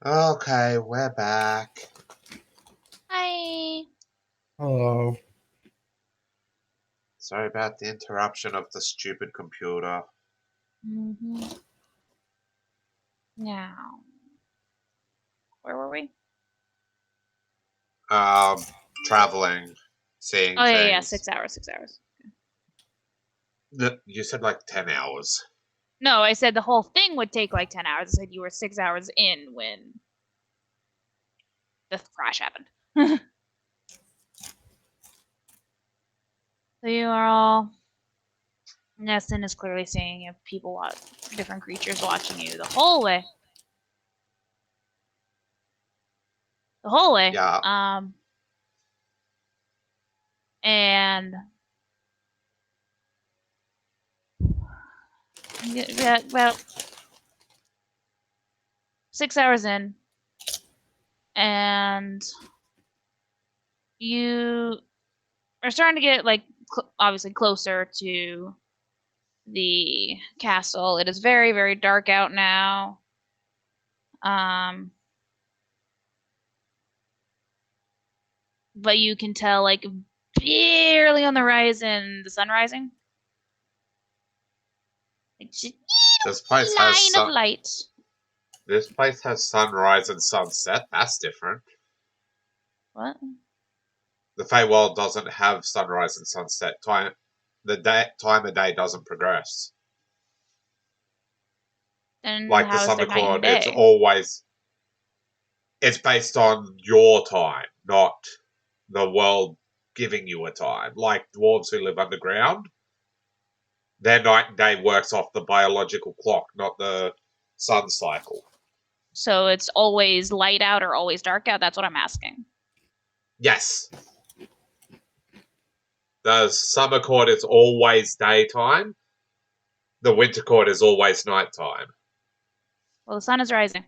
Okay, we're back. Hi. Hello. Sorry about the interruption of the stupid computer. Now, where were we? Traveling, seeing Oh yeah, things. 6 hours. 6 hours. You said like 10 hours. No, I said the whole thing would take like 10 hours. I said you were 6 hours in when the crash happened. So you are all. Neston is clearly seeing if people watch different creatures watching you the whole way. The whole way. Yeah. And about 6 hours in, and you are starting to get like obviously closer to the castle. It is very, very dark out now. But you can tell like barely on the horizon the sun rising. Like just This place line has of light. This place has sunrise and sunset. That's different. What? The Feywild doesn't have sunrise and sunset. Time of day doesn't progress. Then Like the how is there Summer night and Court, day? it's based on your time, not the world giving you a time. Like dwarves who live underground, their night and day works off the biological clock, not the sun cycle. So it's always light out or always dark out? That's what I'm asking. Yes. The summer court is always daytime. The winter court is always nighttime. Well, the sun is rising.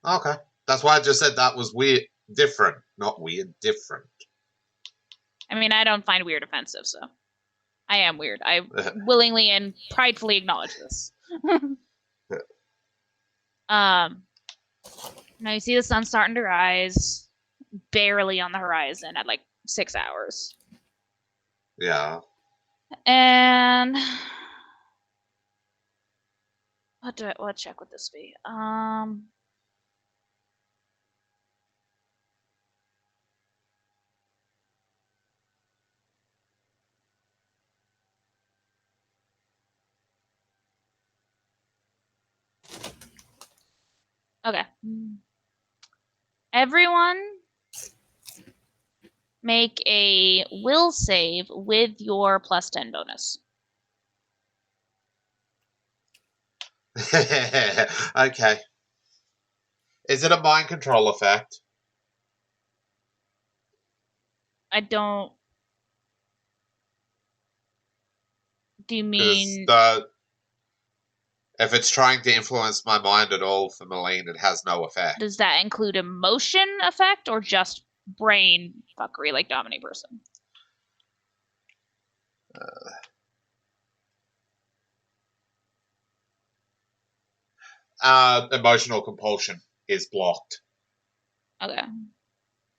Okay. That's why I just said that was weird. Different. Not weird, different. I mean, I don't find weird offensive, so I am weird. I willingly and pridefully acknowledge this. Now you see the sun starting to rise, barely on the horizon at like 6 hours. Yeah. And what check would this be? Okay. Everyone make a will save with your plus 10 bonus. Okay. Is it a mind control effect? I don't. Do you mean If it's trying to influence my mind at all for Malene, it has no effect. does that include emotion effect or just brain fuckery like Dominate Person? Emotional compulsion is blocked. Okay.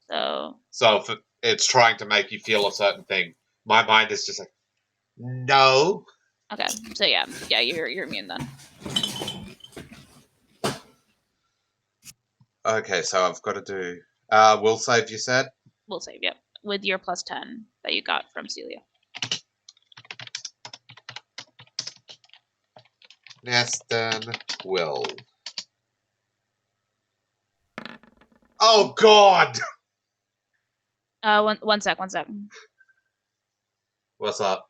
So if it's trying to make you feel a certain thing, my mind is just like, no. okay. So yeah, you're immune then. Okay, so I've got to do will save, you said? Will save, yep. With your plus 10 that you got from Celia. Neston will. Oh God! One sec. What's up?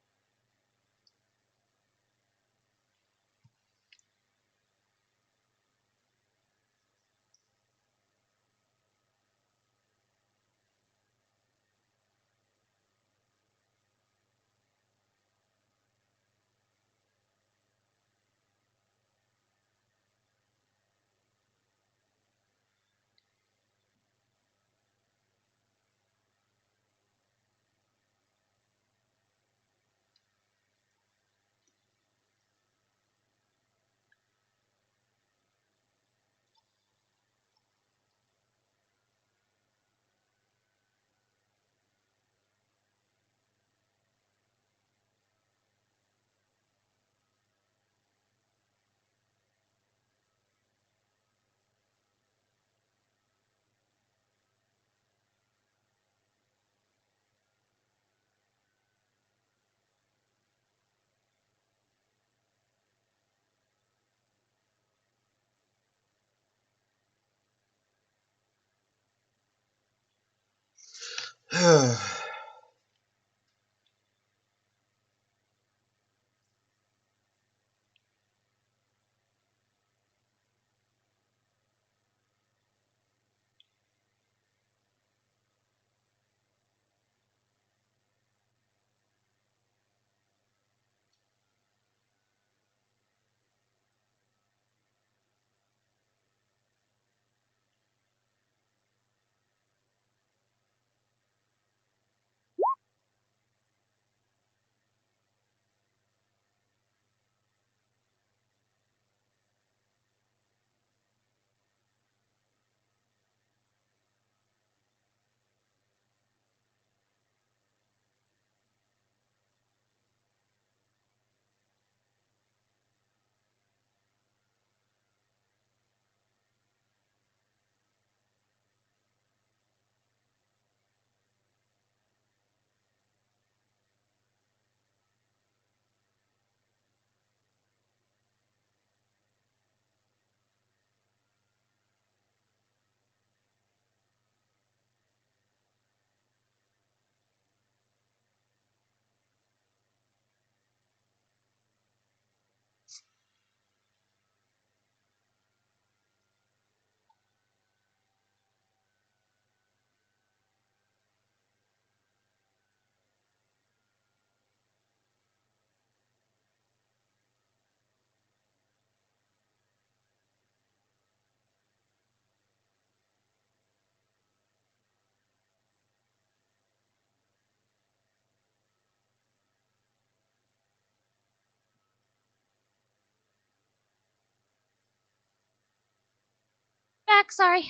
Back, sorry.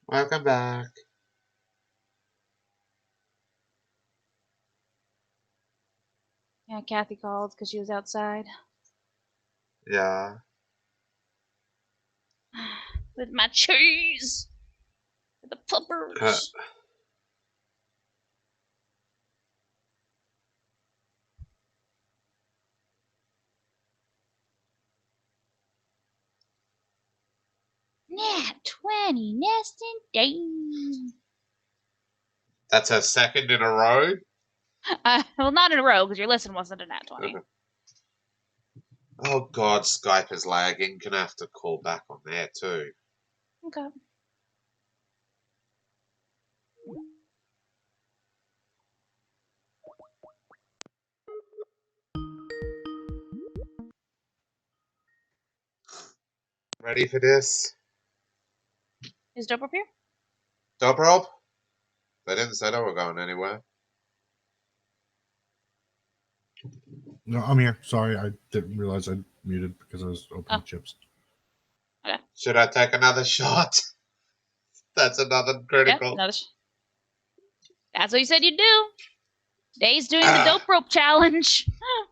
Welcome back. Yeah, Kathy called because she was outside. Yeah. With my cheese. With the puppers. Nat 20 nesting days. That's her second in a row. Well, not in a row because your listen wasn't a nat 20. Oh God, Skype is lagging. Gonna have to call back on there too. Okay. Ready for this? Is Dope up here? Stop, Rob? They didn't say they were going anywhere. No, I'm here. Sorry, I didn't realize I muted because I was opening chips. Okay. Should I take another shot? That's another critical. Yep, that's what you said you'd do. Dave's doing the dope rope challenge.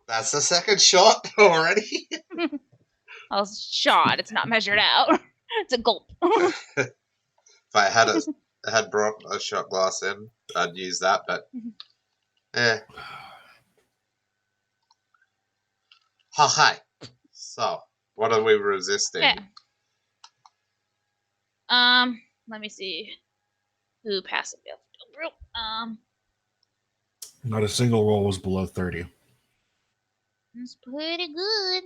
That's the second shot already. Well, shot. It's not measured out. It's a gulp. If I had brought a shot glass in, I'd use that. But hi. So, what are we resisting? Yeah. Let me see. Who passed the dope rope? Not a single roll was below 30. It's pretty good.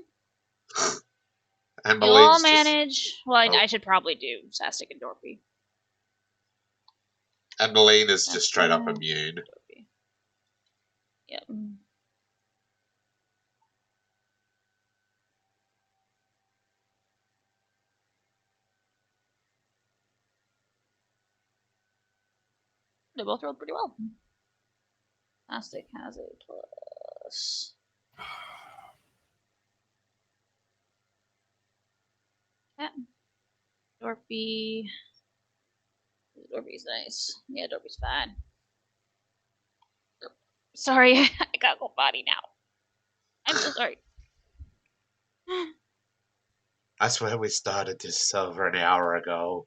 And You all Maline's manage. Well, Oh. I should probably do Sastic and Dorpy. And Maline is just straight up immune. Dorpy. Yep. They both rolled pretty well. Sastic has a plus. Yeah. Dorpy. Dorpy's nice. Yeah, Dorpy's fine. Sorry, I got go body now. I'm so sorry. I swear we started this over an hour ago.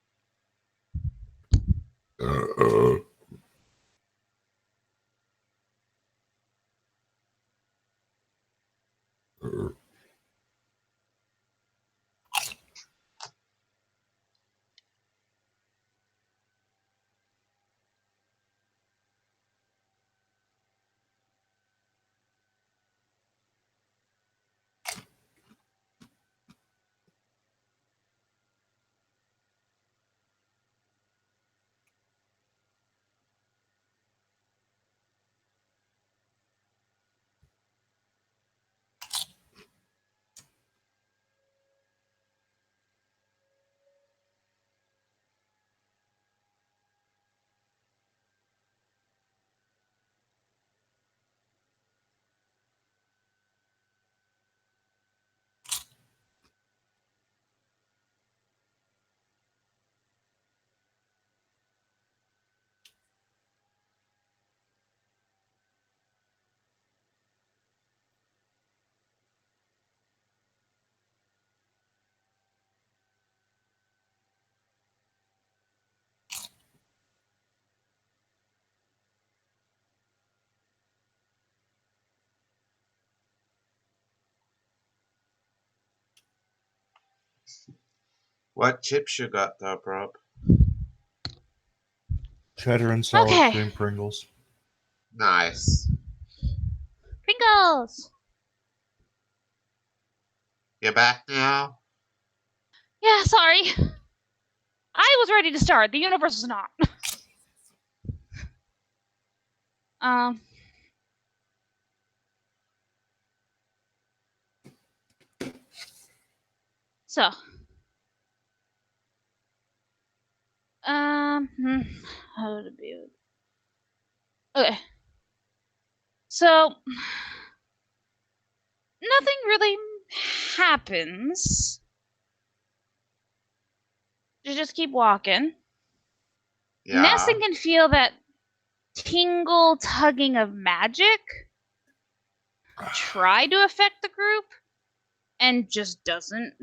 What chips you got there, bro? Cheddar and sour Okay. cream Pringles. Nice. Pringles! You back now? Yeah, sorry. I was ready to start. The universe was not. So. How to be. Okay. So. Nothing really happens. You just keep walking. Yeah. Nesting can feel that tingle tugging of magic try to affect the group and just doesn't.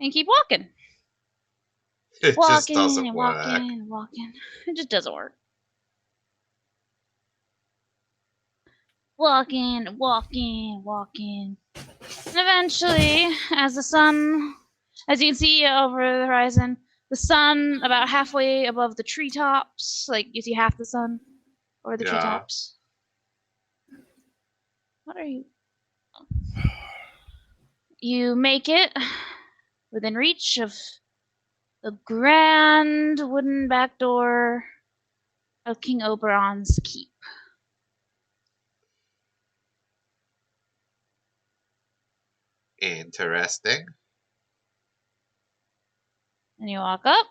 And keep walking. It Walking just doesn't and work. walking and walking. It just doesn't work. Walking, walking, walking. And eventually, as you can see over the horizon, the sun about halfway above the treetops, like you see half the sun over the treetops. What are you? You make it within reach of the grand wooden back door of King Oberon's keep. Interesting. And you walk up.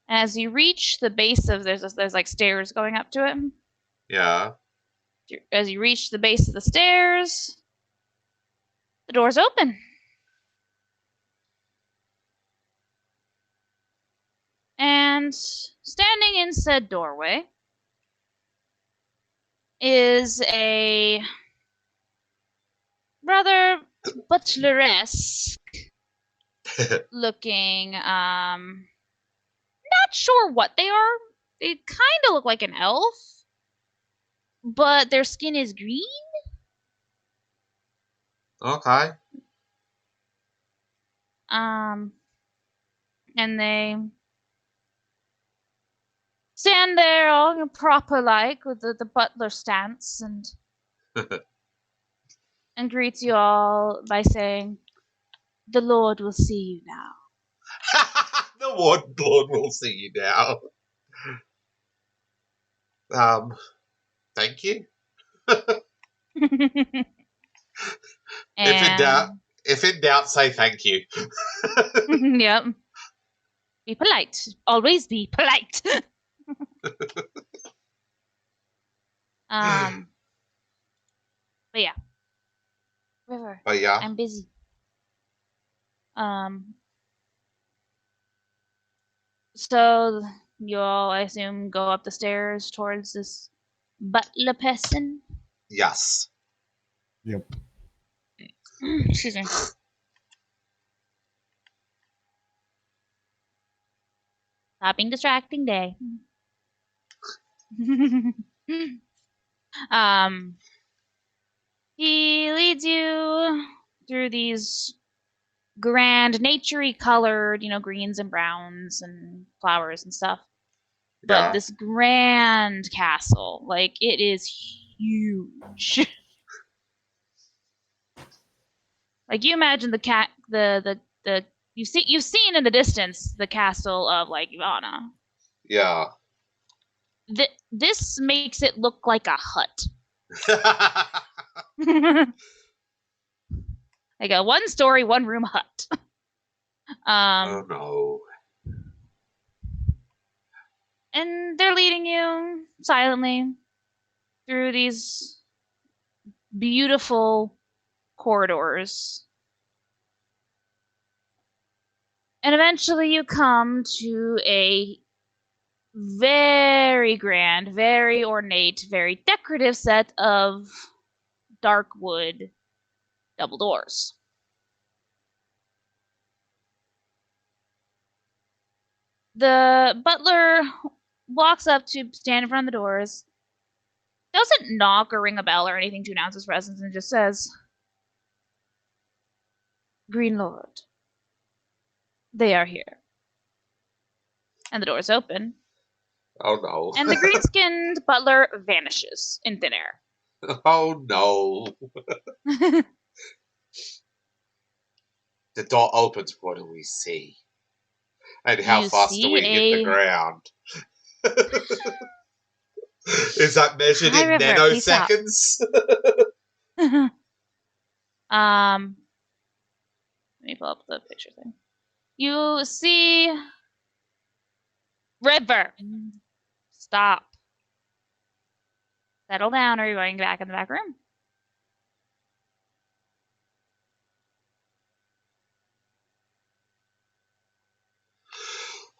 As you reach the base of there's like stairs going up to it. Yeah. As you reach the base of the stairs, the door's open. And standing in said doorway is a rather butleresque looking, not sure what they are. They kind of look like an elf, but their skin is green. Okay. And they stand there all proper like with the butler stance and greets you all by saying, "The Lord will see you now." The Lord will see you now. Thank you. And If in doubt, say thank you. yep. Be polite. Always be polite. But yeah. River. But yeah. I'm busy. So you all, I assume, go up the stairs towards this butler person. Yes. Yep. Excuse me. Stop being distracting, Day. He leads you through these grand, naturey colored, greens and browns and flowers and stuff. But this grand castle, like it is huge. Like you imagine you've seen in the distance the castle of like Ivana. Yeah. This makes it look like a hut. Like a 1-story, 1-room hut. Oh no. And they're leading you silently through these beautiful corridors. And eventually you come to a very grand, very ornate, very decorative set of dark wood double doors. The butler walks up to stand in front of the doors, doesn't knock or ring a bell or anything to announce his presence, and just says, Green Lord. They are here. And the doors open. Oh no. And the green-skinned butler vanishes in thin air. Oh no. The door opens. What do we see? And how fast do we hit the ground? Is that measured in nanoseconds? Let me pull up the picture thing. You see River. Stop. Settle down, or are you going back in the back room?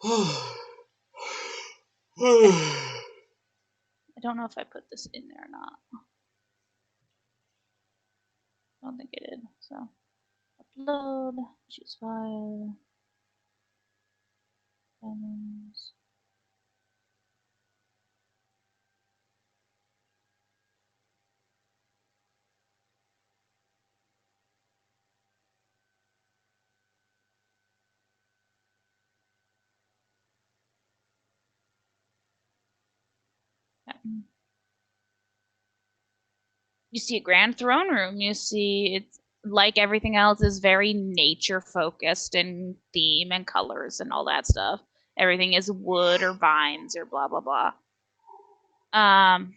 I don't know if I put this in there or not. I don't think I did. So, upload, choose file, demos. You see a grand throne room. You see it's like everything else is very nature focused in theme and colors and all that stuff. Everything is wood or vines or blah blah blah. And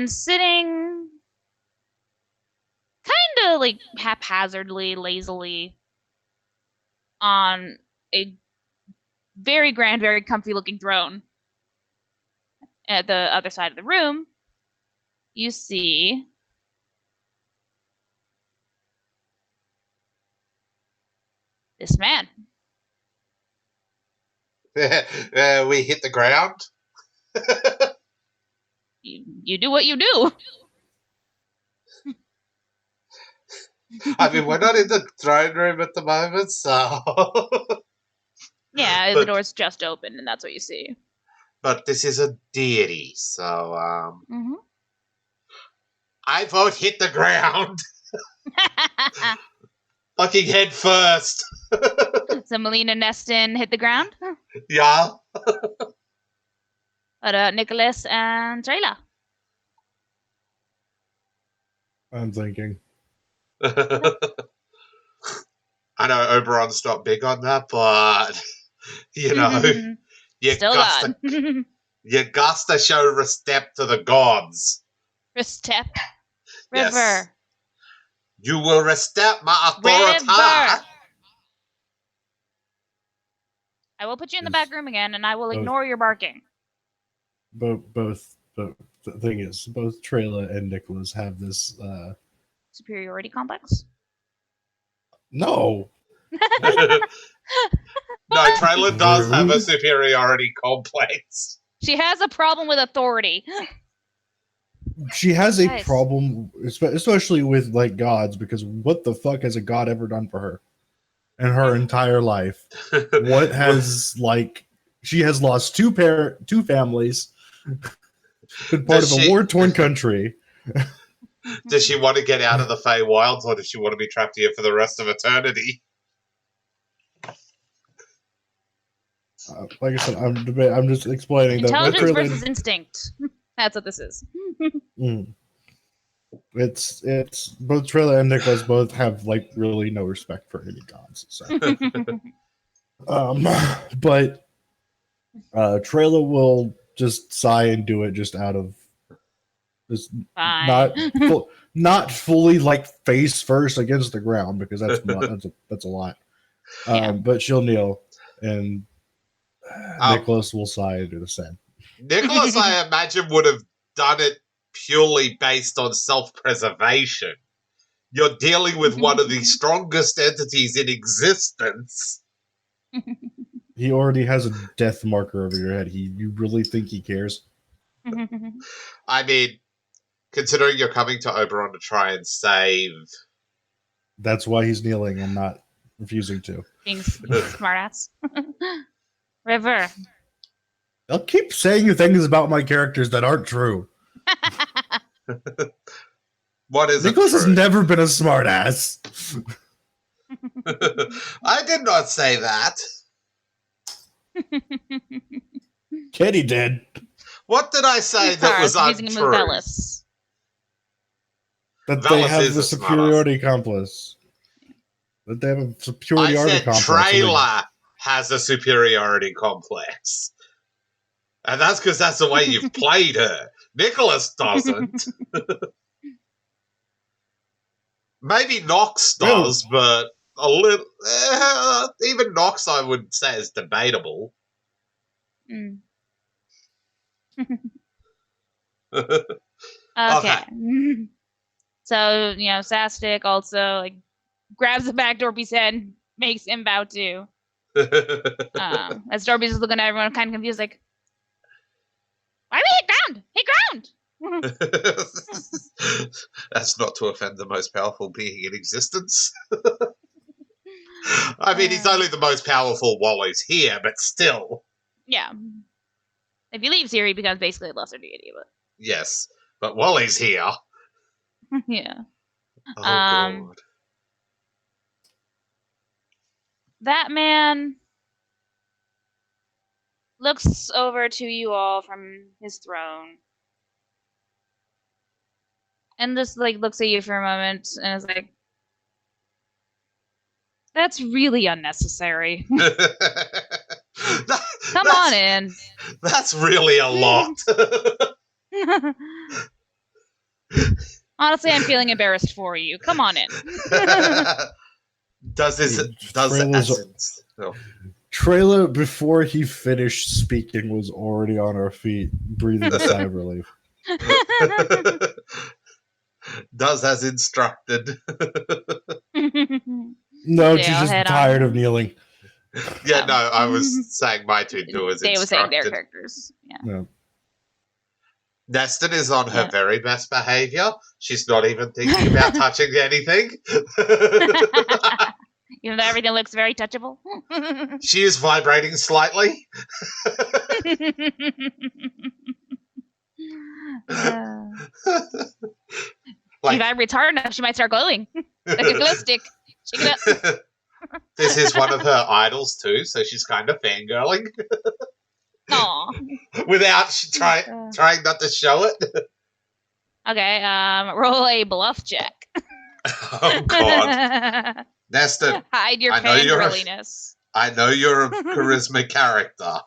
sitting kind of like haphazardly, lazily on a very grand, very comfy looking throne at the other side of the room, you see this man. We hit the ground. You do what you do. I mean, we're not in the throne room at the moment, so... Yeah, the door's just open, and that's what you see. But this is a deity, so, I vote hit the ground. Fucking head first. So Melina Neston hit the ground? Yeah. But Nicholas and Trayla. I'm thinking. I know Oberon's not big on that, but you know, you got to show respect to the gods. Respect, River. Yes. You will respect my authority. River. I will put you in the back room again, and I will ignore your barking. Both. The thing is, both Trayla and Nicholas have this superiority complex. No. No, Trayla does have a superiority complex. She has a problem with authority. She has a problem, especially with like gods, because what the fuck has a god ever done for her in her entire life? What has she has lost two families, been part of a war-torn country. Does she want to get out of the Feywilds, or does she want to be trapped here for the rest of eternity? Like I said, I'm just explaining intelligence versus instinct. That's what this is. It's both Trayla and Nicholas both have like really no respect for any gods. So. But Trayla will just sigh and do it just out of just not fully like face first against the ground, because that's a lot. But she'll kneel, and Nicholas will sigh and do the same. Nicholas, I imagine, would have done it purely based on self-preservation. You're dealing with one of the strongest entities in existence. He already has a death marker over your head. You really think he cares? I mean, considering you're coming to Oberon to try and save... That's why he's kneeling and not refusing to. Being smartass. River. I'll keep saying things about my characters that aren't true. What is Nicholas true? has never been a smartass. I did not say that. Kitty did. What did I say that was confusing him with untrue? Velis. That Velis they have is the a superiority complex. That they have a superiority I said complex. Trailer has a superiority complex. And that's because that's the way you've played her. Nicholas doesn't. Maybe Nox does, but a little. Even Nox, I would say, is debatable. Mm. Okay. So, Sastic also like grabs the back Dorpy's head, makes him bow too. As Dorpy's just looking at everyone kind of confused, like, why we hit ground? Hit ground! That's not to offend the most powerful being in existence. I mean, he's only the most powerful while he's here, but still. Yeah. If he leaves here, he becomes basically a lesser deity, but... Yes, but while he's here... Yeah. Oh, God. That man looks over to you all from his throne. And just, looks at you for a moment and is like, that's really unnecessary. Come on in. That's really a lot. Honestly, I'm feeling embarrassed for you. Come on in. Trailer, before he finished speaking, was already on her feet, breathing a sigh of relief. Does as instructed. No, she's just tired of kneeling. Yeah, no, I was saying my two do as instructed. They were saying their characters. Yeah. Neston is on her very best behavior. She's not even thinking about touching anything. Even though everything looks very touchable. She is vibrating slightly. If I vibrates hard enough, she might start glowing. Like a glow stick. Shake it up. This is one of her idols too, so she's kind of fangirling. Aww. Without trying not to show it. Okay, roll a bluff check. Oh, God. Neston. Hide your fangirliness. I know you're a charisma character.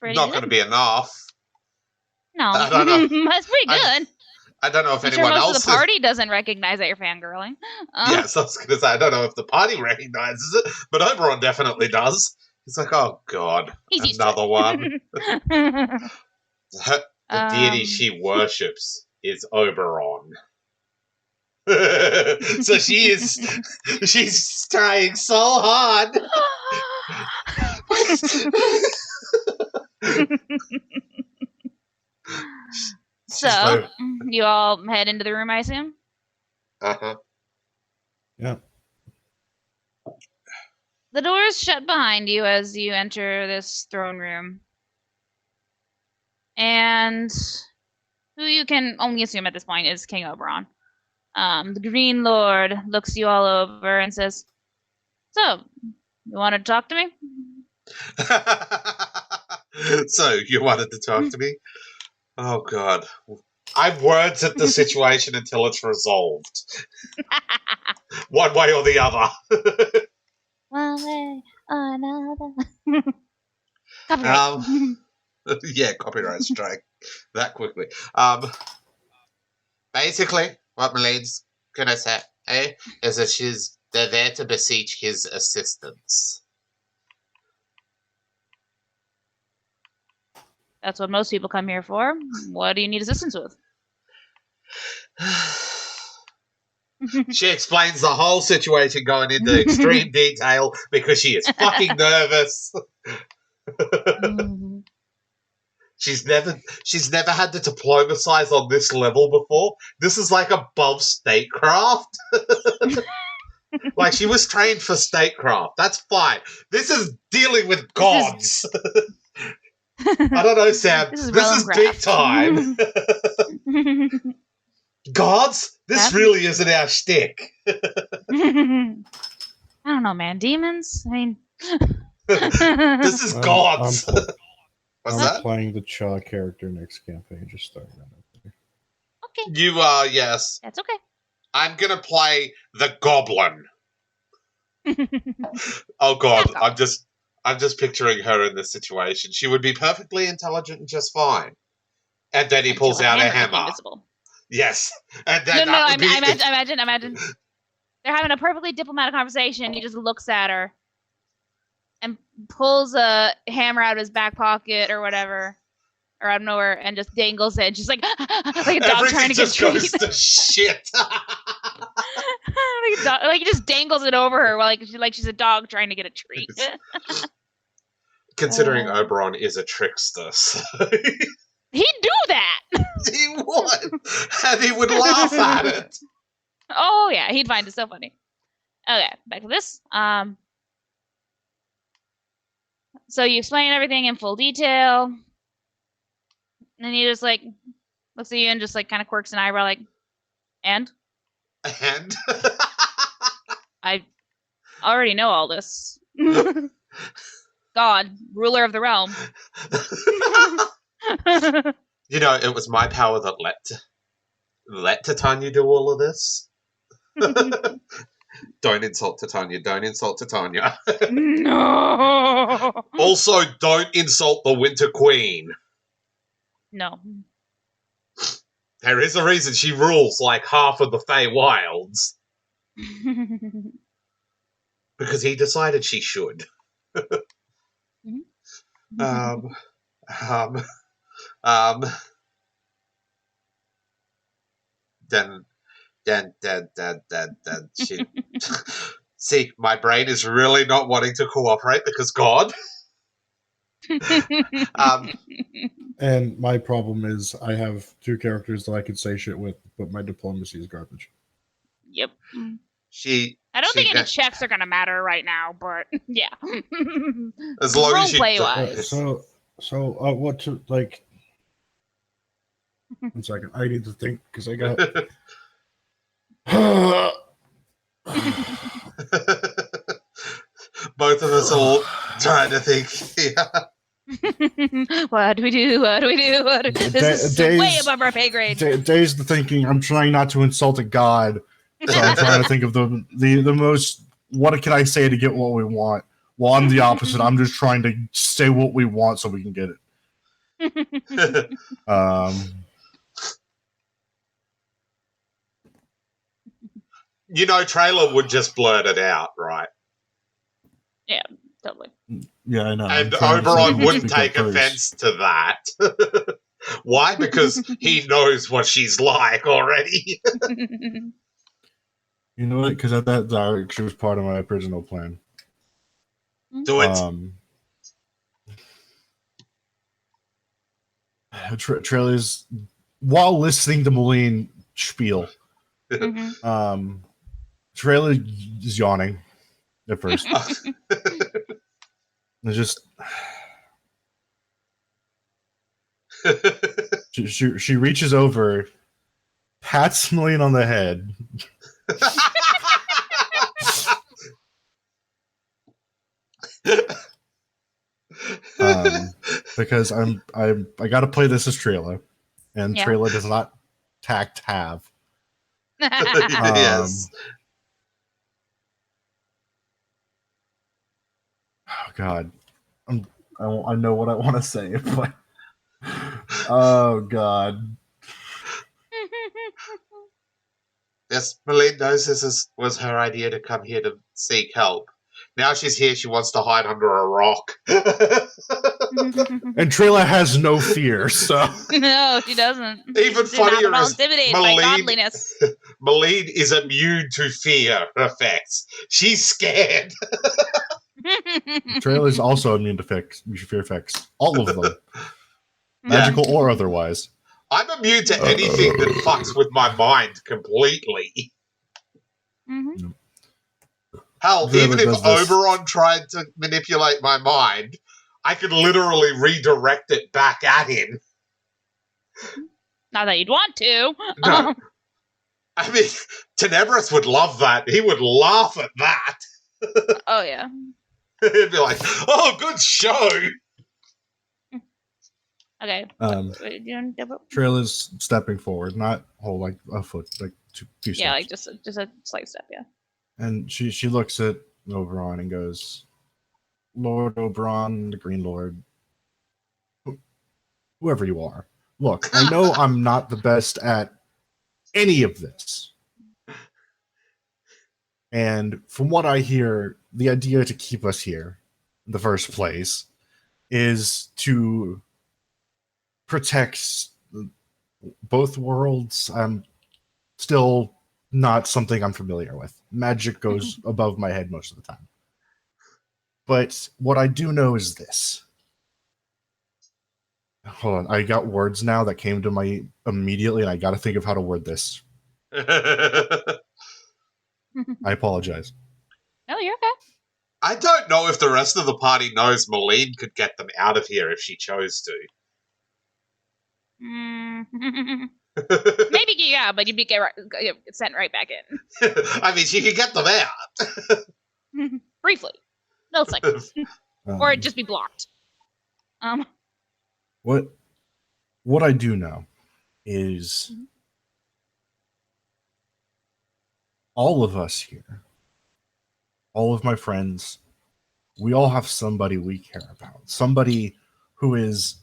Not going to be enough. No, I don't know. That's pretty good. I don't know if anyone else. Most of the party doesn't recognize that you're fangirling. Yes, I was going to say, I don't know if the party recognizes it, but Oberon definitely does. He's like, oh, God, another one. The deity she worships is Oberon. So she's trying so hard. So, you all head into the room, I assume? Uh-huh. Yeah. The doors shut behind you as you enter this throne room. And who you can only assume at this point is King Oberon. The Green Lord looks you all over and says, so, you want to talk to me? So, you wanted to talk to me? Oh, God. I words at the situation until it's resolved. One way or the other. One way or another. Copyright. Yeah, copyright strike that quickly. Basically, what Maline's gonna say is that they're there to beseech his assistance. That's what most people come here for. What do you need assistance with? She explains the whole situation going into extreme detail because she is fucking nervous. She's never had to diplomatize on this level before. This is like above statecraft. Like, she was trained for statecraft. That's fine. This is dealing with gods. I don't know, Sam. This is big time. Gods? This really isn't our shtick. I don't know, man. Demons? I mean... This is gods. I'm playing the Cha character next campaign. Just starting that up there. Okay. You are, yes. That's okay. I'm going to play the goblin. Oh, God. I'm just picturing her in this situation. She would be perfectly intelligent and just fine. And then he pulls out a hammer. Invisible. Yes. And then imagine. They're having a perfectly diplomatic conversation. He just looks at her and pulls a hammer out of his back pocket or whatever, or out of nowhere, and just dangles it. Just like a dog trying to get a treat. Goes to shit. Like he just dangles it over her while she's a dog trying to get a treat. Considering Oberon is a trickster, so... He'd do that. He would, and he would laugh at it. Oh yeah, he'd find it so funny. Okay, back to this. So you explain everything in full detail, and then he just like looks at you and just like kind of quirks an eyebrow, like, and I already know all this. God, ruler of the realm. You know, it was my power that let Titania do all of this. Don't insult Titania. Don't insult Titania. No. Also, don't insult the Winter Queen. No. There is a reason she rules like half of the Fey Wilds. Because he decided she should. Then she... See, my brain is really not wanting to cooperate because God. And my problem is I have two characters that I could say shit with, but my diplomacy is garbage. Yep. I don't think any checks are gonna matter right now, but yeah. As long as you play wise. So what to like? 1 second, I need to think because I got. Both of us all trying to think. Yeah. What do we do? This is way above our pay grade. Days the thinking. I'm trying not to insult a god, so I'm trying to think of the most. What can I say to get what we want? Well, I'm the opposite. I'm just trying to say what we want so we can get it. You know, Trailer would just blurt it out, right? Yeah, totally. Yeah, I know. And Oberon wouldn't take offense to that. Why? Because he knows what she's like already. You know what? Because at that she was part of my original plan. Do it. Trailers, while listening to Moline spiel, Trailer is yawning at first. It's just she reaches over, pats Moline on the head. Because I gotta play this as Trailer, and Trailer does not have. Yes. Oh God, I know what I want to say, but oh God. Yes, Moline knows this was her idea to come here to seek help. Now she's here, she wants to hide under a rock. And Trailer has no fear, so... No, she doesn't. Even funnier is intimidated by godliness. Moline is immune to fear effects. She's scared. Trailer is also immune to fear effects. All of them. Magical or otherwise. I'm immune to anything that fucks with my mind completely. Hell, even if Oberon tried to manipulate my mind, I could literally redirect it back at him. Not that you'd want to. No. I mean, Tenebris would love that. He would laugh at that. Oh, yeah. He'd be like, oh, good show. Okay. Trailer's stepping forward, not like a foot, like two steps. Yeah, like just a slight step, yeah. And she looks at Oberon and goes, Lord Oberon, the Green Lord, whoever you are, look, I know I'm not the best at any of this. And from what I hear, the idea to keep us here in the first place is to protect both worlds. I'm still not something I'm familiar with. Magic goes above my head most of the time. But what I do know is this. Hold on, I got words now that came to my immediately, and I got to think of how to word this. I apologize. No, you're okay. I don't know if the rest of the party knows Malene could get them out of here if she chose to. Maybe, yeah, but you'd be get sent right back in. I mean, she could get them out. Briefly. No seconds. Or it'd just be blocked. What I do know is all of us here, all of my friends, we all have somebody we care about. Somebody who is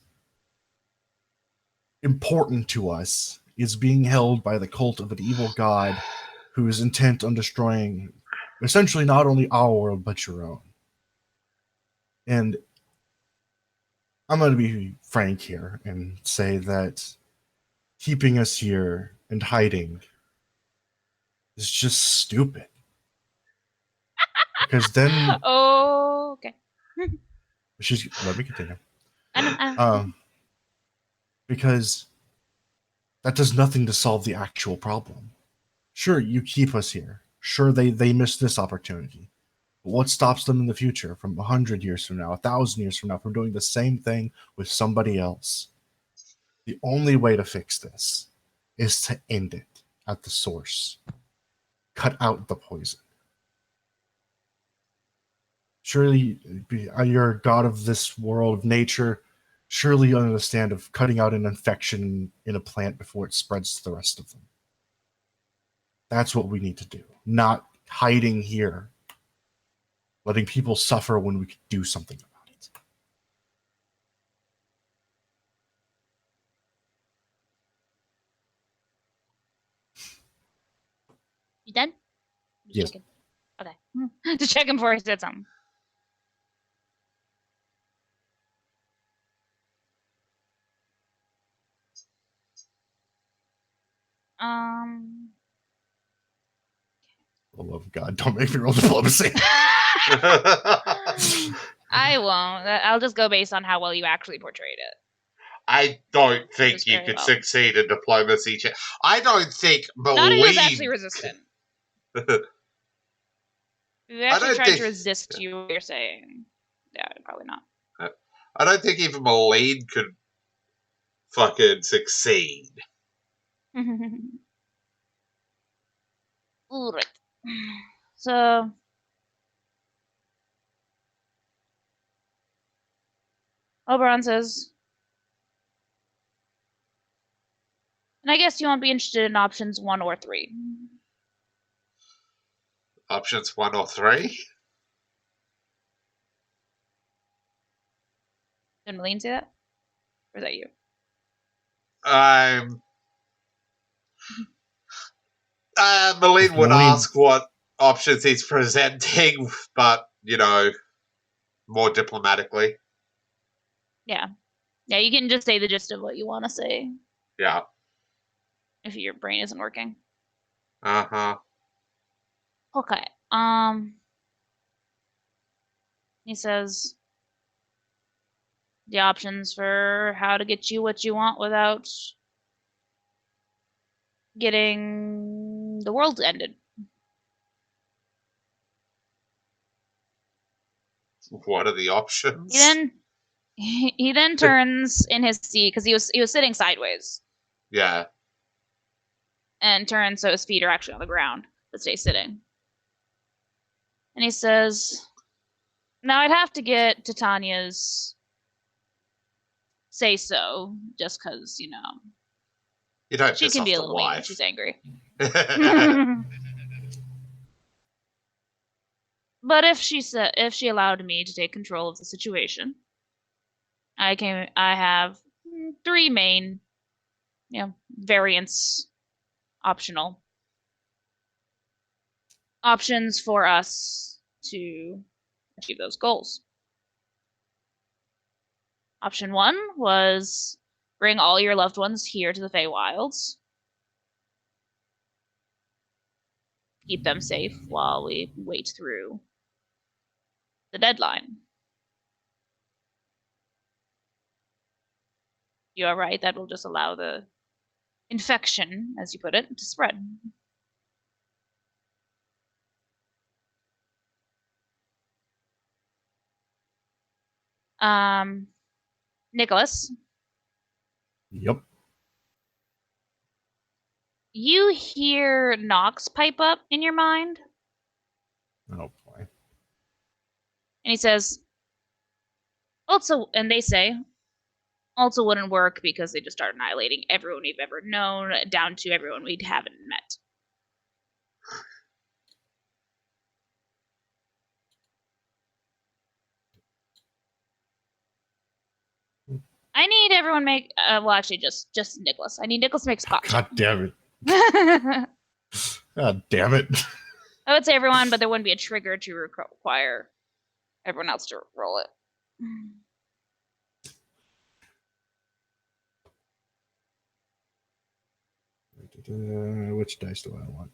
important to us is being held by the cult of an evil god who is intent on destroying essentially not only our world, but your own. And I'm going to be frank here and say that keeping us here and hiding is just stupid. Because then... Oh, okay. Let me continue. I know. Because that does nothing to solve the actual problem. Sure, you keep us here. Sure, they missed this opportunity. But what stops them in the future, from 100 years from now, 1,000 years from now, from doing the same thing with somebody else? The only way to fix this is to end it at the source. Cut out the poison. Surely, you're a god of this world of nature. Surely you understand of cutting out an infection in a plant before it spreads to the rest of them. That's what we need to do. Not hiding here. Letting people suffer when we could do something about it. You done? Yes. Checking. Okay. Just checking before I said something. For the love of God, don't make me roll diplomacy. I won't. I'll just go based on how well you actually portrayed it. I don't think you could succeed in diplomacy. I don't think Malene... Not if he was actually resistant. You actually tried to resist what you're saying. Yeah, probably not. I don't think even Malene could fucking succeed. Alright. So... Oberon says... And I guess you won't be interested in options 1 or 3. Options 1 or 3? Did Malene say that? Or is that you? Malene would ask what options he's presenting, but, more diplomatically. Yeah. Yeah, you can just say the gist of what you want to say. Yeah. If your brain isn't working. Uh-huh. Okay. He says the options for how to get you what you want without getting the world ended. What are the options? He then turns in his seat because he was sitting sideways. Yeah. And turns so his feet are actually on the ground, but stays sitting. And he says, "Now I'd have to get Titania's say so, just because you don't she piss can off be a the little mean when wife. she's angry." But if she allowed me to take control of the situation, I have 3 main, variants, optional options for us to achieve those goals. Option 1 was bring all your loved ones here to the Feywilds. Keep them safe while we wait through the deadline. You are right, that will just allow the infection, as you put it, to spread. Nicholas. Yep. You hear Nox pipe up in your mind. Oh boy. And he says, also, and they say, also wouldn't work because they just start annihilating everyone we've ever known, down to everyone we haven't met. I need everyone make, well, actually, just Nicholas. I need Nicholas to make spot check. God damn it. God damn it. I would say everyone, but there wouldn't be a trigger to require everyone else to roll it. Which dice do I want?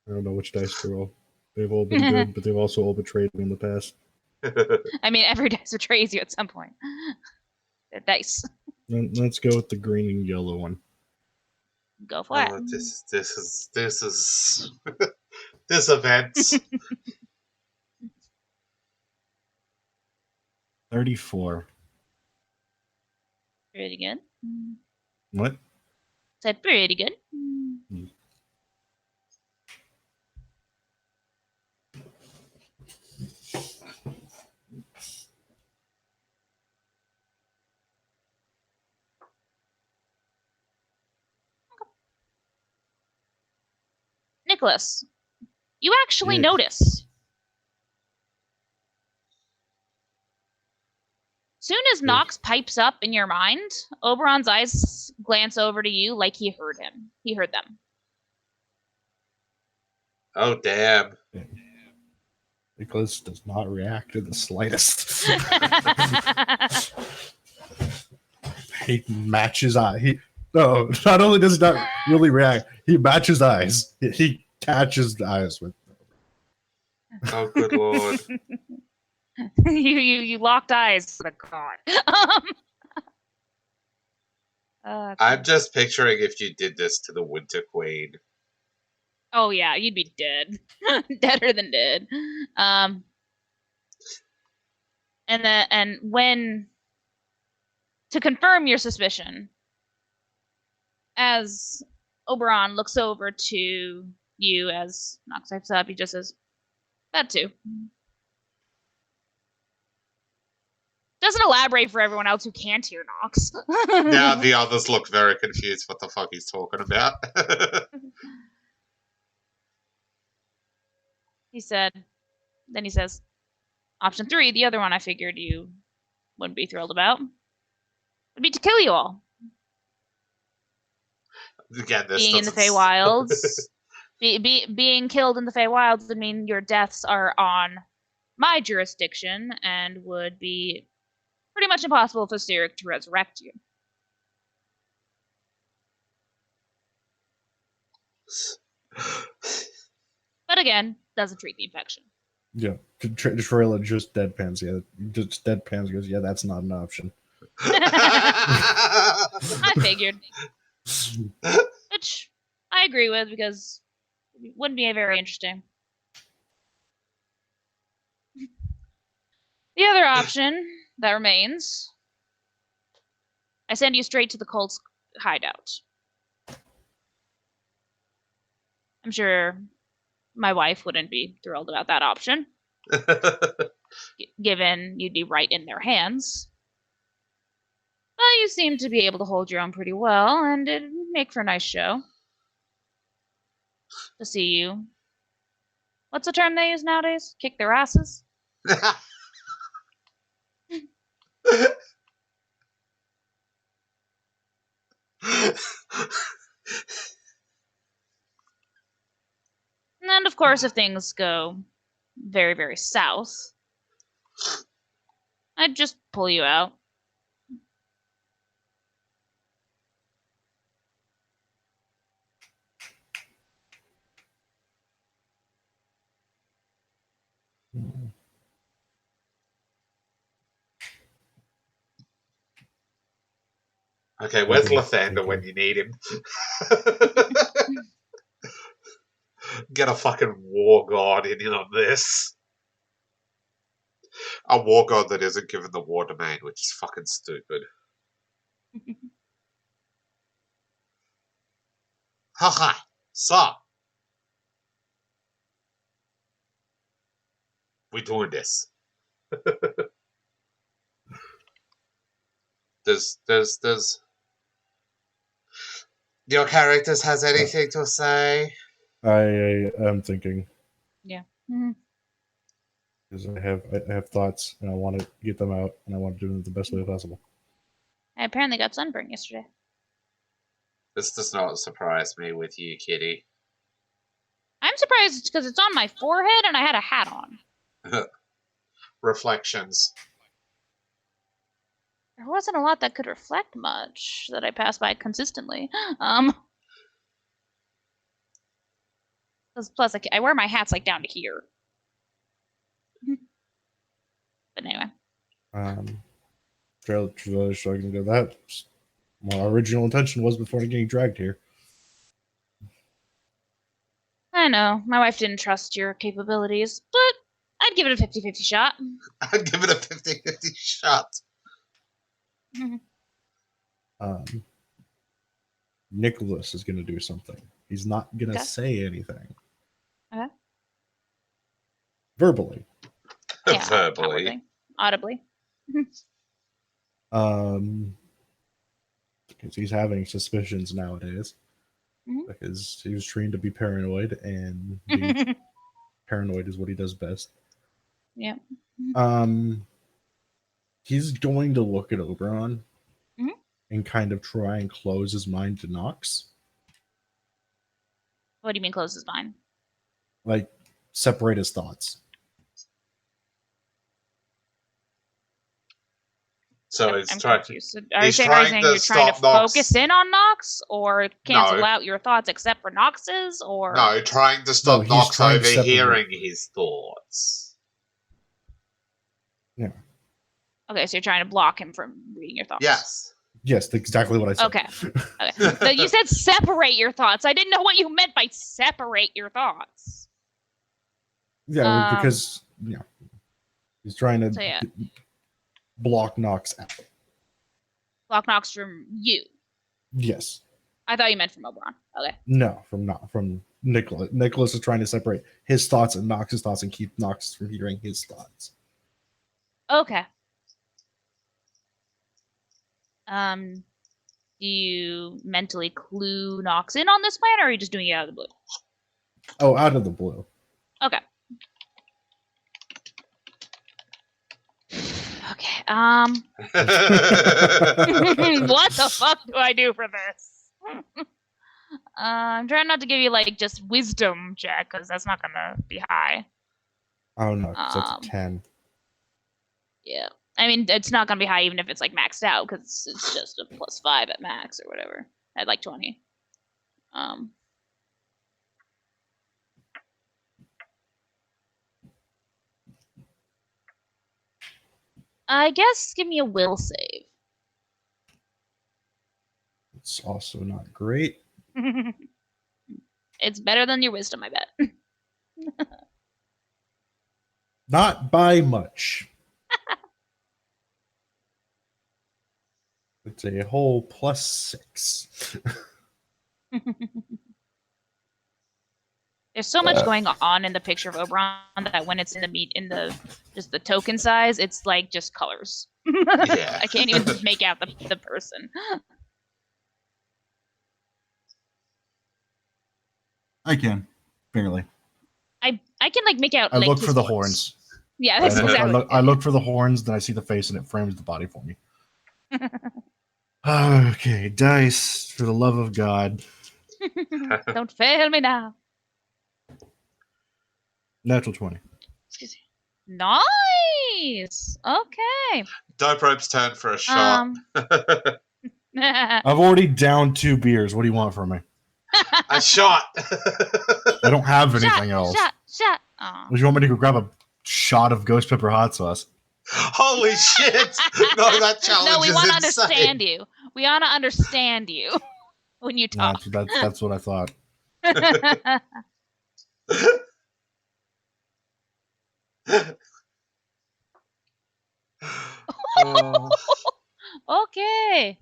I don't know which dice to roll. They've all been good, but they've also all betrayed me in the past. I mean, every dice betrays you at some point. They're dice. Let's go with the green and yellow one. Go for it. This is this event. 34. Pretty good. What? Said pretty good. Nicholas, you actually notice. Soon as Nox pipes up in your mind, Oberon's eyes glance over to you like he heard him. He heard them. Oh, damn. Nicholas does not react in the slightest. He matches eye. No, not only does he not really react, he matches eyes. He catches the eyes with. Oh, good lord. you locked eyes. God. I'm just picturing if you did this to the Winter Queen. Oh yeah, you'd be dead. Deader than dead. And when to confirm your suspicion, as Oberon looks over to you as Nox types up, he just says, "That too." Doesn't elaborate for everyone else who can't hear Nox. Now the others look very confused what the fuck he's talking about. He says, option 3, the other one I figured you wouldn't be thrilled about, would be to kill you all. Again, this being in the Feywilds, being killed in the Feywilds would mean your deaths are on my jurisdiction and would be pretty much impossible for Cyric to resurrect you. But again, doesn't treat the infection. Yeah, Trailer just deadpans. Yeah, just deadpans. Goes, yeah, that's not an option. I figured. Which I agree with because it wouldn't be very interesting. The other option that remains, I send you straight to the cult's hideout. I'm sure my wife wouldn't be thrilled about that option, given you'd be right in their hands. But you seem to be able to hold your own pretty well, and it'd make for a nice show. To see you. What's the term they use nowadays? Kick their asses? And of course, if things go very, very south, I'd just pull you out. Okay, where's Lathander when you need him? Get a fucking war god in on this. A war god that isn't given the war domain, which is fucking stupid. Haha, so. We're doing this. Does your characters has anything to say? I am thinking. Yeah. Because I have thoughts and I want to get them out and I want to do them the best way possible. I apparently got sunburned yesterday. This does not surprise me with you, Kitty. I'm surprised because it's on my forehead and I had a hat on. Reflections. There wasn't a lot that could reflect much that I passed consistently. Plus, I wear my hats like down to here. But anyway. Trailer struggling to that. What our original intention was before getting dragged here. I know. My wife didn't trust your capabilities, but I'd give it a 50-50 shot. I'd give it a 50-50 shot. Nicholas is going to do something. He's not going to say anything. Okay. Verbally. Yeah, Verbally. Audibly. Because he's having suspicions nowadays. Because he was trained to be paranoid, and being paranoid is what he does best. Yeah. He's going to look at Oberon and kind of try and close his mind to Nox. What do you mean close his mind? Like, separate his thoughts. So I'm confused. Are you saying you're trying to focus in on Nox or cancel out your thoughts except for Nox's? Or no, trying to stop Nox overhearing his thoughts. Yeah. Okay, so you're trying to block him from reading your thoughts. Yes. Yes, that's exactly what I said. Okay. So you said separate your thoughts. I didn't know what you meant by separate your thoughts. Yeah, because he's trying to block Nox out. Block Nox from you. Yes. I thought you meant from Oberon. Okay. No, from Nicholas. Nicholas is trying to separate his thoughts and Nox's thoughts and keep Nox from hearing his thoughts. Okay. Do you mentally clue Nox in on this plan, or are you just doing it out of the blue? Oh, out of the blue. Okay. Okay. What the fuck do I do for this? I'm trying not to give you like just wisdom check because that's not gonna be high. Oh no, that's a 10. Yeah. I mean, it's not going to be high even if it's like maxed out because it's just a +5 at max or whatever. At like 20. I guess give me a will save. It's also not great. It's better than your wisdom, I bet. Not by much. It's a whole +6. There's so much going on in the picture of Oberon that when it's in the just the token size, it's like just colors. Yeah. I can't even make out the person. I can, barely. I can like make out. I like, look his for the horns. horns. Yeah, that's exactly. I look for the horns, then I see the face, and it frames the body for me. Okay, dice, for the love of God. Don't fail me now. Natural 20. Excuse me. Nice. Okay. Dope Rope's turn for a shot. I've already downed 2 beers. What do you want from me? A shot. I don't have anything else. Shot. Would you want me to go grab a shot of ghost pepper hot sauce? Holy shit! No, that challenge No, we is want to insane. understand you. We want to understand you when you talk. That's what I thought. Okay.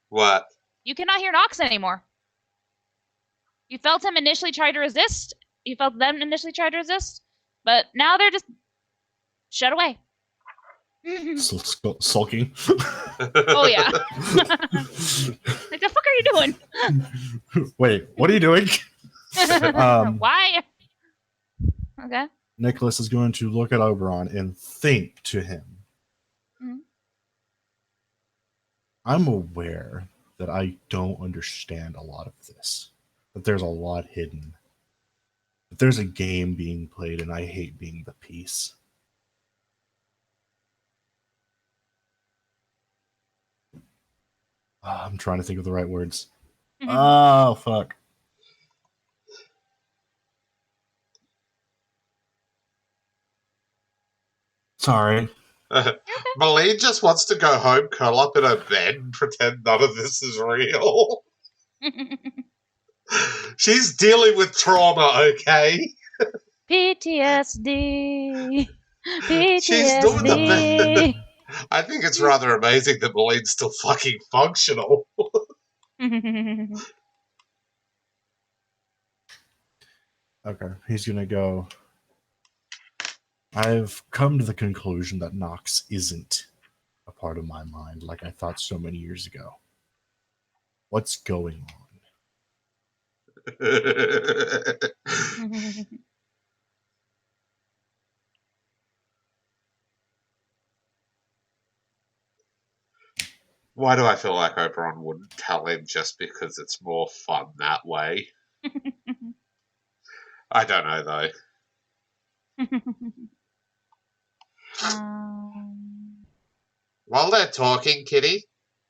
What? You cannot hear Nox anymore. You felt him initially try to resist. You felt them initially try to resist. But now they're just shut away. Sulking. Oh, yeah. Like, the fuck are you doing? Wait, what are you doing? Why? Okay. Nicholas is going to look at Oberon and think to him. Mm-hmm. I'm aware that I don't understand a lot of this. That there's a lot hidden. That there's a game being played, and I hate being the piece. I'm trying to think of the right words. Oh, fuck. Sorry. Malene just wants to go home, curl up in her bed, and pretend none of this is real. She's dealing with trauma, okay? PTSD. She's doing the best. I think it's rather amazing that Malene's still fucking functional. Okay, he's gonna go. I've come to the conclusion that Nox isn't a part of my mind like I thought so many years ago. What's going on? Why do I feel like Oberon wouldn't tell him just because it's more fun that way? I don't know, though. While they're talking, Kitty,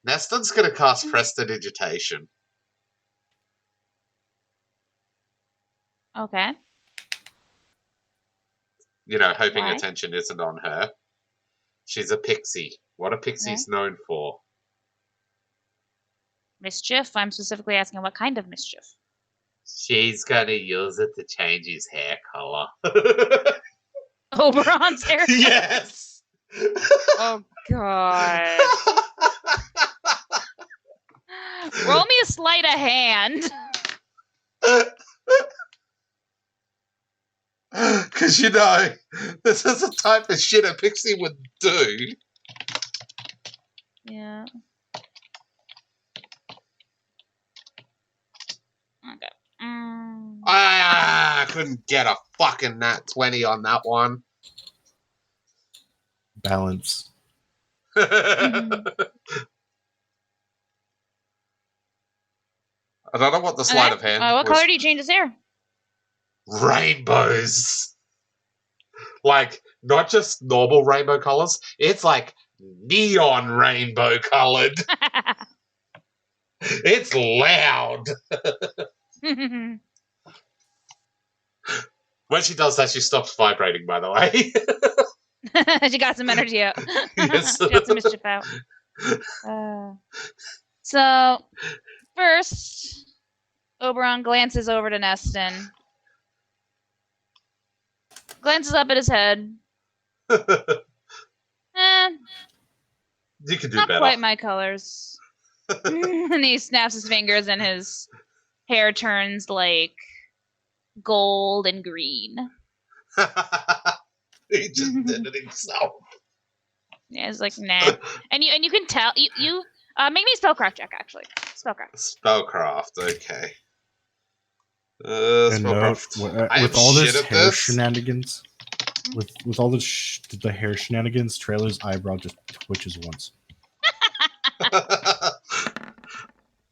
Neston's going to cast Prestidigitation. Okay. You know, hoping Why? attention isn't on her. She's a pixie. What are pixies known for? Mischief? I'm specifically asking what kind of mischief. She's going to use it to change his hair color. Oberon's hair? Yes! Oh, God. Roll me a sleight of hand. Because, you know, this is the type of shit a pixie would do. Yeah. Okay. I couldn't get a fucking nat 20 on that one. Balance. I don't know what the sleight of hand what was. color do you change his hair? Rainbows. Like, not just normal rainbow colors. It's like neon rainbow colored. It's loud. When she does that, she stops vibrating, by the way. She got some energy out. Yes. She got some mischief out. So, first, Oberon glances over to Neston. Glances up at his head. You can do Not better. quite my colors. And he snaps his fingers and his hair turns like gold and green. He just did it himself. Yeah, it's like nah. And you can tell you make me a spellcraft check actually. Spellcraft, okay. And note, with all this hair shenanigans, with all this the hair shenanigans, Trailer's eyebrow just twitches once.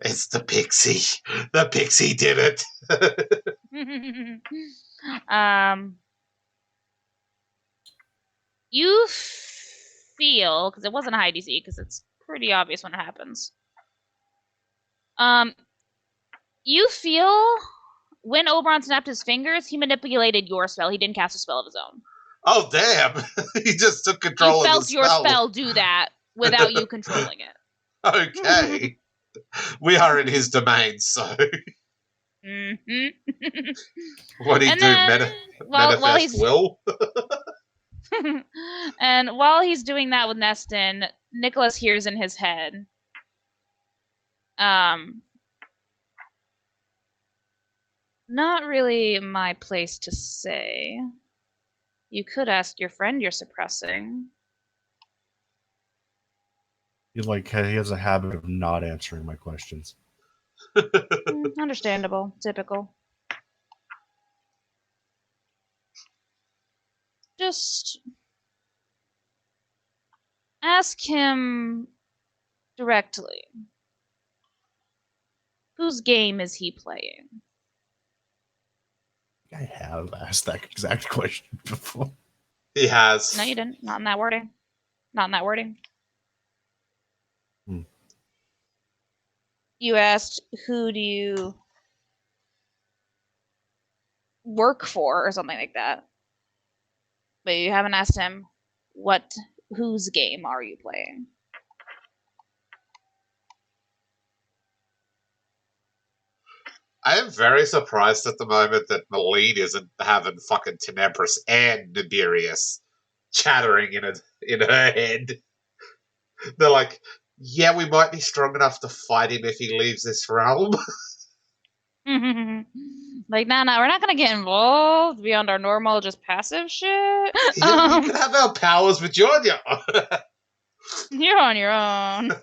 It's the pixie. The pixie did it. You feel, because it wasn't a high DC, because it's pretty obvious when it happens. You feel when Oberon snapped his fingers, he manipulated your spell. He didn't cast a spell of his own. Oh, damn. He just took control of the spell. You felt your spell do that without you controlling it. Okay. We are in his domain, so... What do you do? Manifest will? And while he's doing that with Neston, Nicholas hears in his head, not really my place to say. You could ask your friend you're suppressing. He has a habit of not answering my questions. Understandable. Typical. Just ask him directly. Whose game is he playing? I have asked that exact question before. He has. No, you didn't. Not in that wording. Not in that wording. You asked, who do you work for, or something like that. But you haven't asked him, whose game are you playing? I am very surprised at the moment that Malene isn't having fucking Tenebris and Nibirius chattering in her head. They're like, yeah, we might be strong enough to fight him if he leaves this realm. Like, nah, we're not gonna get involved beyond our normal, just passive shit. Yeah, you can have our powers, but you're on your own. You're on your own.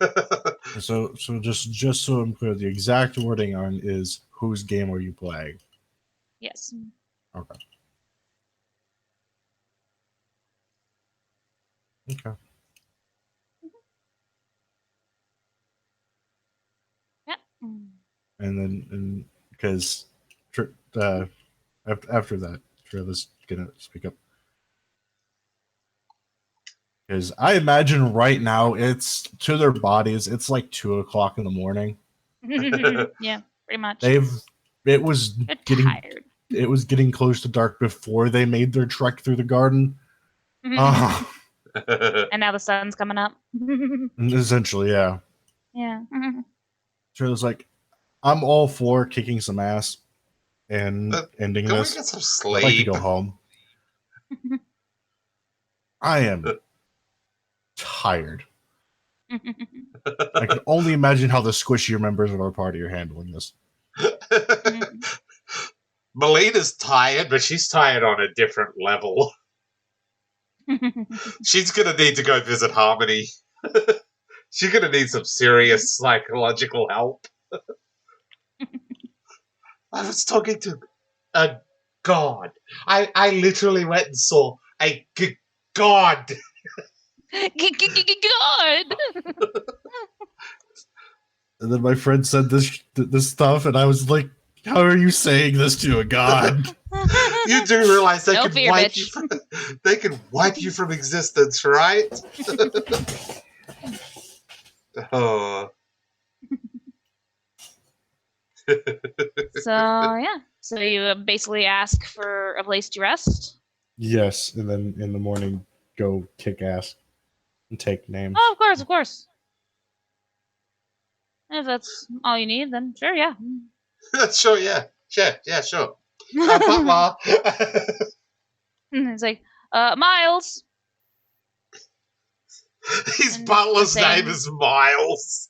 So just so I'm clear, the exact wording on is, whose game are you playing? Yes. Okay. Okay. Yep. And because after that, Trailer's gonna speak up. Because I imagine right now it's to their bodies, it's like 2:00 in the morning. Yeah, pretty much. It was tired. It was getting close to dark before they made their trek through the garden. And now the sun's coming up. Essentially, yeah. Yeah. So it was like, I'm all for kicking some ass and ending this. Can we get some sleep? I'd like to go home. I am tired. I can only imagine how the squishier members of our party are handling this. Melena's tired, but she's tired on a different level. She's gonna need to go visit Harmony. She's gonna need some serious psychological help. I was talking to a god. I literally went and saw a god. God. And then my friend said this stuff, and I was like, "How are you saying this to a god?" You do realize they No can fear, wipe bitch. you from, they can wipe you from existence, right? Oh. So you basically ask for a place to rest? Yes, and then in the morning, go kick ass and take names. Oh, of course. If that's all you need, then sure, yeah. Sure, yeah. Sure. Butler. It's like, Miles. His butler's name is Miles.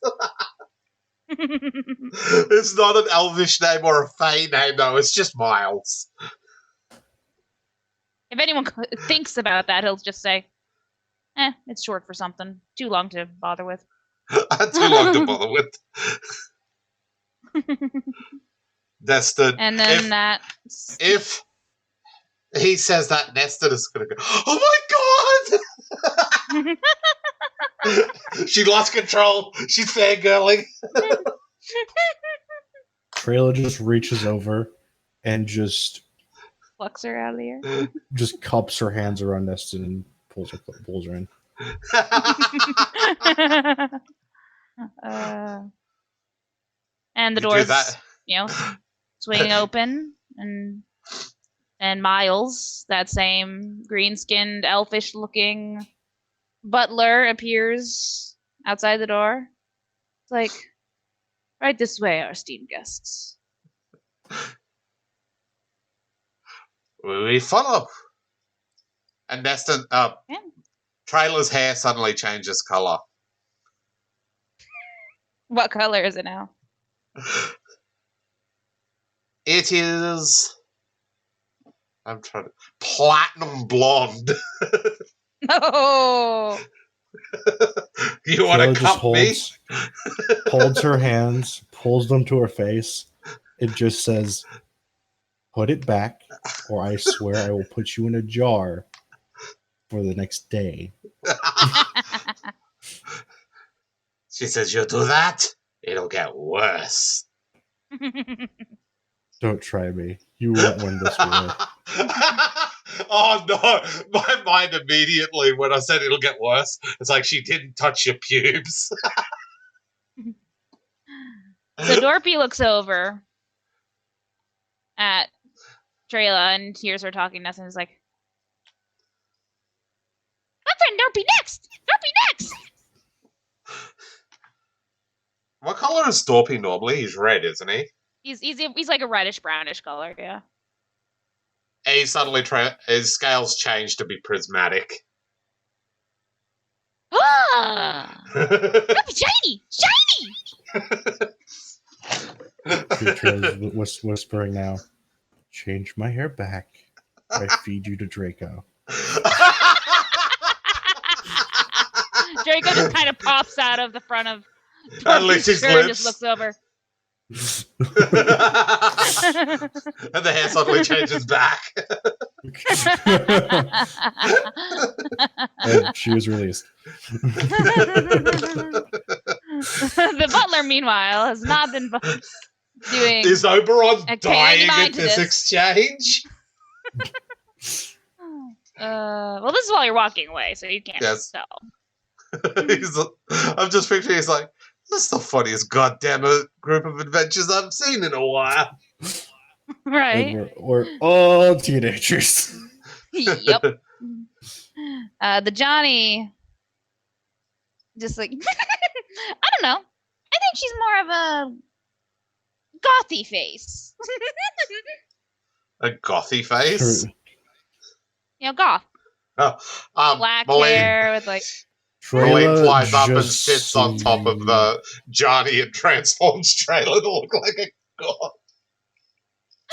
It's not an elvish name or a fey name, though. It's just Miles. If anyone thinks about that, he'll just say, it's short for something. Too long to bother with. Too long to bother with. Nestor. And then if he says that, Nestor is going to go, oh my god! She lost control. She's fangirling. Trailer just reaches over and just plucks her out of the air. Just cups her hands around Nestor and pulls her in. And the doors, swing open, and Miles, that same green-skinned, elfish-looking butler, appears outside the door. It's like, right this way, our esteemed guests. We follow. And Nestor, Trailer's hair suddenly changes color. What color is it now? It is... platinum blonde. No! You want to cup me? Holds her hands, pulls them to her face. It just says, put it back, or I swear I will put you in a jar for the next day. She says, you do that, it'll get worse. Don't try me. You won't win this war. Oh no! My mind immediately, when I said it'll get worse, it's like she didn't touch your pubes. So Dorpy looks over at Trayla and hears her talking to us and is like, my friend Dorpy next! Dorpy next! What color is Dorpy normally? He's red, isn't he? He's like a reddish brownish color, yeah. And he suddenly his scales change to be prismatic. Ah! Shiny! Traila's whispering now. Change my hair back. I feed you to Draco. Draco just kind of pops out of the front of Dorpy's shirt and just looks over. And the hair suddenly changes back. And she was released. The butler, meanwhile, has not been doing. Is Oberon dying at this exchange? Well, this is while you're walking away, so you can't tell. I'm just picturing he's like, this is the funniest goddamn group of adventures I've seen in a while. Right. We're all teenagers. Yep. The Johnny, just like, I don't know. I think she's more of a gothy face. A gothy face? Goth. Oh, black hair with like... Trailer flies up and sits on top of Johnny and transforms Trailer to look like a god.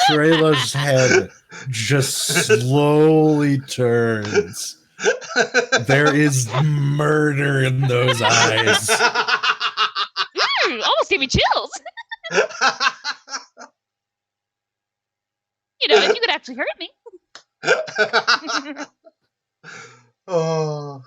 Trailer's head just slowly turns. There is murder in those eyes. Almost gave me chills. If you could actually hurt me. Oh.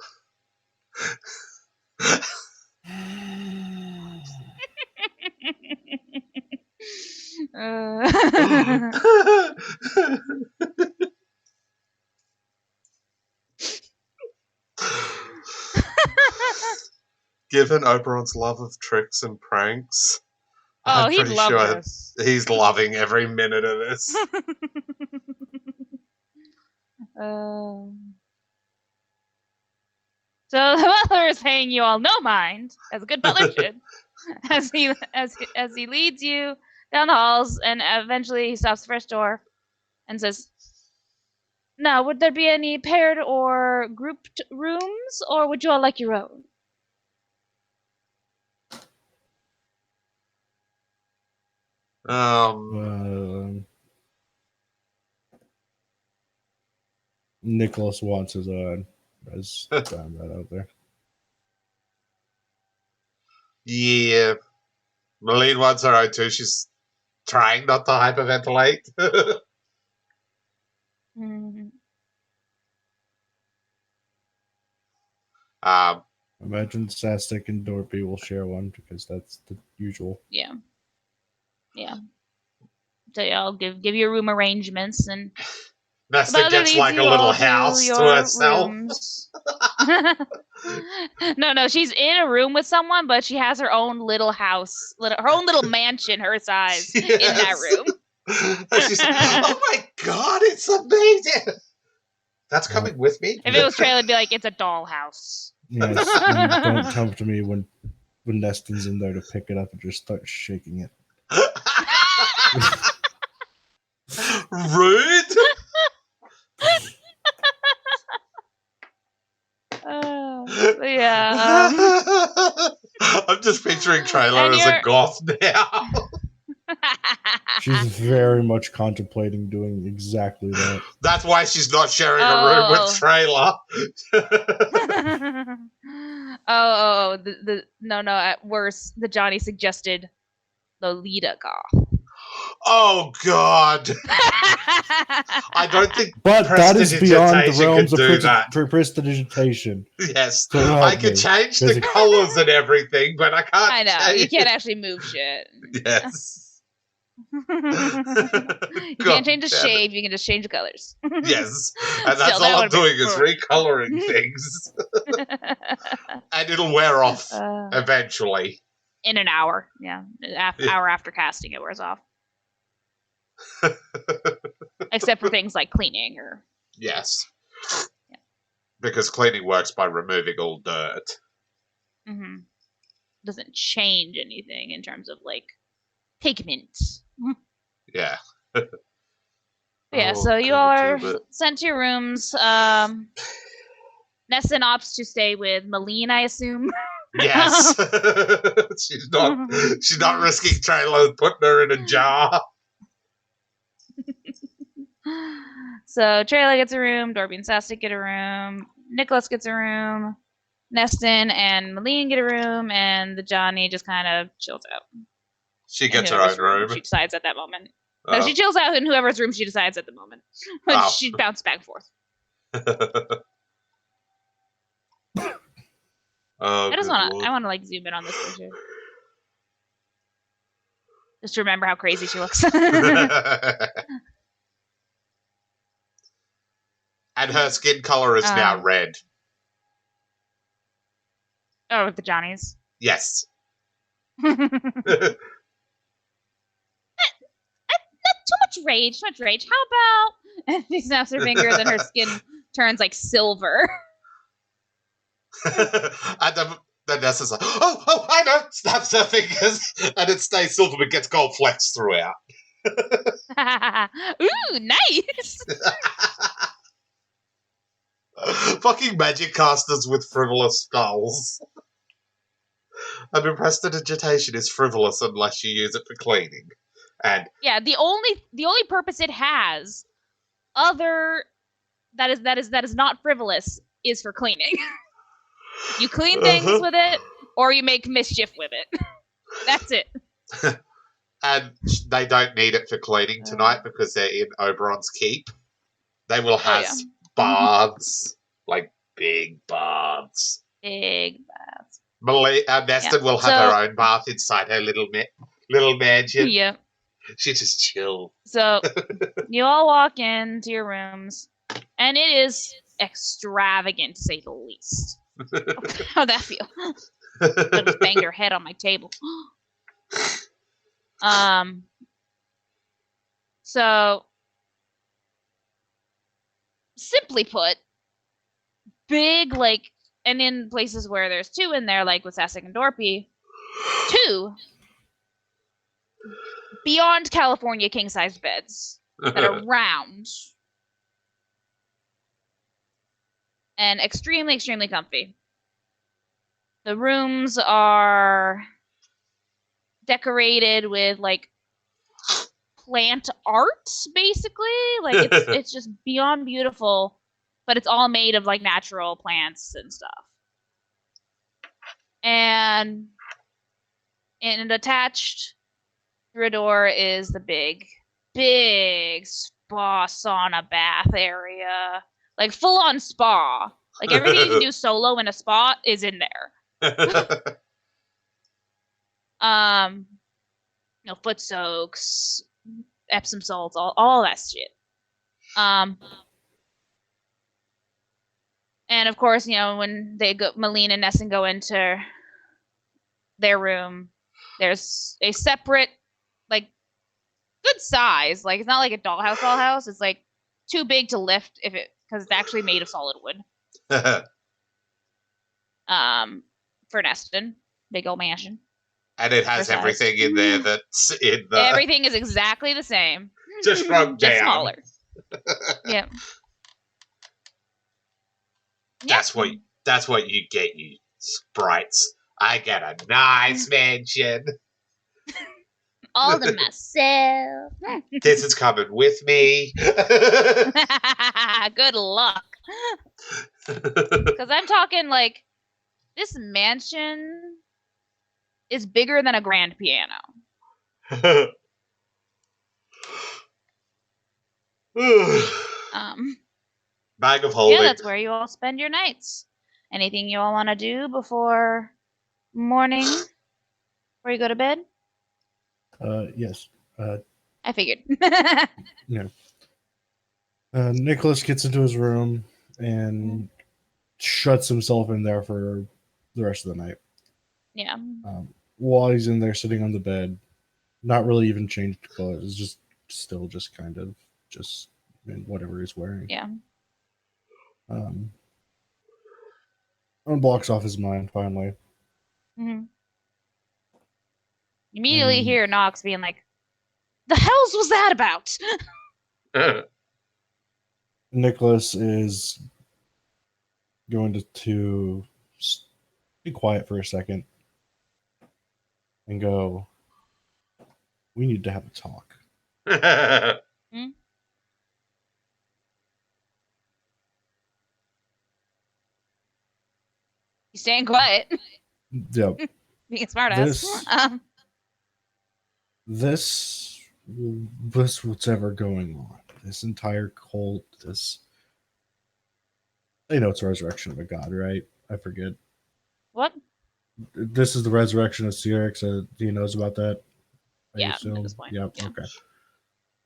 Given Oberon's love of tricks and pranks, I'm he'd love this. He's loving every minute of this. So the butler is paying you all no mind, as a good butler should, as he leads you down the halls, and eventually he stops the first door and says, "Now, would there be any paired or grouped rooms, or would you all like your own?" Nicholas wants his own. Let's find that out there. Yeah. Malene wants her own too. She's trying not to hyperventilate. Imagine Sastic and Dorpy will share one because that's the usual. Yeah. So I'll give you room arrangements, and Nesta gets like a little house to herself. No, she's in a room with someone, but she has her own little house, her own little mansion her size in that room. And she's like, oh my god, it's amazing. That's coming with me. If it was Trailer, it'd be like, it's a dollhouse. Yes, and don't come to me when Neston's in there to pick it up and just start shaking it. Rude. Yeah. I'm just picturing Trailer as a goth now. She's very much contemplating doing exactly that. That's why she's not sharing a room with Trailer. No. At worst, the Johnny suggested Lolita goth. Oh God! I don't think. But that is beyond the realms of prestidigitation. Yes, so I can change the colors and everything, but I can't. I know you can't actually move shit. Yes. You can't change the shape. You can just change the colors. Yes, and that's all I'm doing is recoloring things, and it'll wear off eventually. In an hour, yeah. Hour after casting, it wears off. Except for things like cleaning or. Yes. Yeah. Because cleaning works by removing all dirt. Mm-hmm. Doesn't change anything in terms of like pigment. Yeah. Yeah, so you all are sent to your rooms. Nesson opts to stay with Malene, I assume. Yes. She's not risking Trailer putting her in a jar. So Trailer gets a room, Dorby and Sastic get a room, Nicholas gets a room, Neston and Malene get a room, and the Johnny just kind of chills out. She gets her own room. She decides at that moment. No, she chills out in whoever's room she decides at the moment. She bounces back and forth. I want to like zoom in on this picture. Just to remember how crazy she looks. And her skin color is now red. Oh, with the Johnnies? Yes. Not too much rage. How about... And she snaps her fingers and her skin turns like silver. And then Nessa's like, oh, I know, snaps her fingers, and it stays silver but gets gold flecks throughout. Ooh, nice! Fucking magic casters with frivolous skulls. I mean, prestidigitation is frivolous unless you use it for cleaning. And yeah, the only purpose it has, that is not frivolous, is for cleaning. You clean things with it, or you make mischief with it. That's it. And they don't need it for cleaning tonight because they're in Oberon's Keep. They will have baths, like big baths. Big baths. Neston will have her own bath inside her little mansion. Yeah. She just chill. So you all walk into your rooms, and it is extravagant to say the least. How'd that feel? I just banged her head on my table. So simply put, big, like, and in places where there's two in there, like with Sasek and Dorpy, two beyond California king-sized beds that are round and extremely, extremely comfy. The rooms are decorated with, like, plant art, basically. Like it's just beyond beautiful, but it's all made of like natural plants and stuff. And attached through a door is the big spa sauna bath area. Like full on spa. Like everything you can do solo in a spa is in there. Foot soaks, Epsom salts, all that shit. And of course, when they go, Malene and Nessun go into their room, there's a separate, like, good size. Like, it's not like a dollhouse. It's like too big to lift because it's actually made of solid wood. For Nessun, big old mansion. And it has everything in there that's in the... Everything is exactly the same. Just shrunk down. Just smaller. Yep. That's what you get, you sprites. I got a nice mansion. All to myself. This is coming with me. Good luck. Because I'm talking like this mansion is bigger than a grand piano. Bag of holding. Yeah, that's where you all spend your nights. Anything you all want to do before morning? Before you go to bed? Yes. I figured. Yeah. Nicholas gets into his room and shuts himself in there for the rest of the night. Yeah. While he's in there sitting on the bed, not really even changed clothes, just still just kind of just in whatever he's wearing. Yeah. Unblocks off his mind finally. Mm-hmm. Immediately hear Knox being like, "The hells was that about?" Nicholas is going to be quiet for a second and go, "We need to have a talk." Hmm? He's staying quiet. Yep. Being a smartass. This what's ever going on. This entire cult, it's a resurrection of a god, right? I forget. What? This is the resurrection of Cyrix. He knows about that. I assume. At this point. Yep. Yeah. Okay.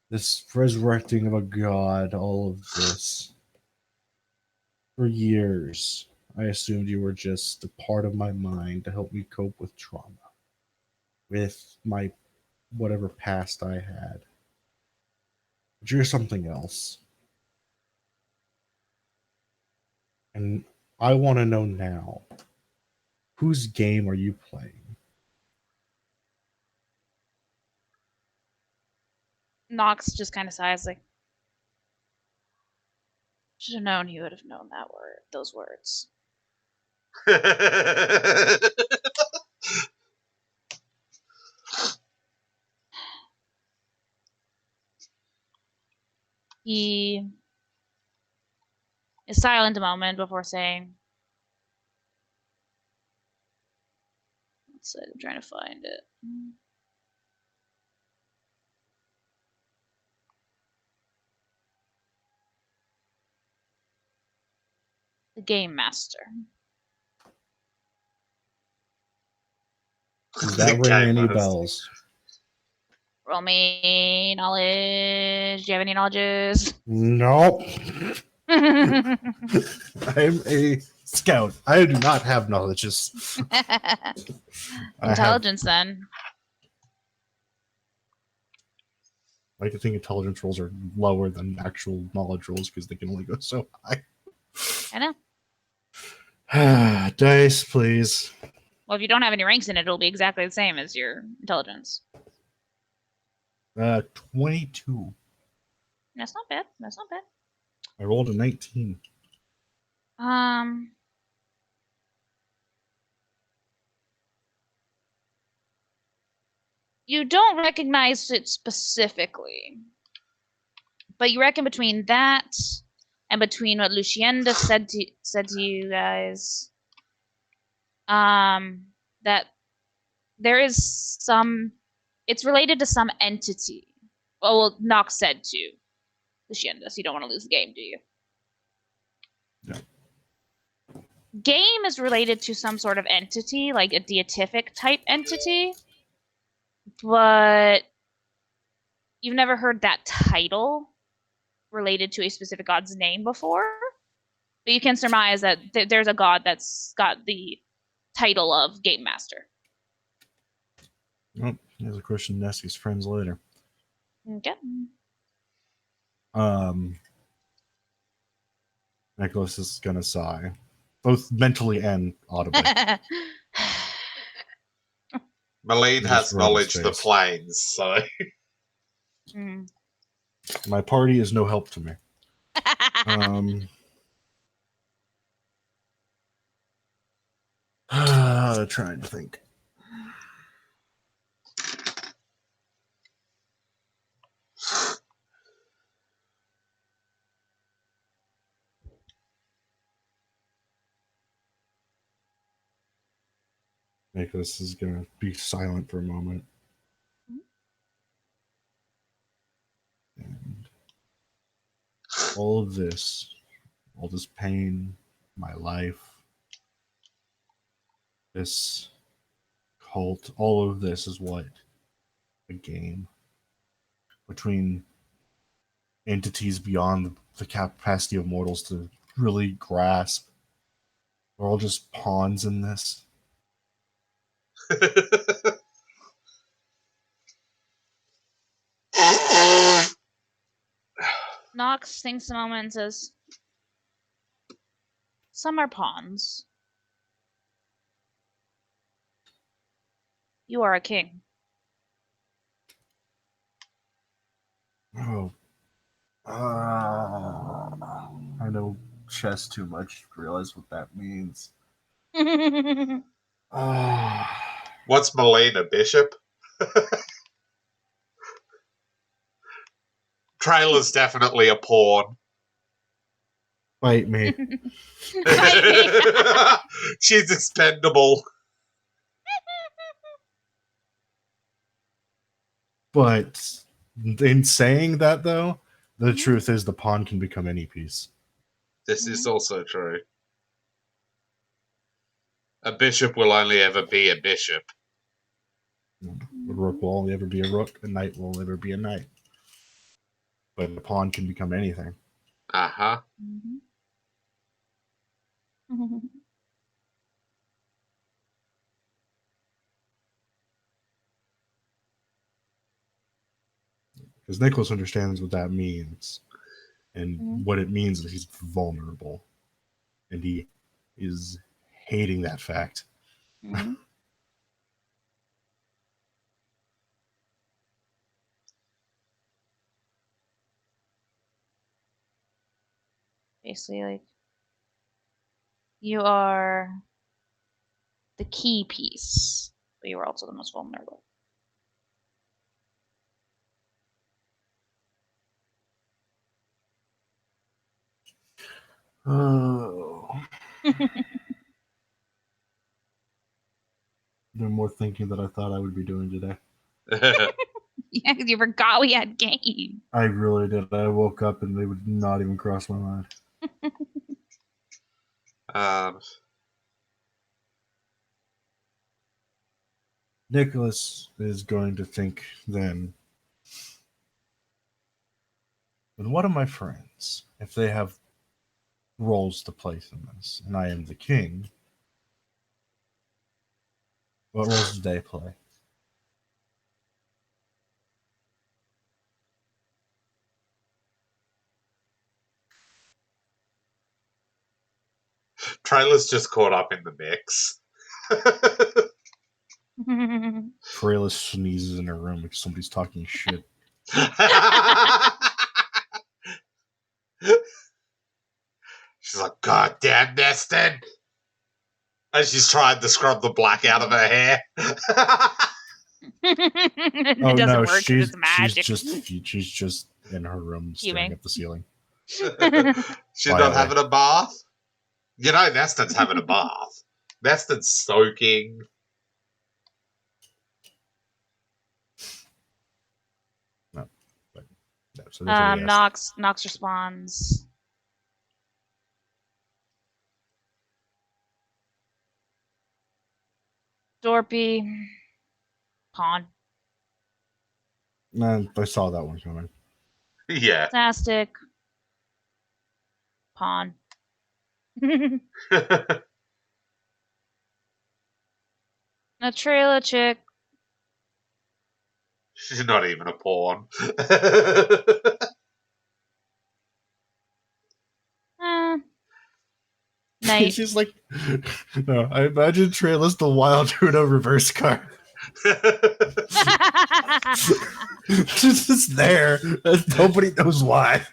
This resurrecting of a god, all of this. For years, I assumed you were just a part of my mind to help me cope with trauma, with my whatever past I had. But you're something else. And I want to know now, whose game are you playing? Knox just kind of sighs like, should have known he would have known those words. He is silent a moment before saying, let's see, I'm trying to find it. The Game Master. Does that ring any bells? Roll me knowledge. Do you have any knowledges? Nope. I'm a scout. I do not have knowledges. Intelligence, then. I like to think intelligence rolls are lower than actual knowledge rolls because they can only go so high. I know. Dice, please. Well, if you don't have any ranks in it, it'll be exactly the same as your intelligence. 22. That's not bad. I rolled a 19. You don't recognize it specifically, but you reckon between that and between what Lucienda said to you guys, that there is some. It's related to some entity. Well, Nox said to Lucienda, so you don't want to lose the game, do you? No. Game is related to some sort of entity, like a deific type entity, but you've never heard that title related to a specific god's name before. But you can surmise that there's a god that's got the title of Game Master. Oh, here's a question to ask his friends later. Okay. Nicholas is gonna sigh, both mentally and audibly. Malene has knowledge of the planes, so... My party is no help to me. Trying to think. Nicholas is going to be silent for a moment. And all this pain, my life, this cult, all of this is what? A game between entities beyond the capacity of mortals to really grasp. We're all just pawns in this. Nox thinks a moment and says, some are pawns. You are a king. Oh. I know chess too much to realize what that means. What's Malene, a bishop? Trailer's definitely a pawn. Fight me. She's expendable. But in saying that, though, the truth is the pawn can become any piece. This is also true. A bishop will only ever be a bishop. A rook will only ever be a rook. A knight will never be a knight. But a pawn can become anything. Uh-huh. Because Nicholas understands what that means. And what it means is he's vulnerable. And he is hating that fact. Basically, like, you are the key piece, but you are also the most vulnerable. Oh. Doing more thinking than I thought I would be doing today. Yeah, because you forgot we had game. I really did. I woke up and they would not even cross my mind. Nicholas is going to think then, but what of my friends? If they have roles to play in this, and I am the king, what roles do they play? Trailer's just caught up in the mix. Trailer sneezes in her room because somebody's talking shit. She's like, God damn, Neston! And she's trying to scrub the black out of her hair. It Oh doesn't no, work 'cause she's it's magic. she's just in her room staring at the ceiling. She's not having a bath? You know, Neston's having a bath. Neston's soaking. No. But, no, so there's Nox responds. Dorpy. Pawn. I saw that one coming. Yeah. Fantastic. Pawn. A trailer chick. She's not even a pawn. Night. She's like, no, I imagine Trailer's the Wild Uno reverse card. She's just there. Nobody knows why.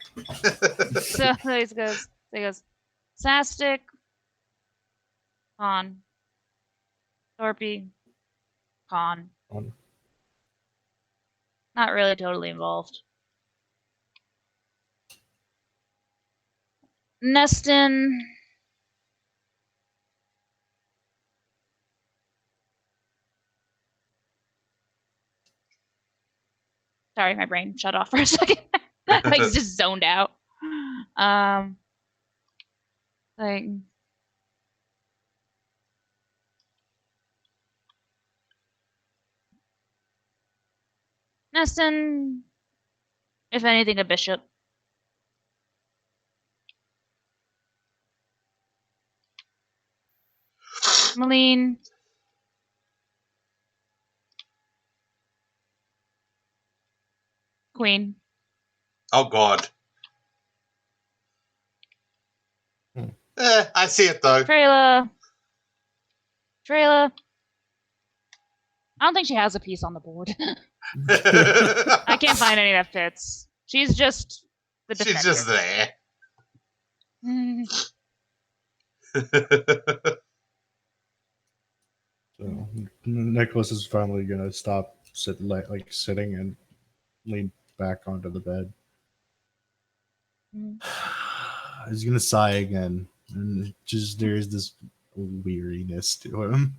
So he goes, Sastic, pawn, Dorpy, pawn. Not really totally involved. Neston. Sorry, my brain shut off for a second. Like just zoned out. Like Neston, if anything, a bishop. Malene. Queen. Oh, God. I see it, though. Trayla. I don't think she has a piece on the board. I can't find any that fits. She's just the defender. She's just there. So Nicholas is finally gonna stop sitting and lean back onto the bed. He's gonna sigh again, and just there's this weariness to him.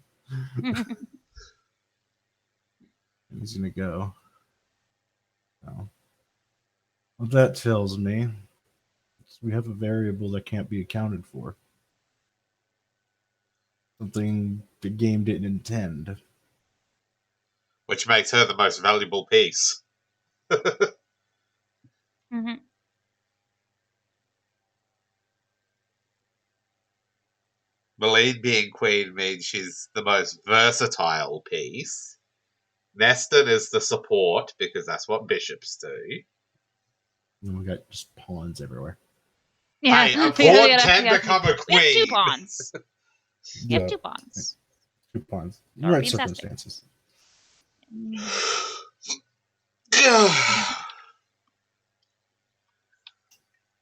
He's gonna go. Oh. What that tells me is we have a variable that can't be accounted for. Something the game didn't intend. Which makes her the most valuable piece. Mm-hmm. Malene being queen means she's the most versatile piece. Neston is the support, because that's what bishops do. And we got just pawns everywhere. Yeah, hey, a pawn can become a queen. We have 2 pawns. You have 2 pawns. 2 pawns. Oh, Right fantastic. circumstances.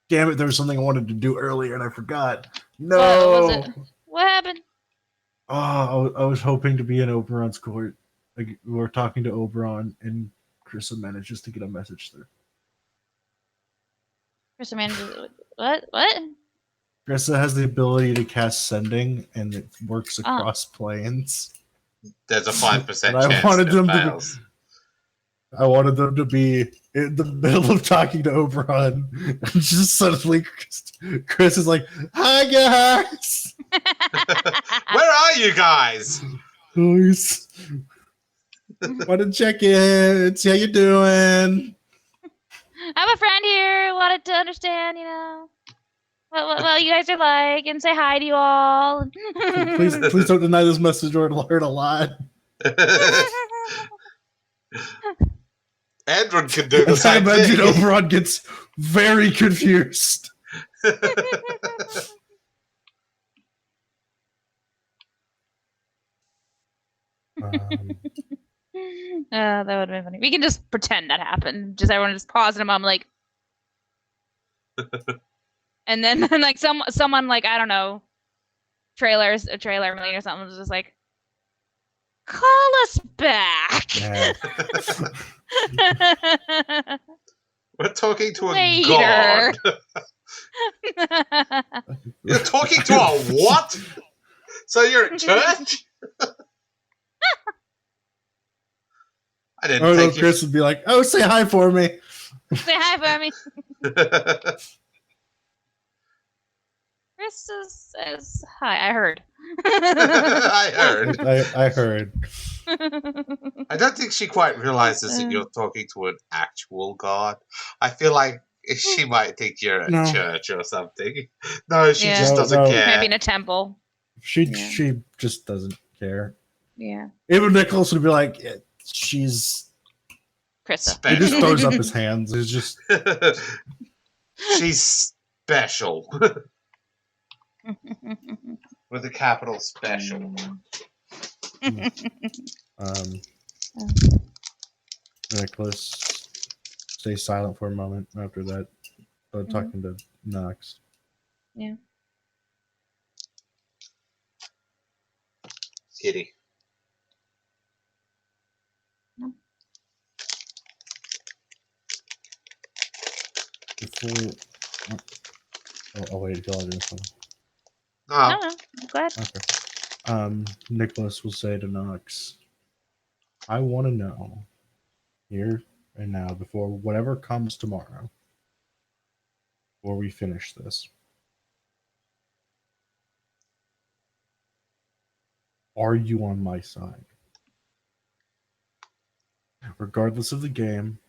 Damn it, there was something I wanted to do earlier and I forgot. No! What was it? What happened? Oh, I was hoping to be in Oberon's court. Like, we were talking to Oberon and Krista manages to get a message through. Krista manages. What? Krista has the ability to cast sending and it works across planes. There's a 5% chance I wanted them fails. I wanted them to be in the middle of talking to Oberon, and just suddenly Chris is like, "Hi guys, Where are you guys? Guys, want to check in, see how you doing? I have a friend here. Wanted to understand, what you guys are like, and say hi to you all. Please don't deny this message or it'll hurt a lot." Andron can do the I same imagine thing. Oberon gets very confused. That would have been funny. We can just pretend that happened. Just everyone just pause in a moment, like, and then like someone like, I don't know, a trailer Malene or something was just like, Call us back. Yeah. We're talking to a Later. god. You're talking to a what? So you're at church? I didn't Oh no, think Chris would be like, "Oh, say hi for me." Say hi for me. Chris says hi. I heard. I heard. I heard. I don't think she quite realizes that you're talking to an actual god. I feel like she might think you're at church or something. No, she just doesn't care. Maybe in a temple. She just doesn't care. Yeah. Even Nicholas would be like, she's Krista. He just throws up his hands. He's just she's special. With a capital special. Nicholas stays silent for a moment after that, talking to Knox. Yeah. Kitty. Before, I'll wait until I do this one. No, go ahead. Okay. Nicholas will say to Knox, "I want to know here and now, before whatever comes tomorrow, before we finish this, are you on my side? Regardless of the game,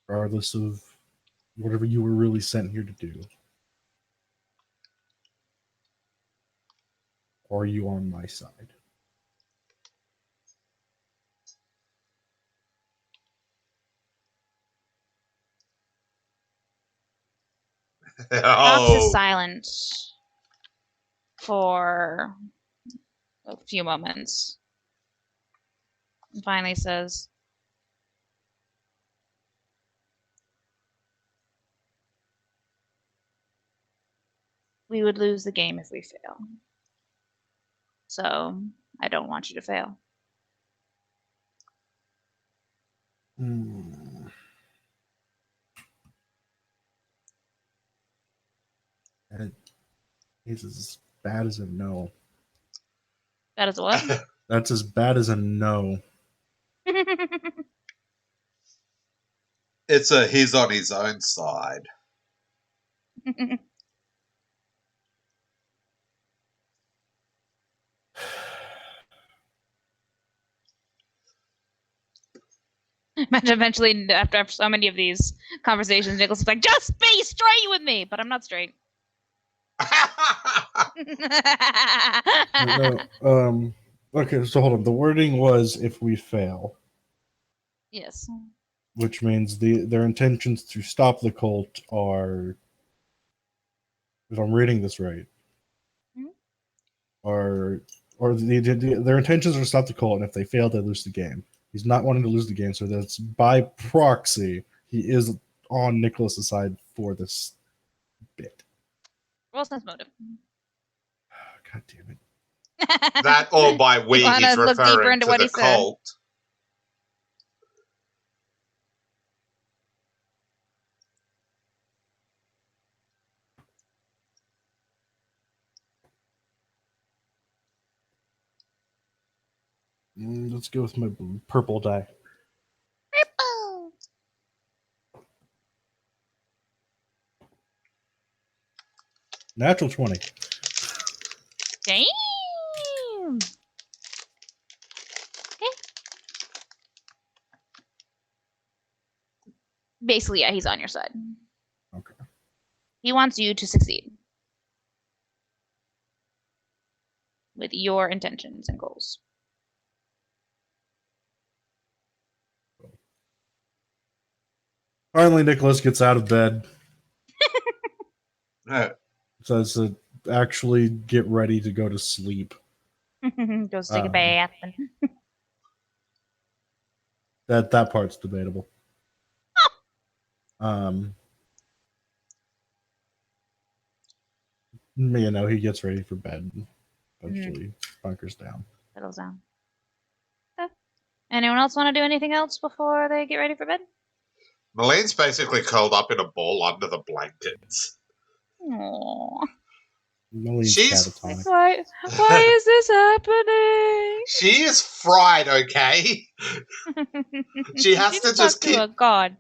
regardless of whatever you were really sent here to do, are you on my side?" Knox is silent for a few moments. And finally says, "We would lose the game if we fail. So I don't want you to fail." It's as bad as a no. That is what? That's as bad as a no. It's a he's on his own side. Imagine eventually, after so many of these conversations, Nicholas is like, "Just be straight with me," but I'm not straight. Okay, so hold on. The wording was "if we fail." Yes. Which means their intentions to stop the cult are, if I'm reading this right, their intentions are to stop the cult, and if they fail, they lose the game. He's not wanting to lose the game, so that's by proxy he is on Nicholas's side for this bit. What's his motive? God damn it! That or by we he's referring to the cult. Let's go with my purple die. Purple. Natural 20. Damn. Okay. Basically, yeah, he's on your side. Okay. He wants you to succeed with your intentions and goals. Finally, Nicholas gets out of bed. Says to actually get ready to go to sleep. Goes to take a bath. That part's debatable. He gets ready for bed. Eventually, bunkers down. Settles down. Anyone else want to do anything else before they get ready for bed? Malene's basically curled up in a ball under the blankets. Aww. Malene's She's catatonic. Why is this happening? She is fried, okay? She has to just keep... to a god.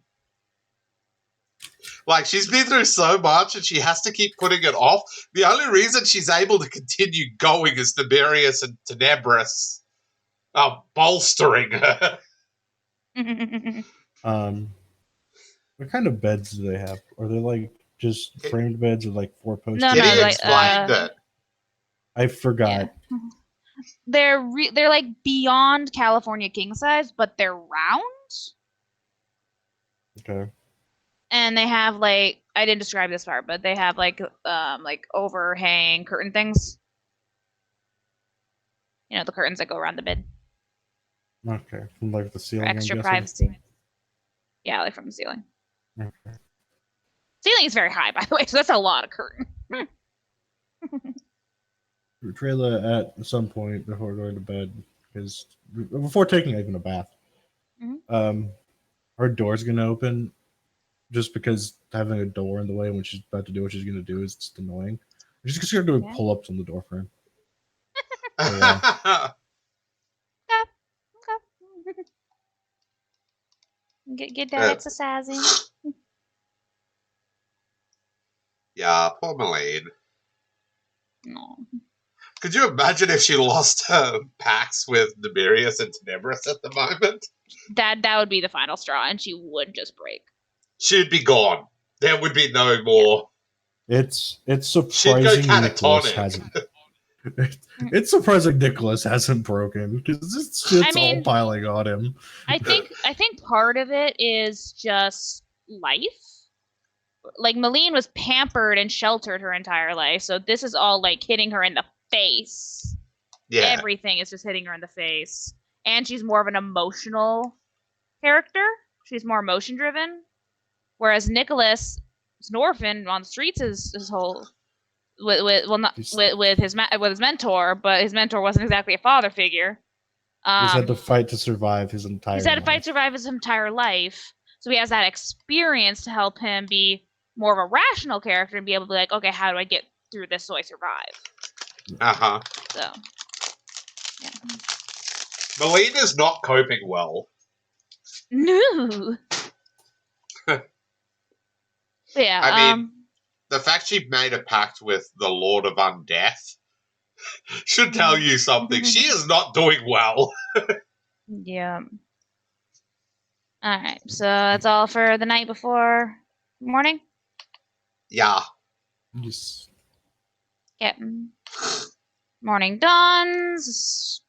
Like, she's been through so much and she has to keep putting it off. The only reason she's able to continue going is Tiberius and Tenebris bolstering her. What kind of beds do they have? Are they like just framed beds or like 4-post? No, Kitty like, explained it. I forgot. Yeah. They're like beyond California king size, but they're round. Okay. And they have like, I didn't describe this part, but they have like overhang curtain things. You know, the curtains that go around the bed. Okay, from like the ceiling. For extra privacy. Yeah, like from the ceiling. Okay. Ceiling is very high, by the way, so that's a lot of curtain. Trayla at some point before going to bed, because before taking even a bath, her door's gonna open, just because having a door in the way when she's about to do what she's gonna do is just annoying. She's just gonna do pull-ups on the door frame. Get that exercising. Yeah, poor Malene. No. Could you imagine if she lost her pacts with Tiberius and Tenebris at the moment? That would be the final straw, and she would just break. She'd be gone. There would be no more. It's surprising Nicholas hasn't. It's surprising Nicholas hasn't broken, because it's all piling on him. I think part of it is just life. Like, Malene was pampered and sheltered her entire life, so this is all like hitting her in the face. Yeah. Everything is just hitting her in the face. And she's more of an emotional character. She's more emotion driven. Whereas Nicholas is an orphan on the streets his whole with his mentor, but his mentor wasn't exactly a father figure. He's had to fight to survive his entire life. He's had to fight to survive his entire life. So he has that experience to help him be more of a rational character and be able to be like, okay, how do I get through this so I survive? Uh-huh. So, yeah. Malene is not coping well. No. Yeah. I mean, the fact she made a pact with the Lord of Undeath should tell you something. She is not doing well. Yeah. All right. So that's all for the night before morning? Yeah. Yes. Yep. Morning dawns.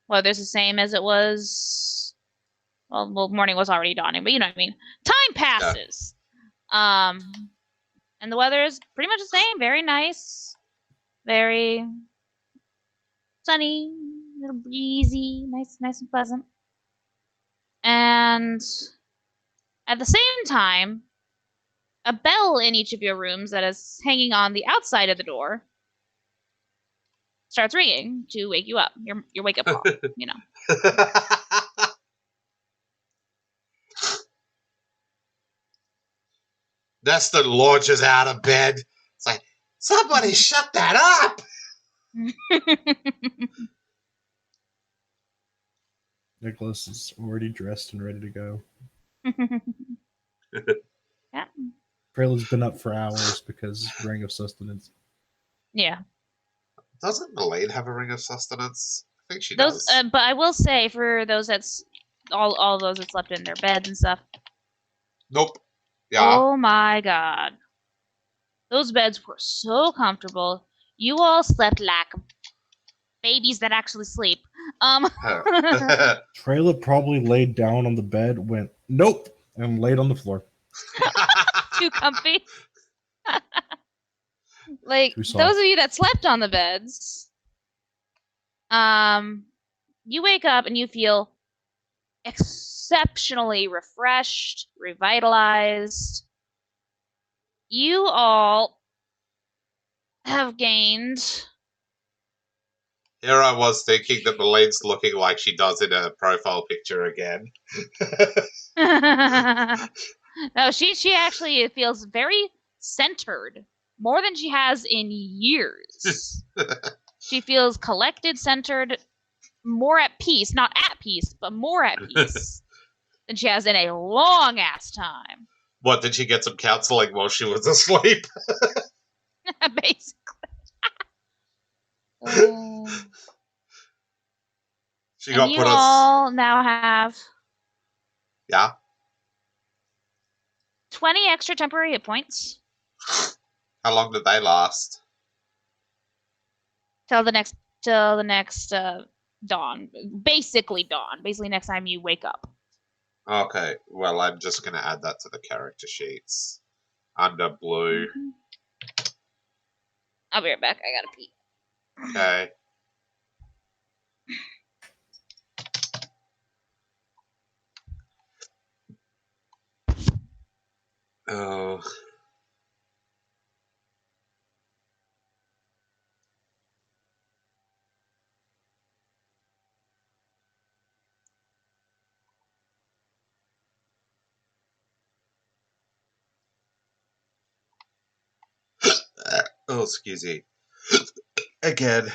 Weather's the same as it was. Well, morning was already dawning, but you know what I mean. Time passes. Yeah. And the weather is pretty much the same. Very nice. Very sunny. A little breezy. Nice and pleasant. And at the same time, a bell in each of your rooms that is hanging on the outside of the door starts ringing to wake you up. Your wake up call, you know. Nestor launches out of bed. It's like, somebody shut that up! Nicholas is already dressed and ready to go. Yeah. Trayla's been up for hours because Ring of Sustenance. Yeah. Doesn't Malene have a Ring of Sustenance? I think she does. But I will say, for those that's all those that slept in their beds and stuff. Nope. Yeah. Oh my god. Those beds were so comfortable. You all slept like babies that actually sleep. Trayla probably laid down on the bed, went, nope, and laid on the floor. Too comfy. Like, those of you that slept on the beds, you wake up and you feel exceptionally refreshed, revitalized. You all have gained Here I was thinking that Malene's looking like she does in her profile picture again. No, she actually feels very centered, more than she has in years. She feels collected, centered, more at peace, not at peace, but more at peace than she has in a long ass time. What, did she get some counseling while she was asleep? Basically. She And got you put on. all now have Yeah. 20 extra temporary hit points. How long did they last? Till the next dawn. Basically dawn. Basically next time you wake up. Okay, well, I'm just going to add that to the character sheets. Under blue. Mm-hmm. I'll be right back. I gotta pee. Okay. Oh. Oh, excuse me. Again.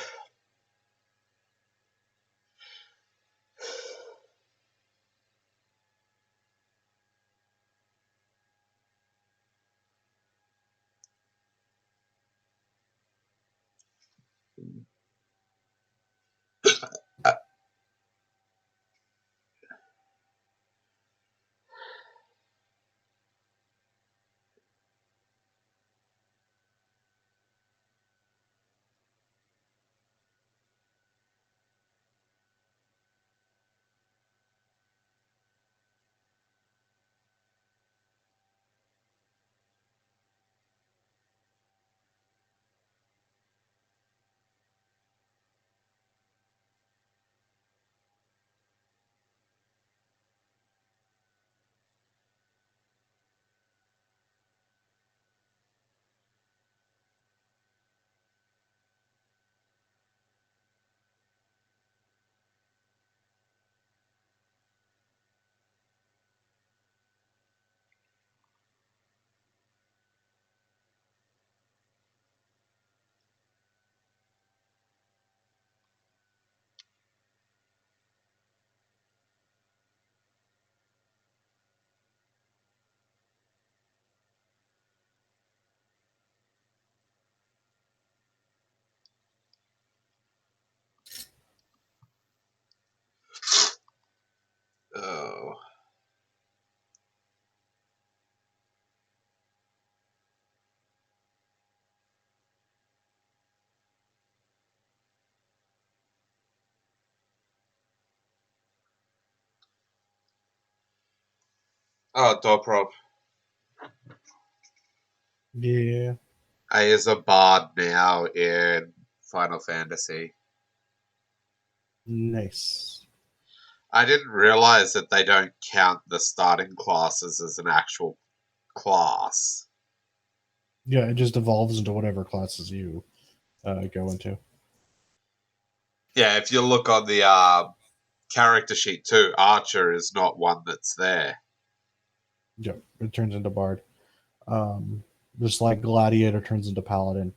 Oh. Oh, Dobrov. Yeah. I is a bard now in Final Fantasy. Nice. I didn't realize that they don't count the starting classes as an actual class. Yeah, it just evolves into whatever classes you go into. Yeah, if you look on the character sheet too, Archer is not one that's there. Yeah, it turns into Bard. Just like Gladiator turns into Paladin.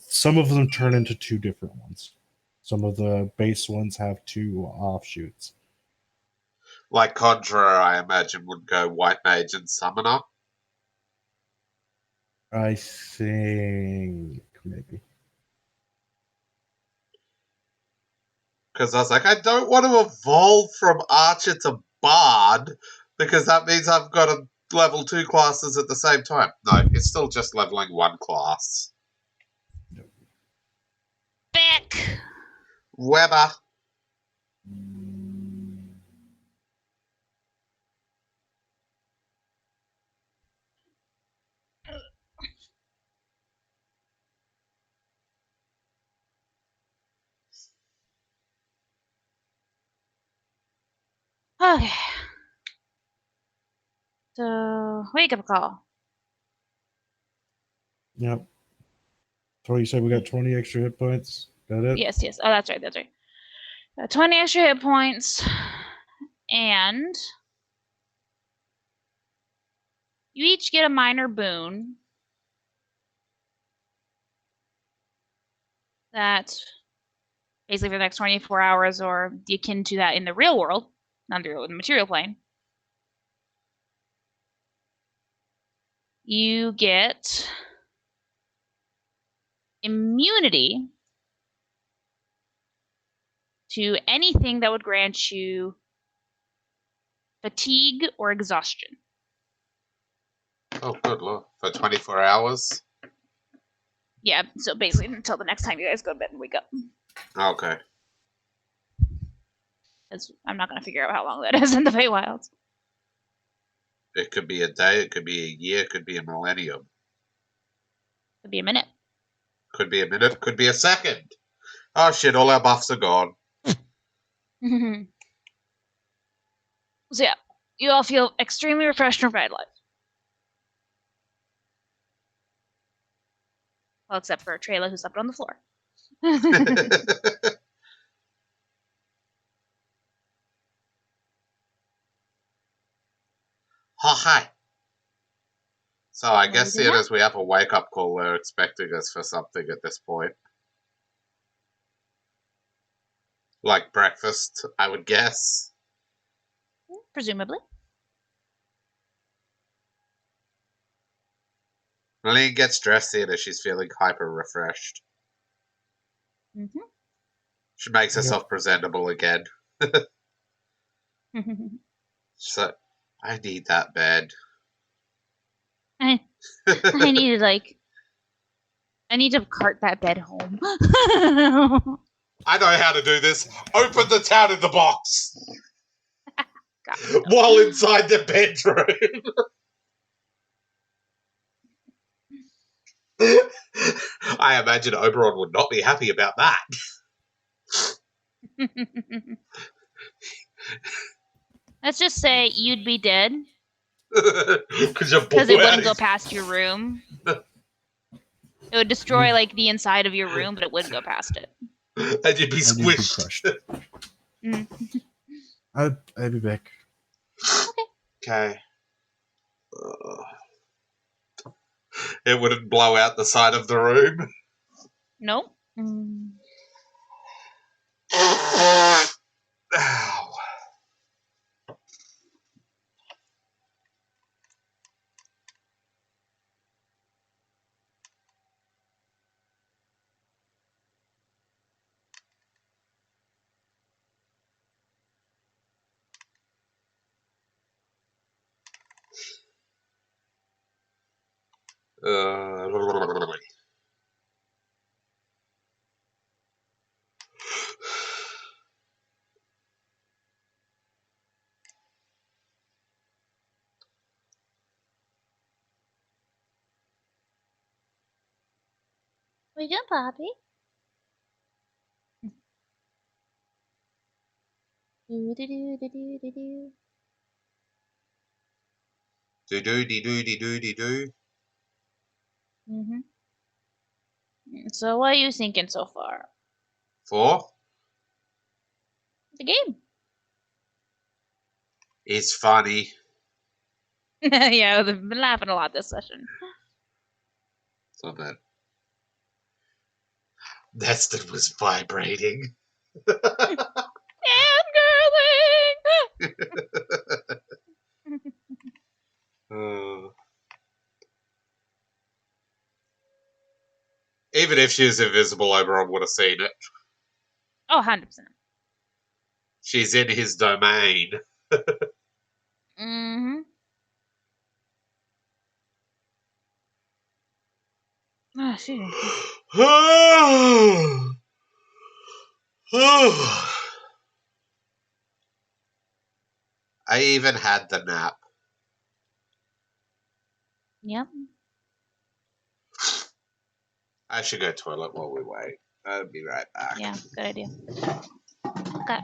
Some of them turn into two different ones. Some of the base ones have two offshoots. Like Conjurer, I imagine, would go White Mage and Summoner. I think maybe. Because I was like, I don't want to evolve from Archer to Bard, because that means I've got to level 2 classes at the same time. No, it's still just leveling 1 class. Back. Weber. Okay. So wake up call. Yep. So you said we got 20 extra hit points? Got it? Yes. Oh, that's right. 20 extra hit points. And you each get a minor boon that basically for the next 24 hours or akin to that in the real world, not in the material plane. You get immunity to anything that would grant you fatigue or exhaustion. Oh, good lord. For 24 hours? Yeah, so basically until the next time you guys go to bed and wake up. Okay. Because I'm not going to figure out how long that is in the Feywilds. It could be a day, it could be a year, it could be a millennium. Could be a minute. Could be a minute, could be a second. Oh shit, all our buffs are gone. So yeah, you all feel extremely refreshed and revitalized. Well, except for Trayla, who slept on the floor. Oh, hi. So I What guess do you seeing do now? as we have a wake-up call, they're expecting us for something at this point. Like breakfast, I would guess. Presumably. Lillian gets dressed in as she's feeling hyper-refreshed. Mm-hmm. She makes herself presentable again. She's like, I need that bed. I need to cart that bed home. I know how to do this. Open the town in the box. God, While inside the bedroom. I imagine Oberon would not be happy about that. Let's just say you'd be dead Because it wouldn't go past your room. It would destroy like the inside of your room, but it wouldn't go past it. And you'd be squished. I'll be back. Okay. It wouldn't blow out the side of the room. Nope. Ow. What you doing, Poppy? Do do do do do do do. Do-do-de-do-de-do-de-do. So what are you thinking so far? 4 The game. is funny. Yeah, I've been laughing a lot this session. So that Neston was vibrating. Even if she was invisible, Oberon would have seen it. Oh, 100%. She's in his domain. Mm-hmm. Oh, excuse I even had the nap. Yep. I should go to the toilet while we wait. I'll be right back. Yeah, good idea. Okay.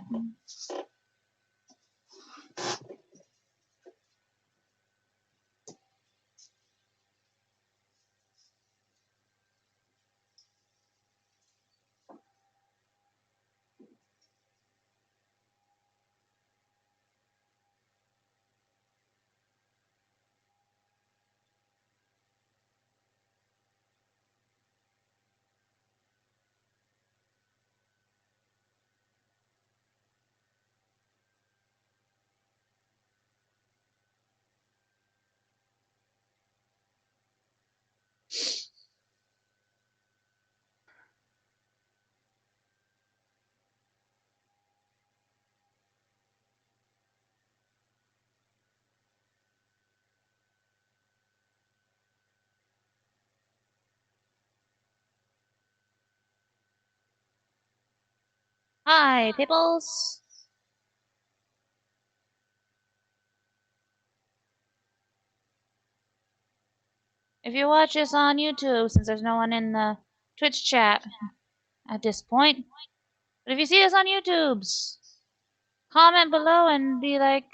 Hi, peoples. If you watch this on YouTube, since there's no one in the Twitch chat at this point, but if you see us on YouTube's, comment below and be like,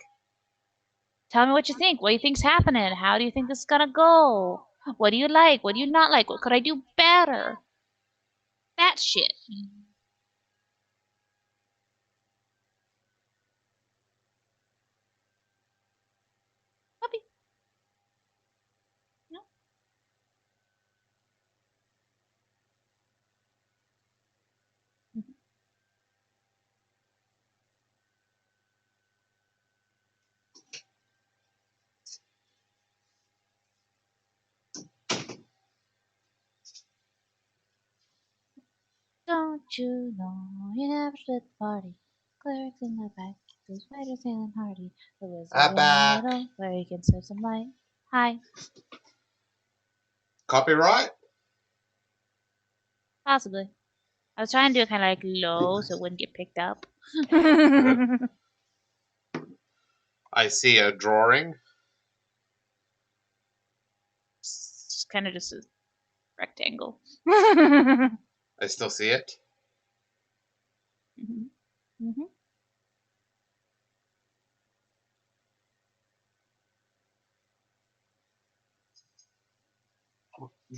tell me what you think. What do you think's happening? How do you think this is gonna go? What do you like? What do you not like? What could I do better? That shit. Puppy. No. Don't you know you never split the party? Clerics in the back, those fighters feeling hardy. The wizard I'm in back. the middle, where you can serve some light. Hi. Copyright? Possibly. I was trying to do it kind of like low so it wouldn't get picked up. I see a drawing. It's kind of just a rectangle. I still see it. Mm-hmm.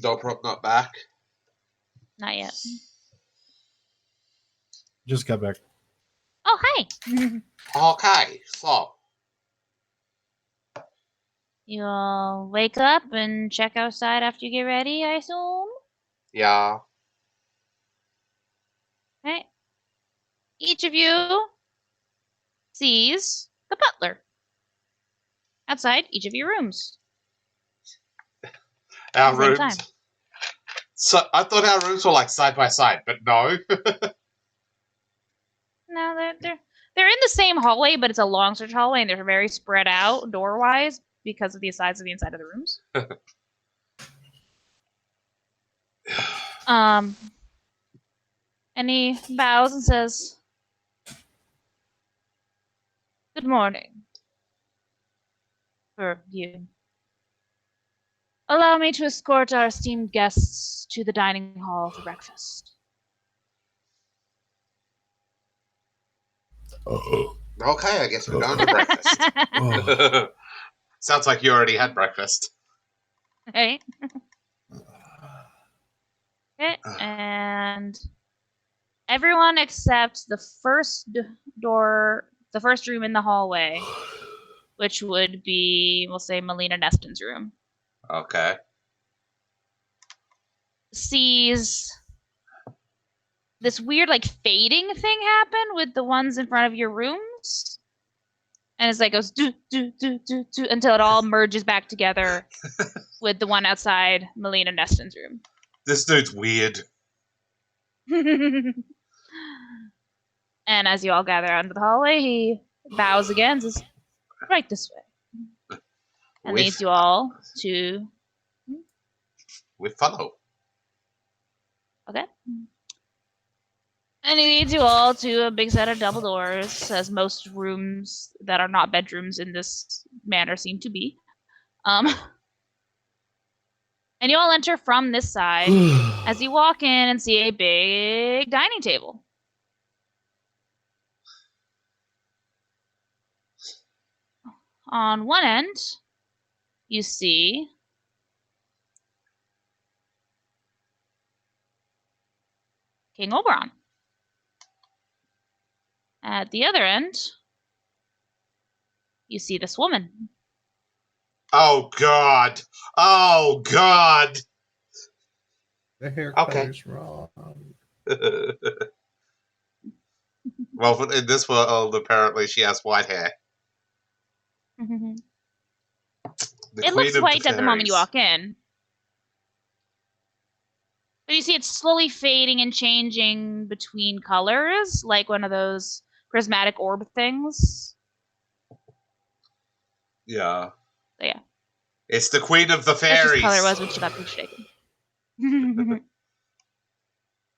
Dobrok not back. Not yet. Just got back. Oh, hi. Okay, so. You'll wake up and check outside after you get ready, I assume? Yeah. Okay. Each of you sees the butler outside each of your rooms. Our At the same rooms. time. So I thought our rooms were like side by side, but no. No, they're in the same hallway, but it's a long stretch hallway, and they're very spread out door-wise because of the size of the inside of the rooms. And he bows and says, "Good morning." For you. Allow me to escort our esteemed guests to the dining hall for breakfast. Okay, I guess we're going to breakfast. Sounds like you already had breakfast. Right? Okay, and everyone except the first door, the first room in the hallway, which would be, we'll say, Melina Neston's room, Okay. sees this weird, like, fading thing happen with the ones in front of your rooms. And it's like goes do do do do do until it all merges back together with the one outside Melina Neston's room. This dude's weird. And as you all gather onto the hallway, he bows again and says, "Right this way." And leads you all to... We follow. Okay. And he leads you all to a big set of double doors, as most rooms that are not bedrooms in this manner seem to be. And you all enter from this side as you walk in and see a big dining table. On one end, you see King Oberon. At the other end, you see this woman. Oh, God. Oh, God. The haircut is wrong. Well, in this world, apparently she has white hair. It looks white at the moment you walk in. But you see it's slowly fading and changing between colors, like one of those prismatic orb things. Yeah. So yeah. It's the Queen of the Fairies. That's just color it was when she got picture taken.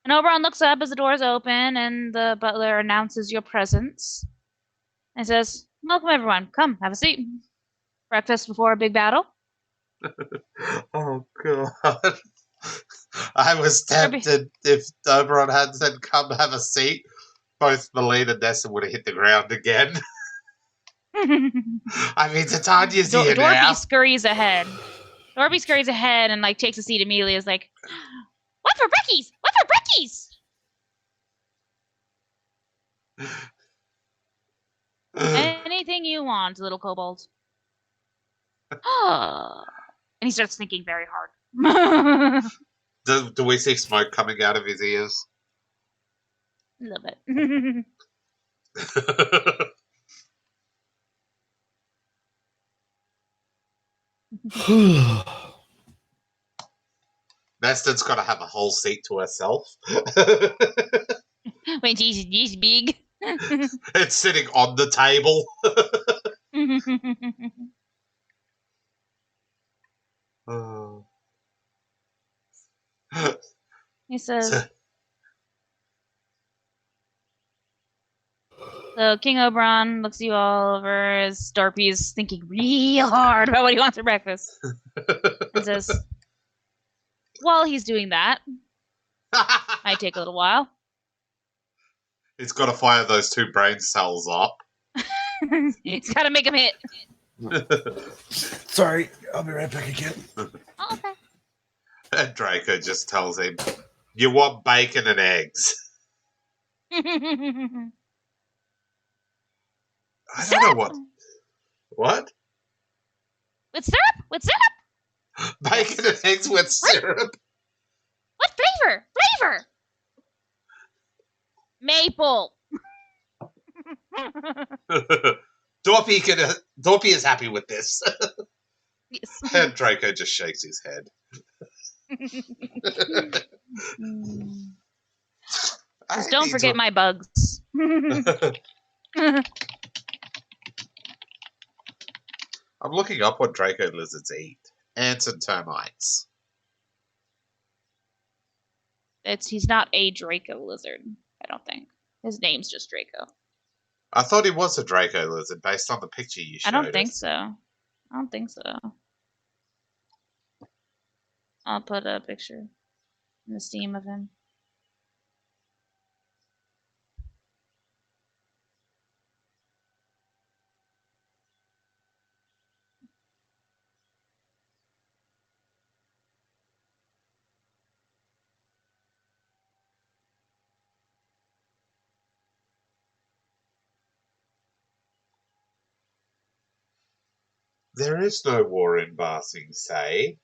And Oberon looks up as the doors open and the butler announces your presence and says, "Welcome, everyone. Come, have a seat. Breakfast before a big battle." Oh, God. I was tempted if Oberon had said, "Come have a seat," both Malene and Nessa would have hit the ground again. I mean, Titania's here Dorothy now. scurries ahead. Dorothy scurries ahead and like takes a seat immediately. Is like, "What for brickies? What for brickies?" "Anything you want, little kobold." And he starts thinking very hard. Do we see smoke coming out of his ears? A little bit. Neston's got to have a whole seat to herself. Wait, she's big. It's sitting on the table. He says, so King Oberon looks you all over as Darpy's thinking real hard about what he wants for breakfast. And says, while he's doing that, might take a little while. He's got to fire those 2 brain cells up. He's got to make him hit. Sorry, I'll be right back again. Oh, okay. And Draco just tells him, "You want bacon and eggs." I don't know what. What? With syrup? With syrup? Bacon and eggs with syrup? What flavor? Flavor! Maple. Dorpy is happy with this. Yes. And Draco just shakes his head. Just don't forget my bugs. I'm looking up what Draco lizards eat. Ants and termites. He's not a Draco lizard, I don't think. His name's just Draco. I thought he was a Draco lizard based on the picture you showed I don't think us. so. I don't think so. I'll put a picture in the Steam of him. There is no war in Ba Sing Se.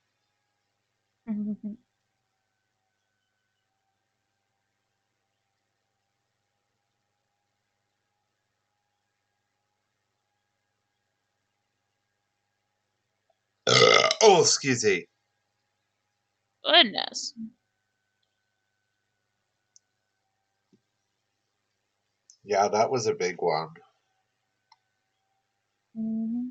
Oh, excuse me. Goodness. Yeah, that was a big one. Mm-hmm.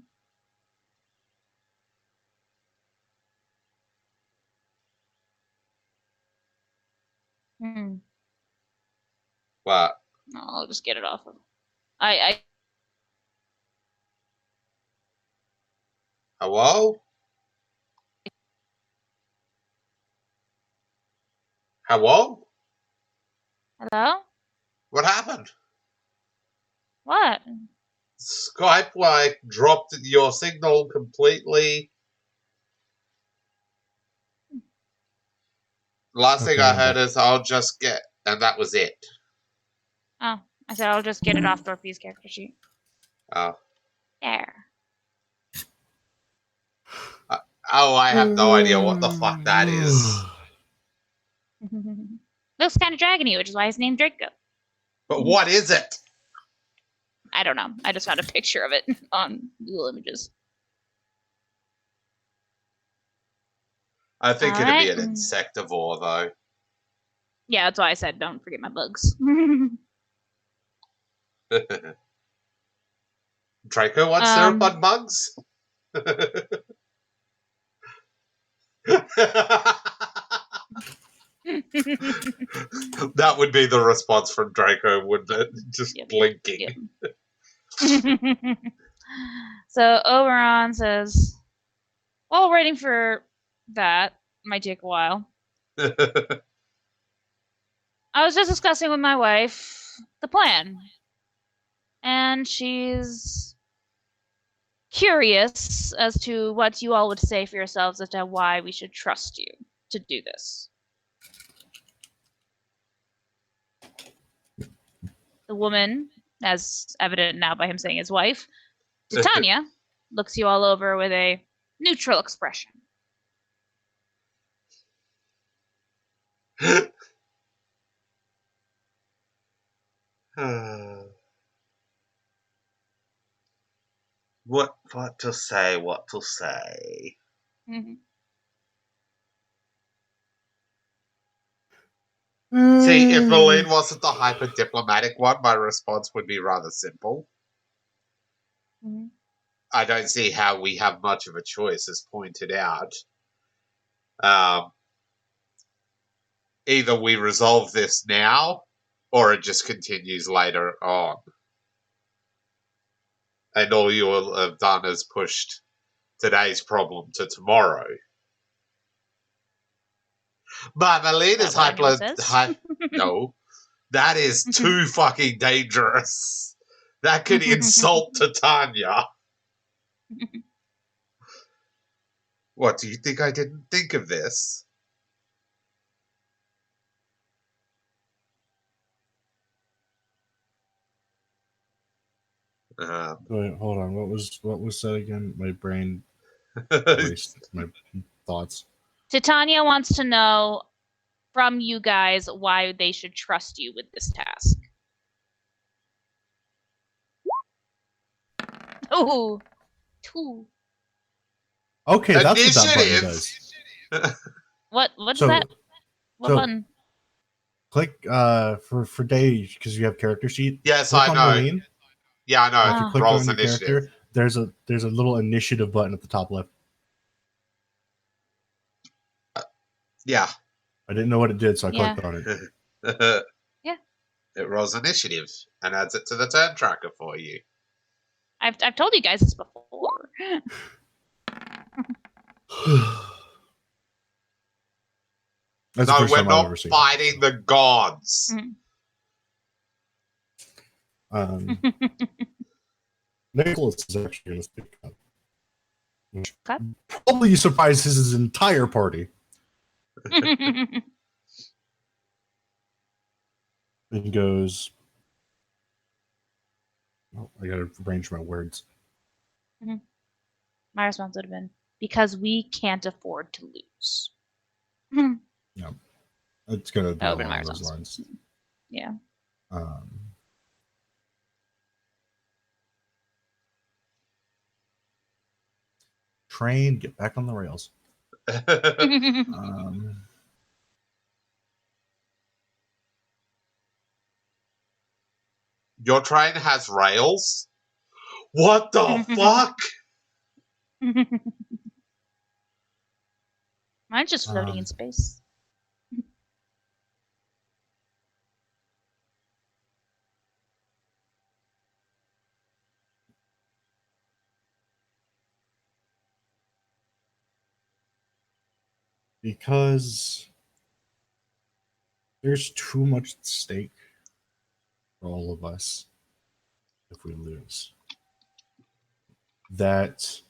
What? No, I'll just get it off of. I Hello? Hello? Hello? What happened? What? Skype, dropped your signal completely. Last thing I heard is, "I'll just get," and that was it. Oh, I said I'll just get it off Dorothy's character sheet. Oh. There. I have no idea what the fuck that is. Looks kind of dragony, which is why his name's Draco. But what is it? I don't know. I just found a picture of it on Google Images. I think it'd be an insectivore, though. Yeah, that's why I said don't forget my bugs. Draco wants syrup on bugs? That would be the response from Draco, wouldn't it? Just blinking. Yep. So Oberon says, while waiting for that, might take a while. I was just discussing with my wife the plan. And she's curious as to what you all would say for yourselves as to why we should trust you to do this. The woman, as evident now by him saying his wife, Titania, looks you all over with a neutral expression. What to say? What to say? Mm-hmm. See, if Malene wasn't the hyper-diplomatic one, my response would be rather simple. Mm-hmm. I don't see how we have much of a choice, as pointed out. Either we resolve this now, or it just continues later on. And all you will have done is pushed today's problem to tomorrow. But Malena's no. That is too fucking dangerous. That could insult Titania. What, do you think I didn't think of this? Wait, hold on. What was said again? My brain erased my thoughts. Titania wants to know from you guys why they should trust you with this task. Oh, 2. Okay, that's what that button does. What's that? What button? Click for day, because you have character sheet. Yes, click I on know. Malene. Yeah, I know. If you click on your character, there's a little initiative button at the top left. Yeah. I didn't know what it did, so I clicked on it. Yeah. It rolls initiative and adds it to the turn tracker for you. I've told you guys this before. That's no, we're not fighting the gods. Nicholas is actually going to speak up. Which probably surprises his entire party. And goes, oh, I gotta arrange my words. My response would have been, because we can't afford to lose. Yeah, it's gonna be along those lines. Yeah. Train, get back on the rails. Your train has rails? What the fuck? Mine's just floating in space. Because there's too much at stake for all of us if we lose. That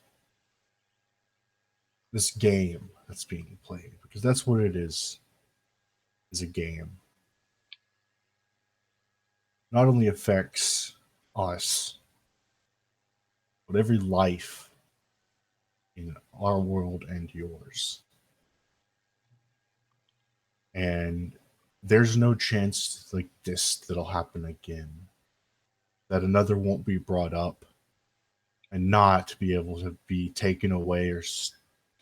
this game that's being played, because that's what it is a game, not only affects us, but every life in our world and yours. And there's no chance like this that'll happen again. That another won't be brought up and not be able to be taken away or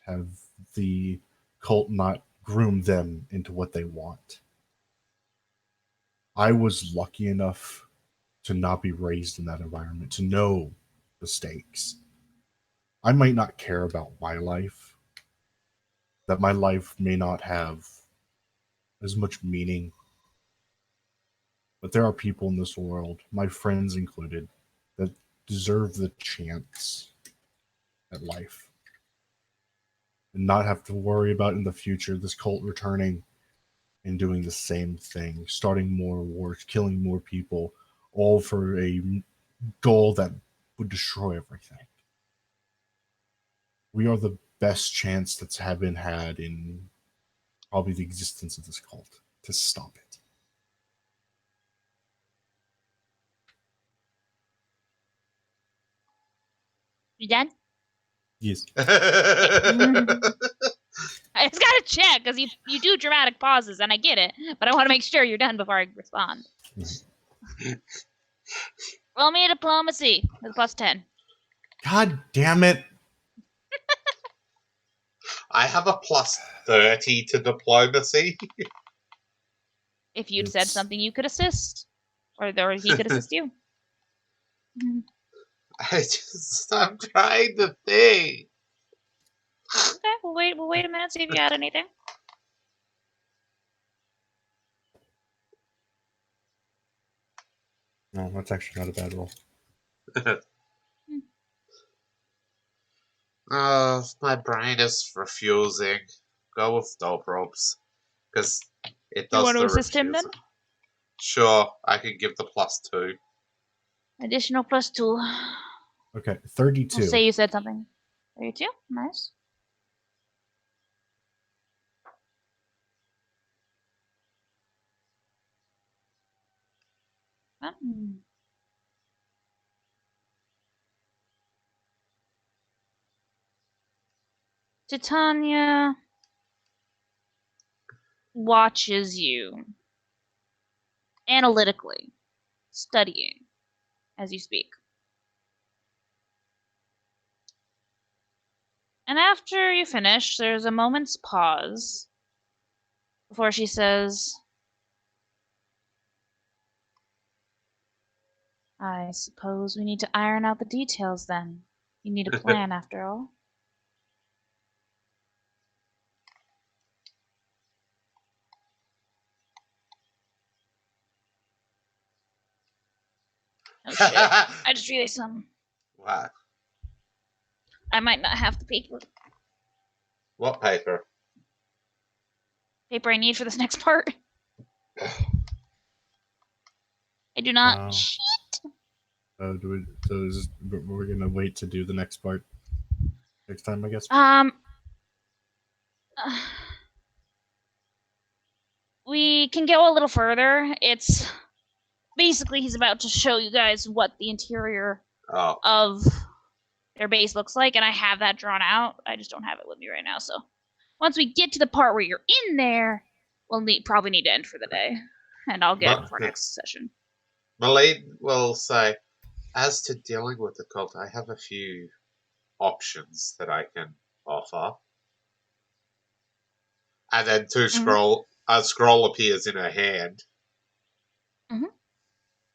have the cult not groom them into what they want. I was lucky enough to not be raised in that environment, to know the stakes. I might not care about my life, that my life may not have as much meaning. But there are people in this world, my friends included, that deserve the chance at life. And not have to worry about in the future this cult returning and doing the same thing, starting more wars, killing more people, all for a goal that would destroy everything. We are the best chance that's been had in probably the existence of this cult to stop it. You done? Yes. I just gotta check because you do dramatic pauses and I get it, but I want to make sure you're done before I respond. Roll me a diplomacy with +10. God damn it! I have a +30 to diplomacy. If you'd said something, you could assist, or he could assist you. I'm trying to think. Okay, we'll wait a minute, see if you got anything. No, that's actually not a bad roll. My brain is refusing. Go with dope ropes. Because it does. You want to assist him then? Sure, I can give the +2. Additional +2. Okay, 32. We'll say you said something. 32? Nice. Titania watches you analytically, studying as you speak. And after you finish, there's a moment's pause before she says, I suppose we need to iron out the details then. You need a plan after all. Oh shit, I just realized something. What? I might not have the paper. What paper? Paper I need for this next part. I do not. Wow. Shit. We're gonna wait to do the next part next time, I guess. We can go a little further. It's basically he's about to show you guys what the interior of their base looks like, and I have that drawn out. I just don't have it with me right now. So once we get to the part where you're in there, we'll probably need to end for the day, and I'll get it for next session. Malene will say, as to dealing with the cult, I have a few options that I can offer. And then a scroll appears in her hand. Mm-hmm.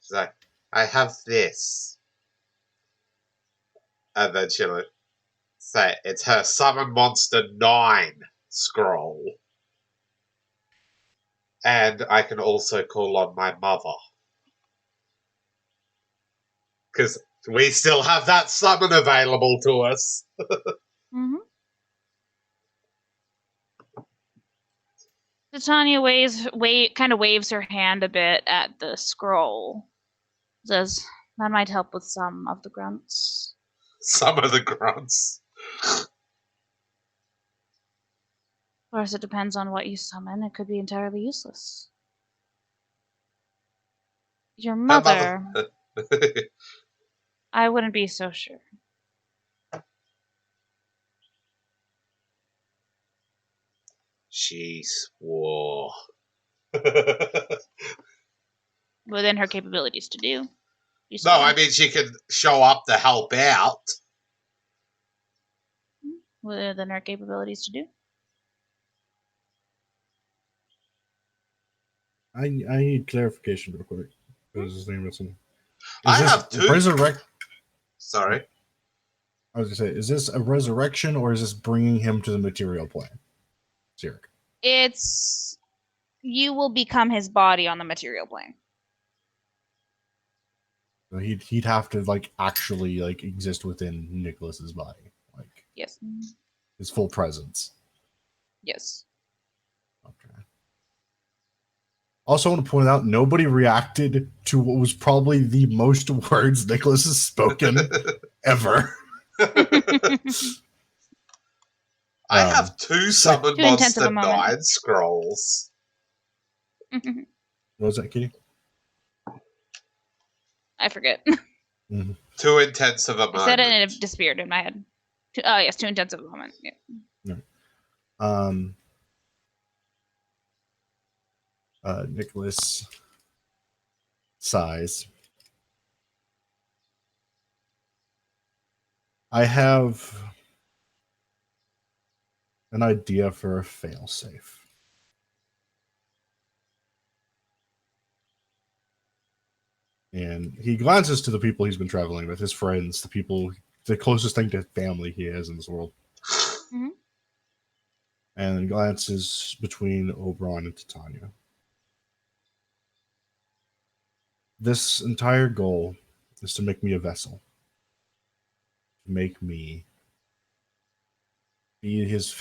She's like, I have this. And then she'll say, it's her Summon Monster 9 scroll. And I can also call on my mother. Because we still have that summon available to us. Mm-hmm. Titania kind of waves her hand a bit at the scroll. Says, that might help with some of the grunts. Some of the grunts. Of course, it depends on what you summon. It could be entirely useless. Your mother... I wouldn't be so sure. She swore. Within her capabilities to do. No, I mean, she could show up to help out. Within her capabilities to do. I need clarification real quick. Because his name isn't. I have two. Sorry. I was going to say, is this a resurrection or is this bringing him to the material plane? Zurich. It's You will become his body on the material plane. So he'd have to like actually like exist within Nicholas's body, like yes, his full presence. Yes. Okay. Also, I want to point out nobody reacted to what was probably the most words Nicholas has spoken ever. I have 2 Summon Monster 9 scrolls. What was that, Kitty? I forget. Mm-hmm. Too intense of a moment. I said it and it disappeared in my head. Yes, too intense of a moment. Yeah. Nicholas sighs. I have an idea for a failsafe. And he glances to the people he's been traveling with, his friends, the closest thing to family he has in this world. Mm-hmm. And glances between Oberon and Titania. This entire goal is to make me a vessel. To make me be his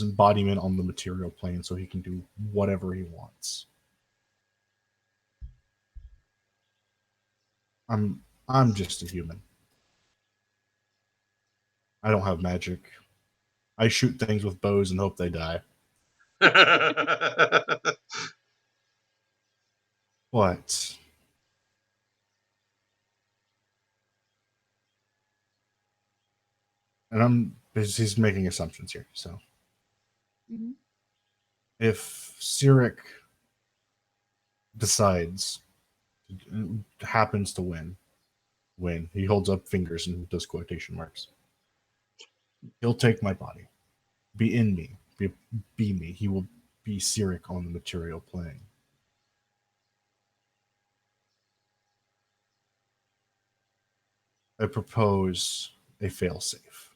embodiment on the material plane so he can do whatever he wants. I'm just a human. I don't have magic. I shoot things with bows and hope they die. What? And he's making assumptions here, so. Mm-hmm. If Cyric happens to win, he holds up fingers and does quotation marks. He'll take my body, be in me, be me. He will be Cyric on the material plane. I propose a failsafe.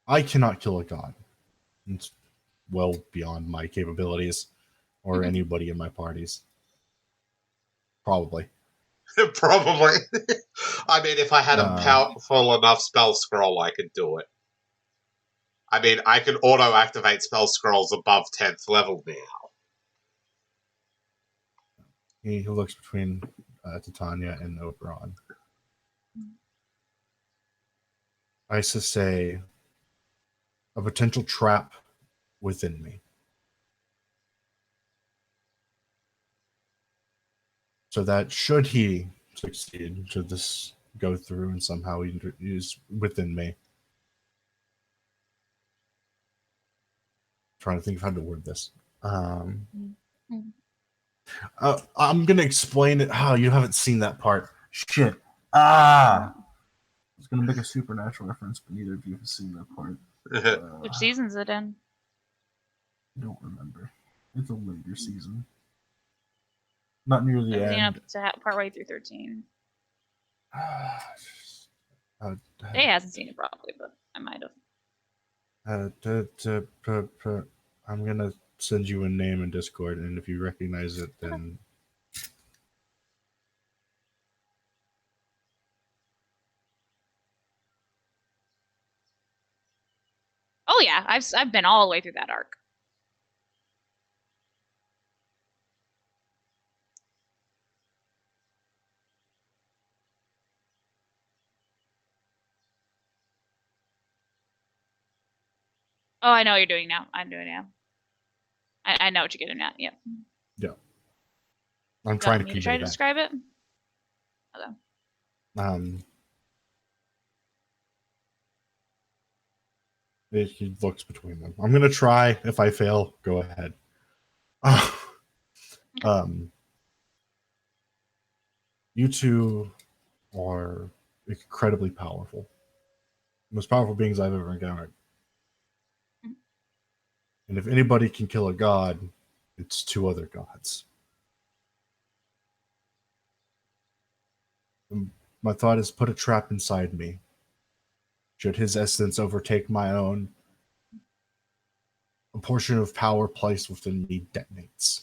I cannot kill a god. It's well beyond my capabilities or anybody in my parties. Probably. Probably. I mean, if I had a powerful enough spell scroll, I could do it. I mean, I can auto-activate spell scrolls above 10th level now. He looks between Titania and Oberon. I say a potential trap within me. So that should he succeed, should this go through and somehow he is within me. Trying to think of how to word this. I'm going to explain it. Oh, you haven't seen that part. Shit. I was going to make a supernatural reference, but neither of you have seen that part. Which season's it in? I don't remember. It's a later season. Not near the end. It's partway through 13. Jay hasn't seen it probably, but I might have. I'm gonna send you a name in Discord, and if you recognize it, then. Oh yeah, I've been all the way through that arc. Oh, I know what you're doing now. I'm doing it now. I know what you're getting at. Yep. Yeah. I'm trying to try to describe it. Okay. He looks between them. I'm gonna try. If I fail, go ahead. You two are incredibly powerful. Most powerful beings I've ever encountered. And if anybody can kill a god, it's 2 other gods. My thought is put a trap inside me. Should his essence overtake my own, A portion of power placed within me detonates,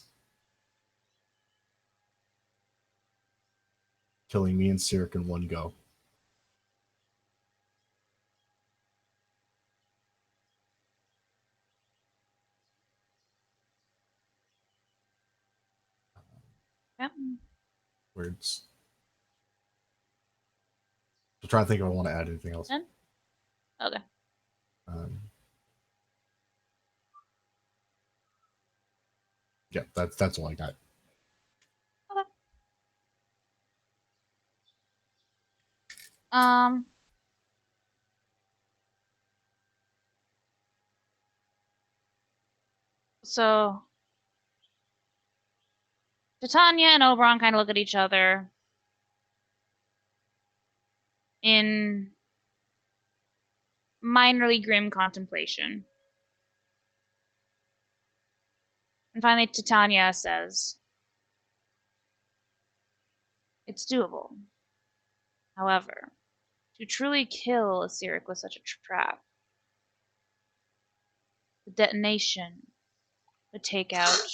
killing me and Sirik in one go. Yep. Words. I'm trying to think if I want to add anything else. Okay. Yeah, that's all I got. Okay. So Titania and Oberon kind of look at each other in minorly grim contemplation. And finally, Titania says, "It's doable. However, to truly kill a Sirik with such a trap, the detonation would take out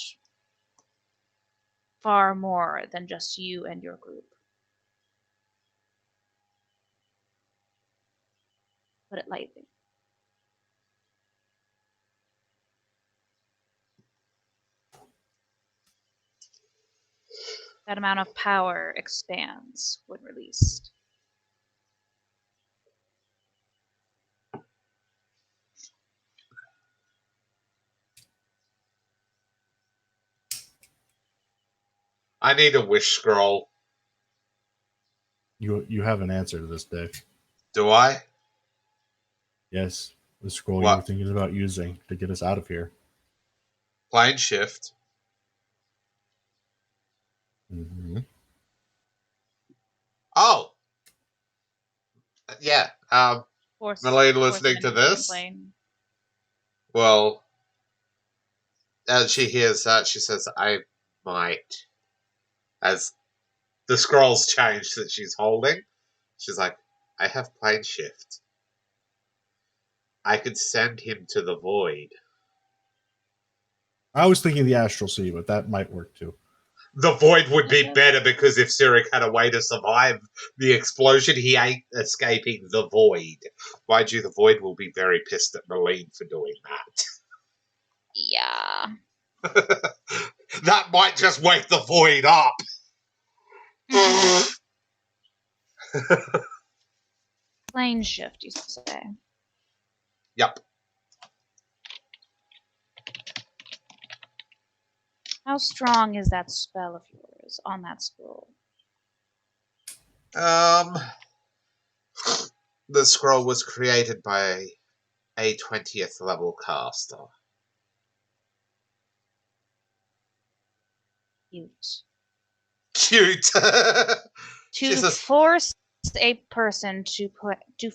far more than just you and your group. Put it lightly." That amount of power expands when released. I need a wish scroll. You have an answer to this, Dick. Do I? Yes, the scroll What? you were thinking about using to get us out of here. Plane shift. Mm-hmm. Oh. Yeah. Malene listening to this. Well, as she hears that, she says, "I might." As the scrolls change that she's holding, she's like, "I have plane shift. I could send him to the void." I was thinking the Astral Sea, but that might work too. The void would be better because if Sirik had a way to survive the explosion, he ain't escaping the void. Mind you, the void will be very pissed at Malene for doing that. Yeah. That might just wake the void up. Plane shift, you say? Yep. How strong is that spell of yours on that scroll? The scroll was created by a 20th level caster. Cute. To force a person to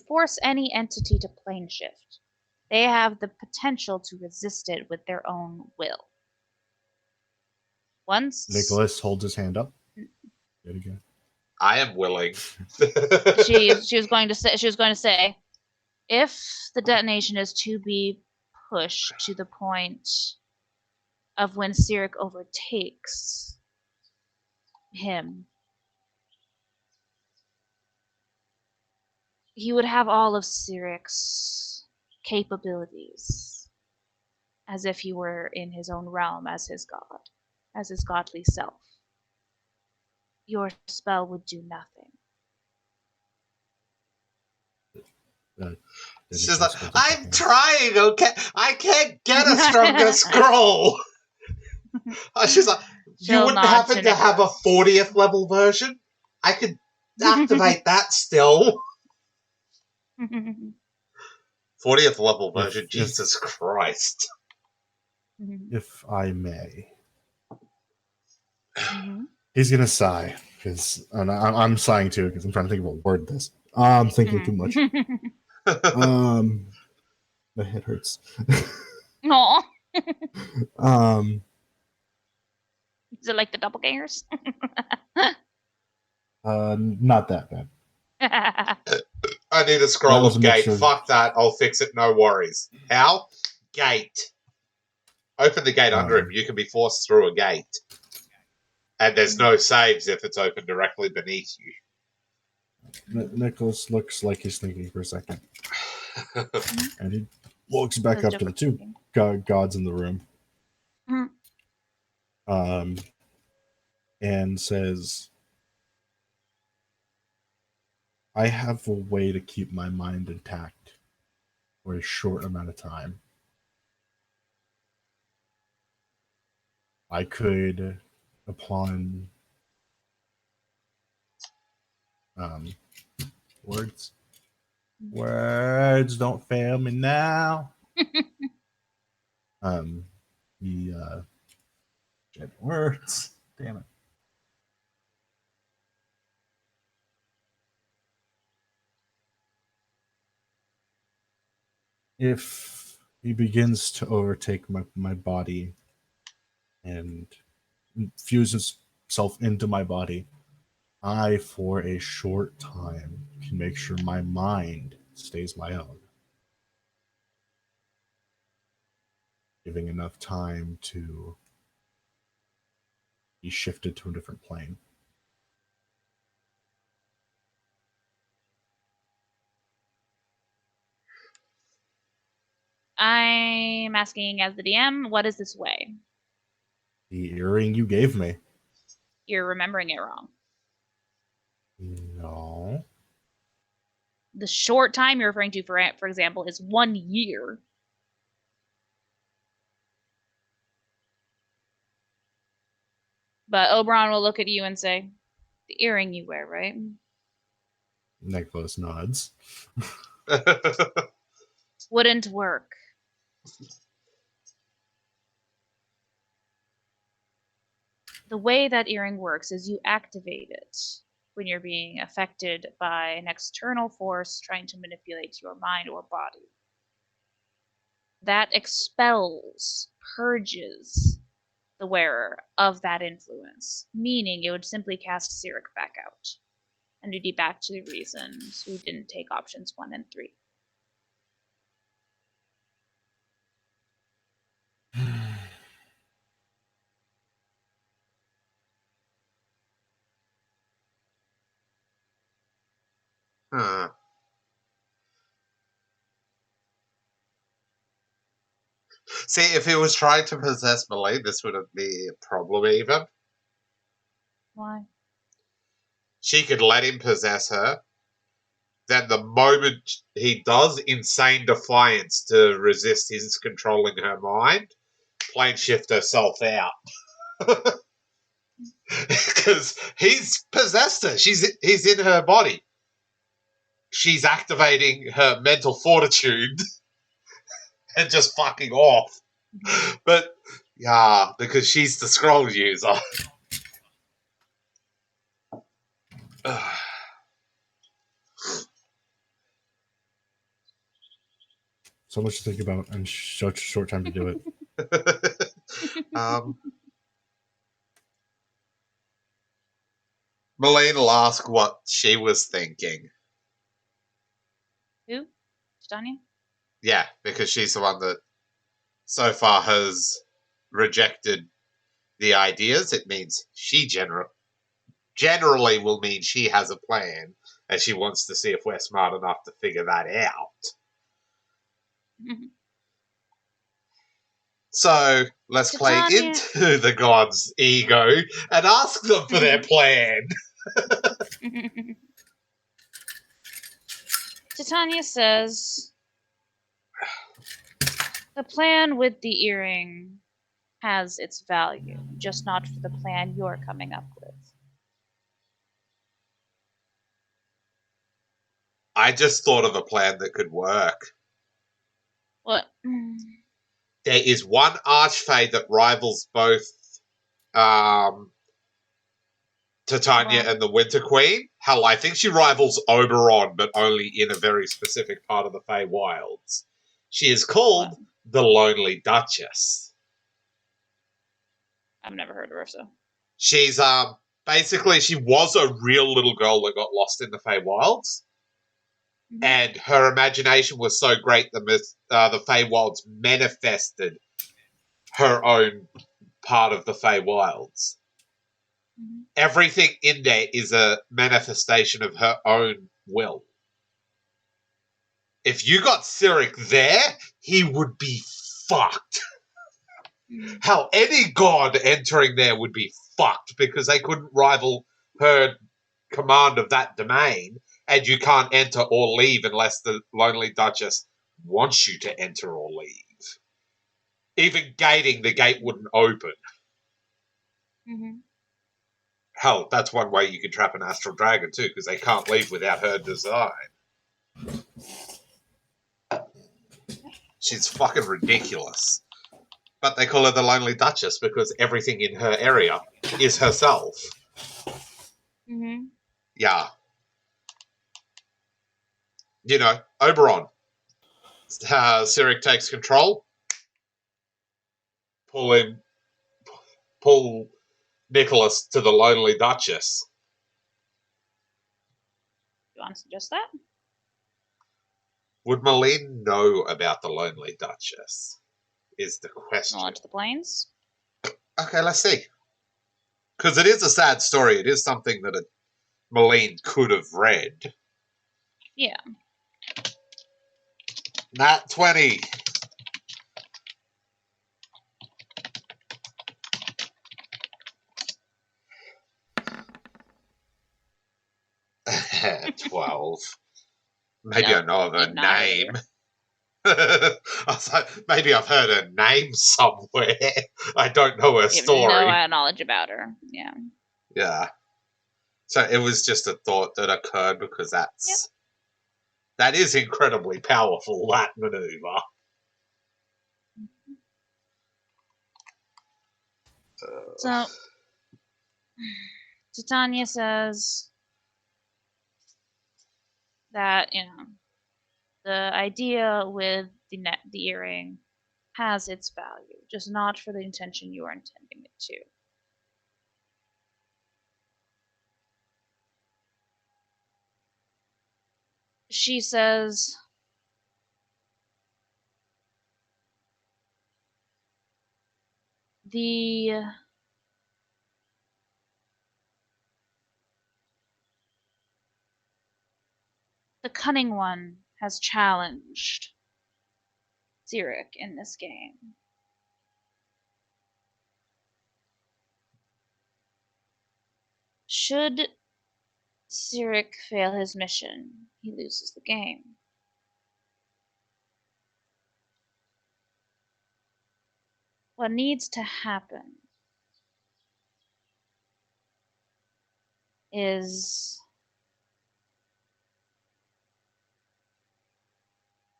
force any entity to plane shift, they have the potential to resist it with their own will. Once Nicholas holds his hand up. Yet again. I am willing. she was going to say, if the detonation is to be pushed to the point of when Sirik overtakes him, he would have all of Sirik's capabilities, as if he were in his own realm as his god, as his godly self. Your spell would do nothing. She's like, "I'm trying, okay? I can't get a stronger scroll." She's like, "You wouldn't happen to have a 40th level version? I could activate that still." 40th level version, Jesus Christ. If I may. He's going to sigh, because I'm sighing too, because I'm trying to think of a word this. I'm thinking too much. My head hurts. Aw. Is it like the doppelgangers? Not that bad. I need a scroll of gate. Fuck that. I'll fix it. No worries. How? Gate. Open the gate under him. You can be forced through a gate. And there's no saves if it's open directly beneath you. Nicholas looks like he's thinking for a second. And he looks back up to the two gods in the room. And says, I have a way to keep my mind intact for a short amount of time. I could, upon words don't fail me now. Words. Damn it. If he begins to overtake my body and fuse himself into my body, I, for a short time, can make sure my mind stays my own. Giving enough time to be shifted to a different plane. I'm asking as the DM, what is this way? The earring you gave me. You're remembering it wrong. No. The short time you're referring to, for example, is 1 year. But Oberon will look at you and say, the earring you wear, right? Nicholas nods. Wouldn't work. The way that earring works is you activate it when you're being affected by an external force trying to manipulate your mind or body. That expels, purges the wearer of that influence, meaning it would simply cast Cyric back out. And we'd be back to the reasons we didn't take options 1 and 3. See, if he was trying to possess Malene, this wouldn't be a problem even. Why? She could let him possess her. Then the moment he does insane defiance to resist his controlling her mind, plane shift herself out. Because he's possessed her. He's in her body. She's activating her mental fortitude and just fucking off. But, yeah, because she's the scroll user. So much to think about and such a short time to do it. Malene will ask what she was thinking. Who? Titania? Yeah, because she's the one that so far has rejected the ideas. It means she generally will mean she has a plan, and she wants to see if we're smart enough to figure that out. So let's play into the gods' ego and ask them for their plan. Titania says, the plan with the earring has its value, just not for the plan you're coming up with. I just thought of a plan that could work. What? There is one archfey that rivals both Titania and the Winter Queen. Hell, I think she rivals Oberon, but only in a very specific part of the Feywilds. She is called the Lonely Duchess. I've never heard of her, so. She's basically she was a real little girl that got lost in the Feywilds. Mm-hmm. And her imagination was so great that the Feywilds manifested her own part of the Feywilds. Mm-hmm. Everything in there is a manifestation of her own will. If you got Cyric there, he would be fucked. Mm-hmm. Hell, any god entering there would be fucked because they couldn't rival her command of that domain, and you can't enter or leave unless the Lonely Duchess wants you to enter or leave. Even gating, the gate wouldn't open. Mm-hmm. Hell, that's one way you can trap an astral dragon too, because they can't leave without her design. She's fucking ridiculous. But they call her the Lonely Duchess because everything in her area is herself. Mm-hmm. Yeah. You know, Oberon. Cyric takes control. Pull Nicholas to the Lonely Duchess. You want to suggest that? Would Malene know about the Lonely Duchess? Is the question. Knowledge of the plains? Okay, let's see. Because it is a sad story. It is something that Malene could have read. Yeah. Nat 20. $12. Maybe No, I know of her did not name. either. I was like, maybe I've heard her name somewhere. I don't know her You have story. no knowledge about her. Yeah. Yeah. So it was just a thought that occurred because that is incredibly powerful, that maneuver. So Titania says that, the idea with the earring has its value, just not for the intention you are intending it to. She says the cunning one has challenged Cyric in this game. Should Cyric fail his mission, he loses the game. What needs to happen is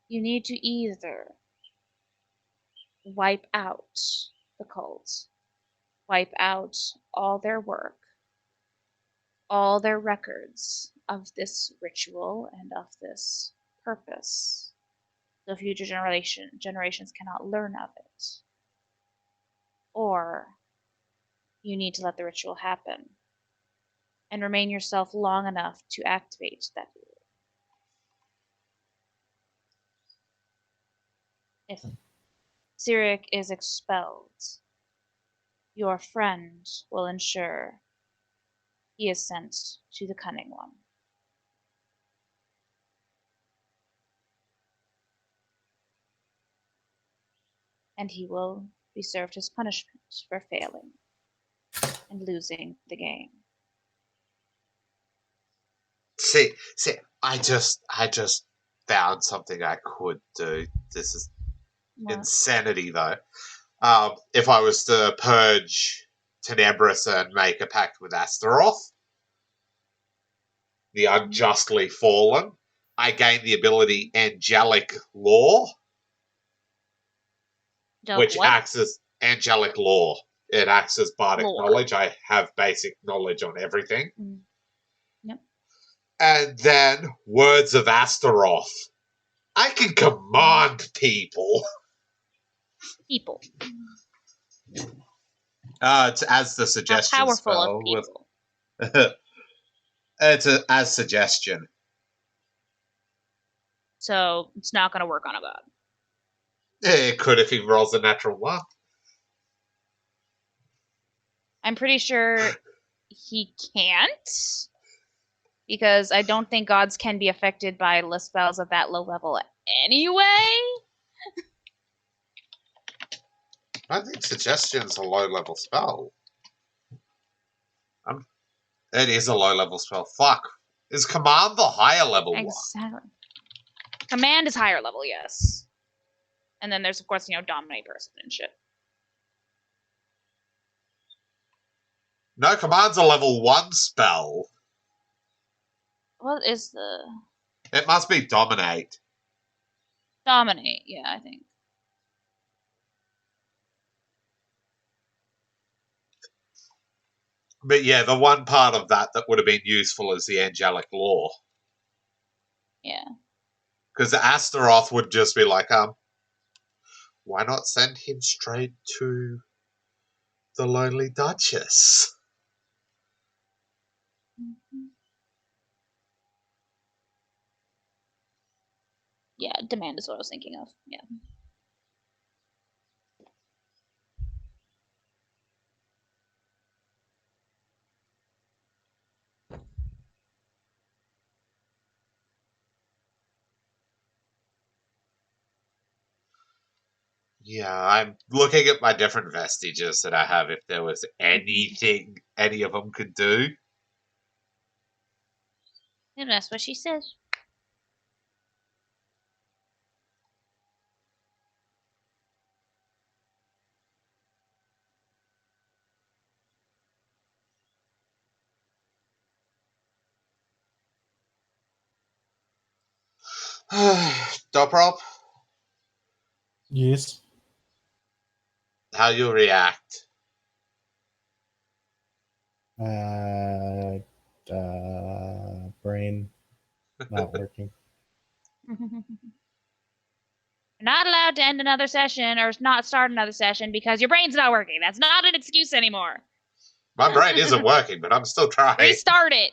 you need to either wipe out the cult, wipe out all their work, all their records of this ritual and of this purpose, so future generations cannot learn of it. Or you need to let the ritual happen and remain yourself long enough to activate that. If Cyric is expelled, your friend will ensure he is sent to the Cunning One. And he will be served his punishment for failing and losing the game. See, I just found something I could do. This is insanity, though. If I was to purge Tenebris and make a pact with Astaroth, the unjustly fallen, I gain the ability Angelic Law, which acts as Angelic Law. It acts as bardic knowledge. I have basic knowledge on everything. Yep. And then Words of Astaroth. I can command people. It's as the suggestion How powerful spell. of people. It's as suggestion. So it's not going to work on a god. It could if he rolls a natural one. I'm pretty sure he can't, because I don't think gods can be affected by spells at that low level anyway. I think Suggestion's a low-level spell. It is a low-level spell. Fuck. Is Command the higher level one? Exactly. Command is higher level, yes. And then there's, of course, Dominate Person and shit. No, Command's a level 1 spell. What is the... It must be Dominate. Dominate, yeah, I think. But yeah, the one part of that would have been useful is the angelic law. Yeah. Because Astaroth would just be like, why not send him straight to the Lonely Duchess? Mm-hmm. Yeah, Demand is what I was thinking of. Yeah. Yeah, I'm looking at my different vestiges that I have, if there was anything any of them could do. And that's what she says. Dobrop, Yes. how you react? Brain not working. You're not allowed to end another session or not start another session because your brain's not working. That's not an excuse anymore. My brain isn't working, but I'm still trying. Restart it.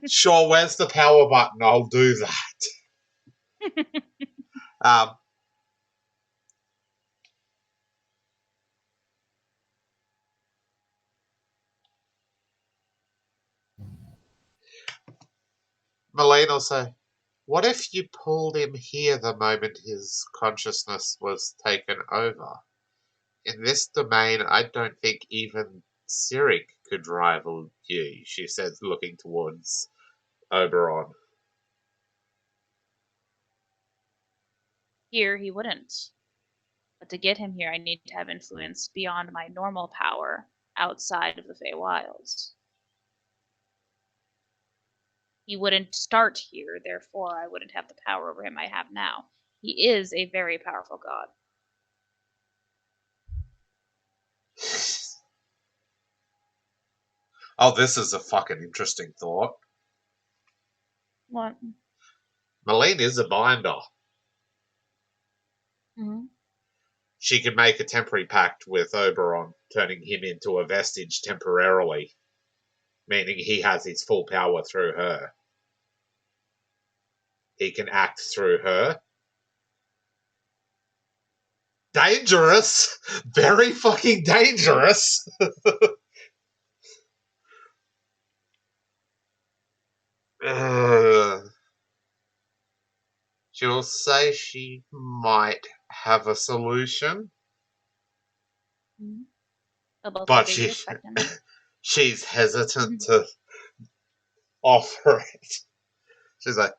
Sure, where's the power button? I'll do that. Malene will say, what if you pulled him here the moment his consciousness was taken over? In this domain, I don't think even Cyric could rival you, she says, looking towards Oberon. Here, he wouldn't. But to get him here, I need to have influence beyond my normal power outside of the Feywilds. He wouldn't start here, therefore I wouldn't have the power over him I have now. He is a very powerful god. Oh, this is a fucking interesting thought. What? Malene is a binder. Mm-hmm. She could make a temporary pact with Oberon, turning him into a vestige temporarily, meaning he has his full power through her. He can act through her. Dangerous! Very fucking dangerous! She'll say she might have a solution. Mm-hmm. But she's hesitant to offer it. She's like,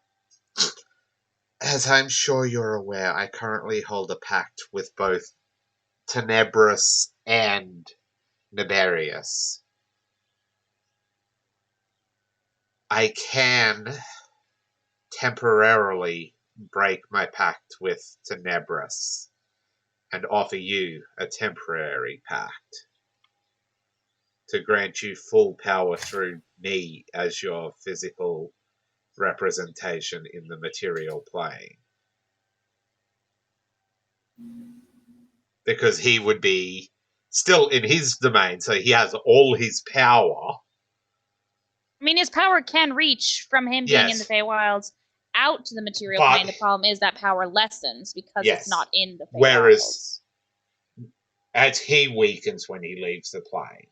as I'm sure you're aware, I currently hold a pact with both Tenebris and Niberius. I can temporarily break my pact with Tenebris and offer you a temporary pact to grant you full power through me as your physical representation in the material plane. Because he would be still in his domain, so he has all his power. I mean, his power can reach from him being in the Feywilds out to the material plane. The problem is that power lessens because it's not in the Feywilds. Whereas as he weakens when he leaves the plane.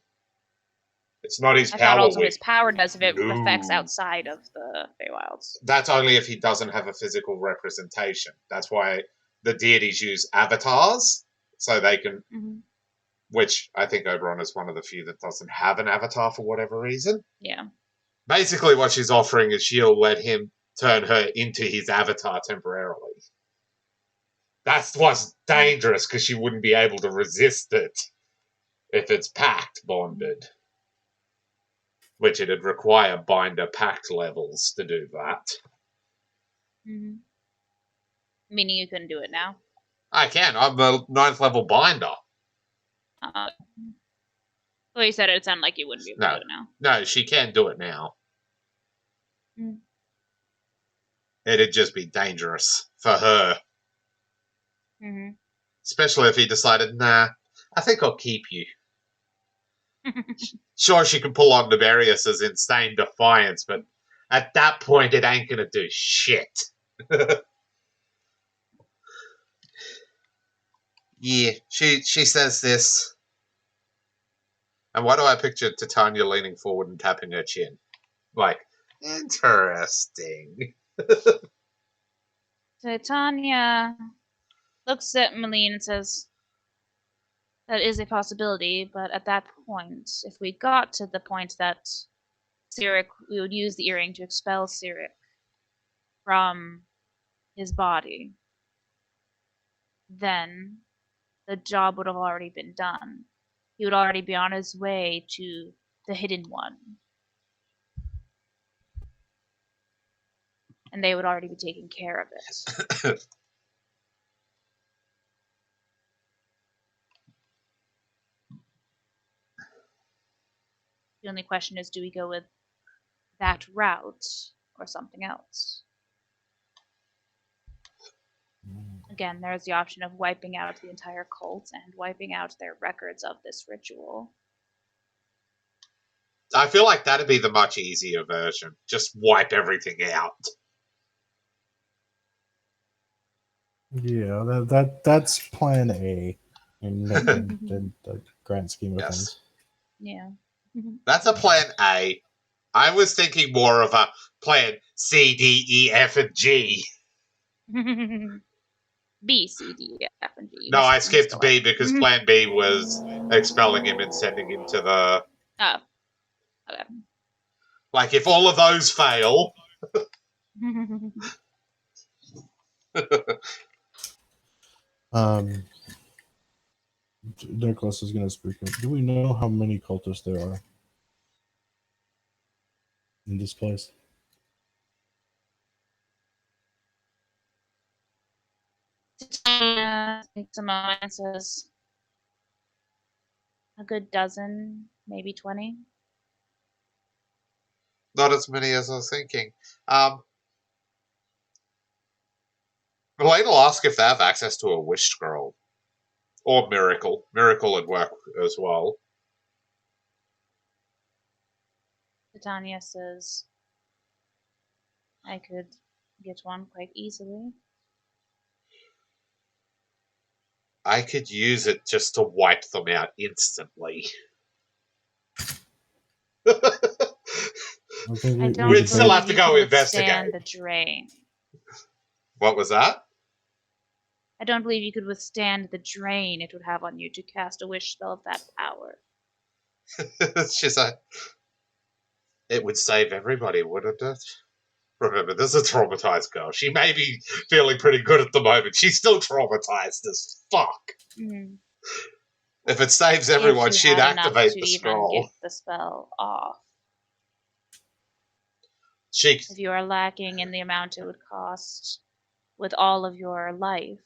It's not his I power. thought also his power does if it No. affects outside of the Feywilds. That's only if he doesn't have a physical representation. That's why the deities use avatars, so they can... Mm-hmm. Which I think Oberon is one of the few that doesn't have an avatar for whatever reason. Yeah. Basically, what she's offering is she'll let him turn her into his avatar temporarily. That's what's dangerous, because she wouldn't be able to resist it if it's pact bonded. Which it'd require binder pact levels to do that. Mm-hmm. Meaning you couldn't do it now? I can. I'm a 9th level binder. Well, you said it sounded like you wouldn't be able to do it now. No, she can do it now. Mm. It'd just be dangerous for her. Mm-hmm. Especially if he decided, nah, I think I'll keep you. Sure, she can pull on Nebarius's insane defiance, but at that point, it ain't gonna do shit. Yeah, she says this. And why do I picture Titania leaning forward and tapping her chin? Like, interesting. Titania looks at Malene and says, that is a possibility, but at that point, if we got to the point that Cyric, we would use the earring to expel Cyric from his body, then the job would have already been done. He would already be on his way to the Hidden One. And they would already be taking care of it. The only question is, do we go with that route or something else? Again, there's the option of wiping out the entire cult and wiping out their records of this ritual. I feel like that'd be the much easier version. Just wipe everything out. Yeah, that's plan A in the grand scheme of things. Yeah. That's a plan A. I was thinking more of a plan C, D, E, F, and G. B, C, D, F, and G. No, I skipped B because plan B was expelling him and sending him to the... Oh. Okay. Like, if all of those fail... Nicholas is going to speak up. Do we know how many cultists there are in this place? Takes a moment and says, a good dozen, maybe 20. Not as many as I was thinking. Elaine will ask if they have access to a wish scroll. Or miracle. Miracle would work as well. Titania says, I could get one quite easily. I could use it just to wipe them out instantly. We'd still have to go investigate. The drain. What was that? I don't believe you could withstand the drain it would have on you to cast a wish spell of that power. She's like, it would save everybody, wouldn't it? Remember, this is a traumatized girl. She may be feeling pretty good at the moment. She's still traumatized as fuck. Mm-hmm. If it saves everyone, she'd activate the scroll. Get the spell off. If you are lacking in the amount it would cost with all of your life,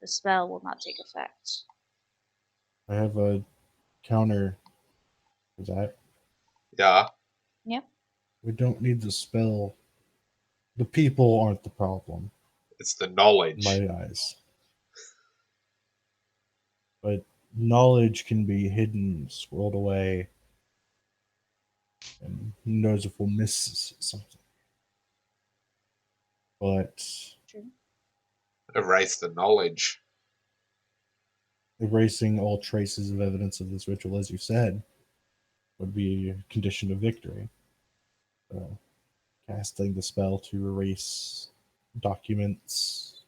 the spell will not take effect. I have a counter for that. Yeah. Yep. We don't need the spell. The people aren't the problem. It's the knowledge. In my eyes. But knowledge can be hidden, swirled away. And who knows if we'll miss something. But... True. Erase the knowledge. erasing all traces of evidence of this ritual, as you said, would be a condition of victory. Casting the spell to erase documents,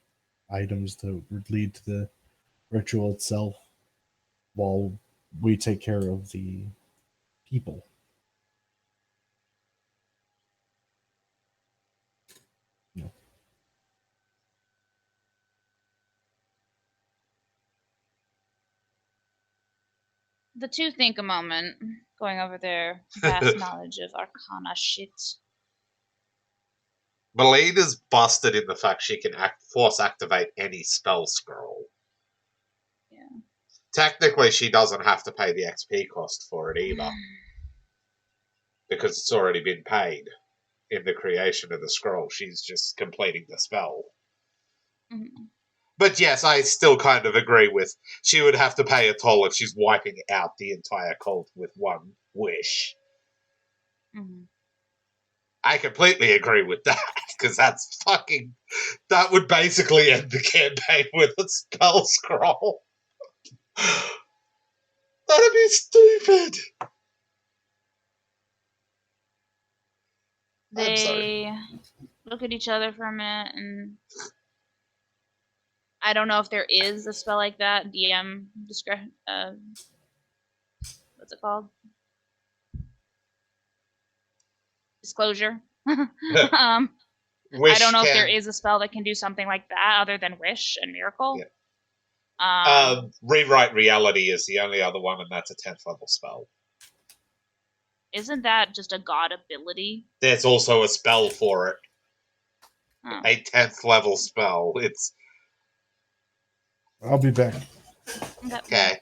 items that would lead to the ritual itself, while we take care of the people. No. The two think a moment, going over their vast knowledge of arcana shit. Melina's busted in the fact she can force activate any spell scroll. Yeah. Technically, she doesn't have to pay the XP cost for it either, because it's already been paid in the creation of the scroll. She's just completing the spell. Mm-hmm. But yes, I still kind of agree with she would have to pay a toll if she's wiping out the entire cult with one wish. Mm-hmm. I completely agree with that, because that would basically end the campaign with a spell scroll. That'd be stupid. They look at each other for a minute, and I don't know if there is a spell like that. DM what's it called? Disclosure. I don't know if there is a spell that can do something like that other than Wish and Miracle. Yeah. Rewrite Reality is the only other one, and that's a 10th level spell. Isn't that just a god ability? There's also a spell for it. Oh. A 10th level spell. I'll be back. Okay.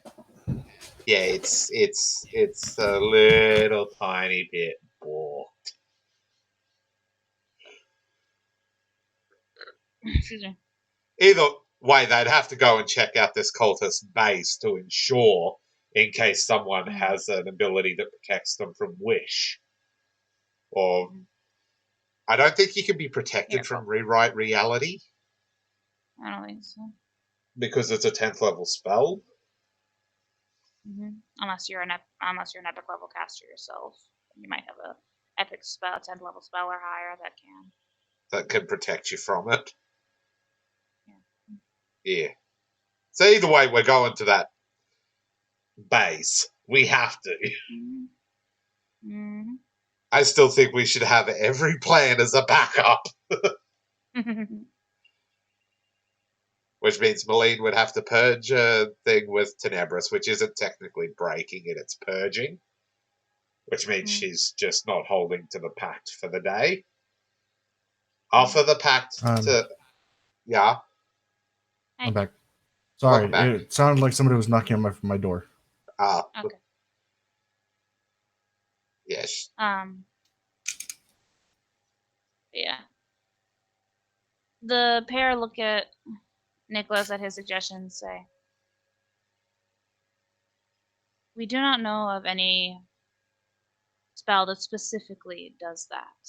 Yeah, it's a little tiny bit more. Excuse me. Either way, they'd have to go and check out this cultist base to ensure, in case someone has an ability that protects them from Wish. Or I don't think you can be protected from Rewrite Reality. I don't think so. Because it's a 10th level spell. Mm-hmm. Unless you're an epic level caster yourself, you might have a epic spell, 10th level spell or higher that can protect you from it. Yeah. Yeah. So either way, we're going to that base. We have to. Mm-hmm. Mm-hmm. I still think we should have every plan as a backup. Which means Melina would have to purge a thing with Tenebris, which isn't technically breaking it, it's purging. Which means she's just not holding to the pact for the day. Offer the pact to... Yeah? I'm back. Sorry, back. It sounded like somebody was knocking on my door. Okay. Yes. Yeah. The pair look at Nicholas at his suggestion and say, "We do not know of any spell that specifically does that.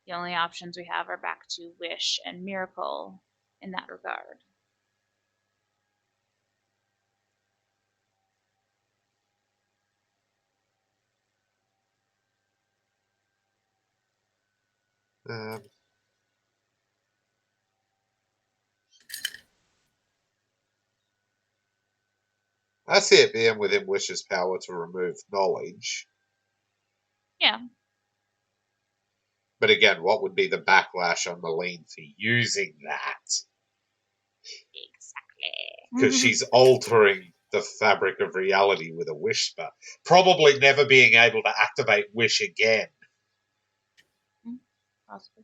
The only options we have are back to Wish and Miracle in that regard." I see it being within Wish's power to remove knowledge. Yeah. But again, what would be the backlash on Melina for using that? Exactly. Because she's altering the fabric of reality with a wish spell. Probably never being able to activate Wish again. Possibly.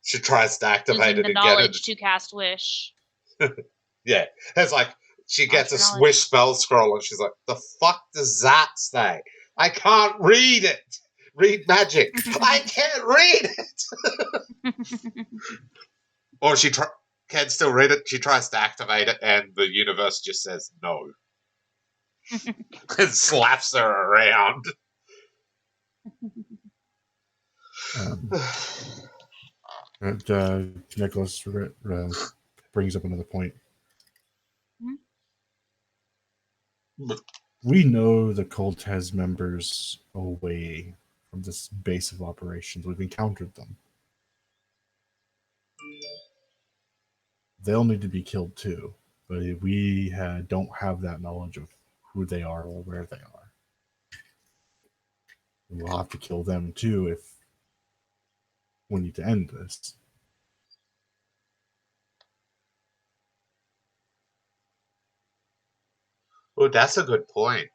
She tries to activate Using it the again. knowledge to cast Wish. Yeah. It's like she gets a Wish spell scroll and she's like, the fuck does that say? I can't read it. Read magic. I can't read it. Or she can still read it. She tries to activate it and the universe just says no. And slaps her around. Nicholas brings up another point. Mm-hmm. We know the cult has members away from this base of operations. We've encountered them. They'll need to be killed too, but we don't have that knowledge of who they are or where they are. We'll have to kill them too if we need to end this. Oh, that's a good point.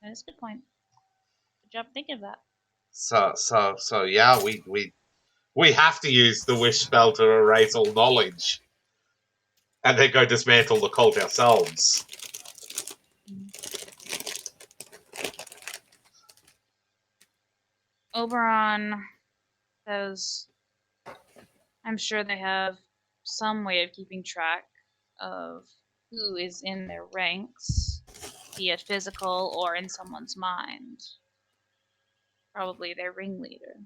That is a good point. Good job thinking of that. So yeah, we have to use the wish spell to erase all knowledge, and then go dismantle the cult ourselves. Oberon says, I'm sure they have some way of keeping track of who is in their ranks, be it physical or in someone's mind. Probably their ringleader.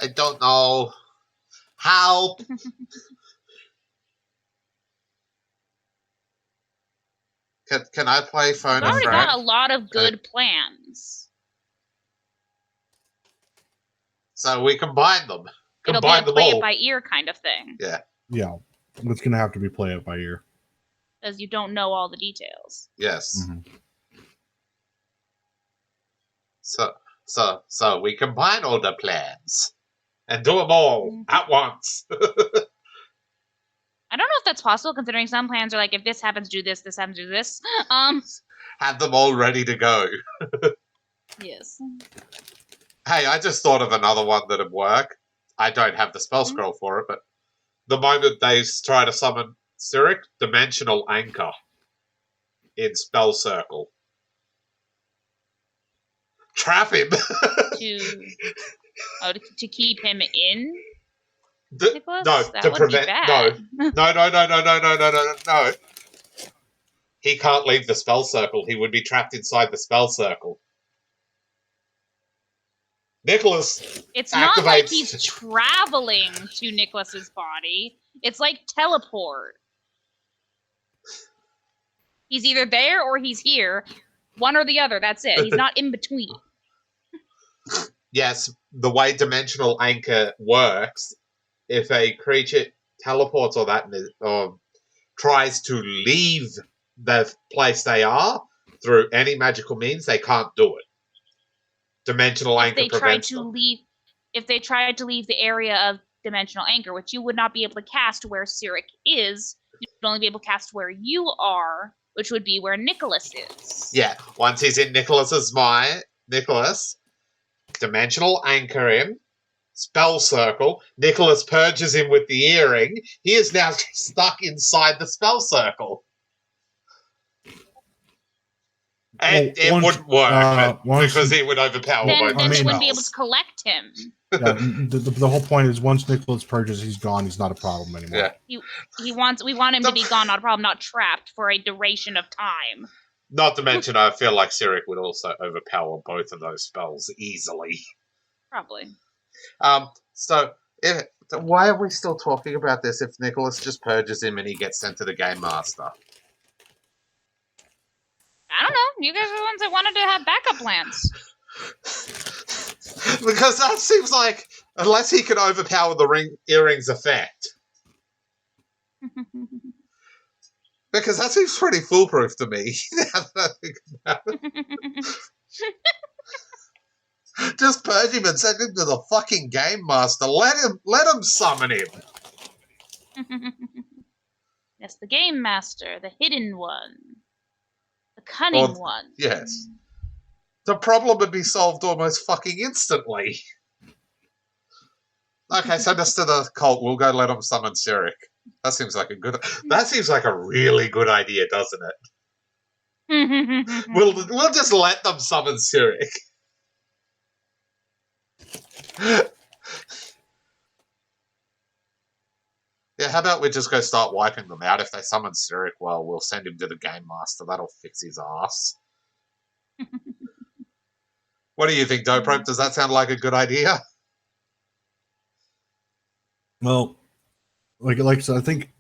I don't know. Help! Can I play phone We've a already friend? got a lot of good plans. So we combine them. It'll be a play it by ear kind of thing. Yeah. Yeah. It's going to have to be play it by ear. Because you don't know all the details. Yes. Mm-hmm. So we combine all the plans and do them all at once. I don't know if that's possible, considering some plans are like, if this happens, do this, this happens, do this. Have them all ready to go. Yes. Hey, I just thought of another one that'd work. I don't have the spell scroll for it, but the moment they try to summon Cyric, Dimensional Anchor in Spell Circle. Trap him! To keep him in? Nicholas? No, that to would prevent. Be bad. No. He can't leave the spell circle. He would be trapped inside the spell circle. Nicholas. It's not like he's traveling to Nicholas's body. It's like teleport. He's either there or he's here. One or the other. That's it. He's not in between. Yes, the way Dimensional Anchor works, if a creature teleports or that or tries to leave the place they are through any magical means, they can't do it. Dimensional Anchor prevents them. If they tried to leave the area of Dimensional Anchor, which you would not be able to cast where Cyric is, you'd only be able to cast where you are, which would be where Nicholas is. Yeah, once he's in Nicholas's mind, Dimensional Anchor him, Spell Circle, Nicholas purges him with the earring, he is now stuck inside the Spell Circle. And it wouldn't work because he would overpower both. Then they wouldn't be able to collect him. Yeah, the whole point is once Nicholas purges, he's gone. He's not a problem anymore. Yeah. We want him to be gone, not a problem, not trapped for a duration of time. Not to mention, I feel like Cyric would also overpower both of those spells easily. Probably. So why are we still talking about this if Nicholas just purges him and he gets sent to the Game Master? I don't know. You guys are the ones that wanted to have backup plans. Because that seems like, unless he can overpower the earring's effect. Because that seems pretty foolproof to me. Now that I think about it. Just purge him and send him to the fucking Game Master. Let him summon him. Yes, the Game Master, the hidden one. The cunning one. Yes. The problem would be solved almost fucking instantly. Okay, send us to the cult. We'll go let them summon Sirik. That seems like a really good idea, doesn't it? We'll just let them summon Sirik. Yeah, how about we just go start wiping them out? If they summon Sirik, well, we'll send him to the Game Master. That'll fix his ass. What do you think, Doprope? Does that sound like a good idea? Well, like I said, I think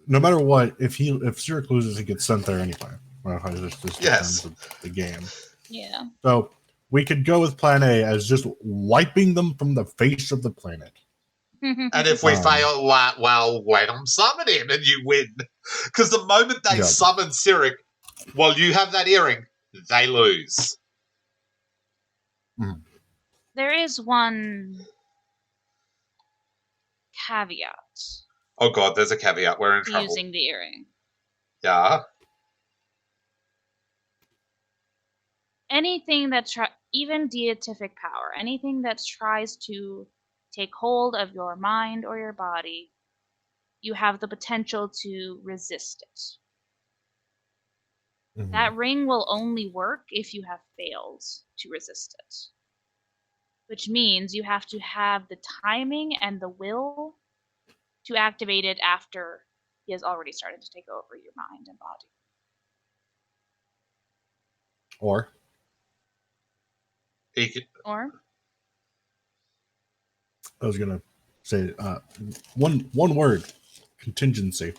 no matter what, if Sirik loses, he gets sent there anyway. Well, just Yes. The game. Yeah. So we could go with Plan A as just wiping them from the face of the planet. And if we fail, well, let them summon him and you win. Because the moment they summon Sirik, while you have that earring, they lose. There is one caveat. Oh god, there's a caveat. We're in trouble. Using the earring. Yeah. Anything that even deific power, anything that tries to take hold of your mind or your body, you have the potential to resist it. Mm-hmm. That ring will only work if you have failed to resist it. Which means you have to have the timing and the will to activate it after he has already started to take over your mind and body. Or I was gonna say one word: contingency.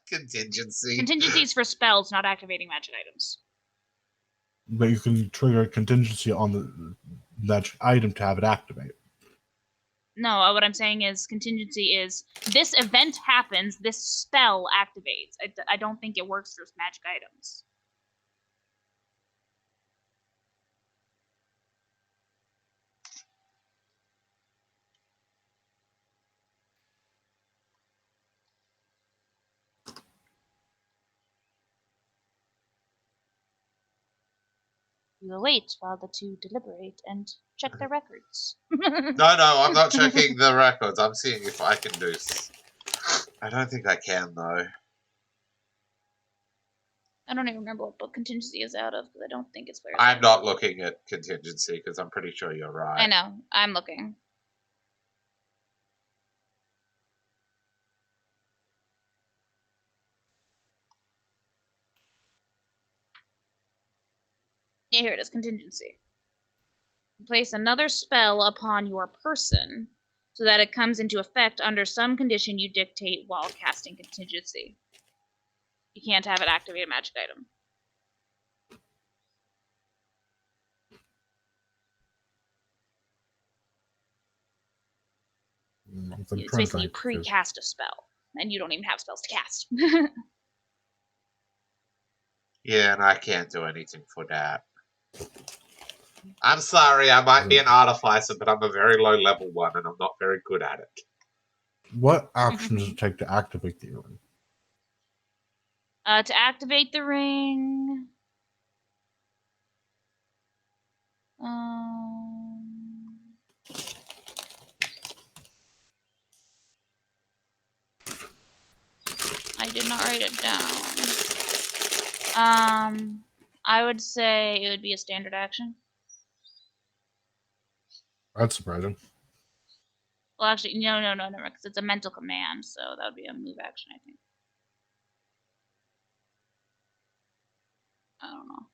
Contingency. Contingency is for spells, not activating magic items. But you can trigger a contingency on that item to have it activate. No, what I'm saying is contingency is this event happens, this spell activates. I don't think it works for magic items. We will wait while the two deliberate and check their records. No, I'm not checking the records. I'm seeing if I can do. I don't think I can, though. I don't even remember what book contingency is out of, because I don't think it's very. I'm not looking at contingency, because I'm pretty sure you're right. I know. I'm looking. Yeah, here it is, contingency. Place another spell upon your person so that it comes into effect under some condition you dictate while casting contingency. You can't have it activate a magic item. It's basically you pre-cast a spell, and you don't even have spells to cast. Yeah, and I can't do anything for that. I'm sorry, I might be an artificer, but I'm a very low level one, and I'm not very good at it. What action does it take to activate the ring? To activate the ring... I did not write it down. I would say it would be a standard action. That's surprising. Well, actually, no, because it's a mental command, so that would be a move action, I think. I don't know.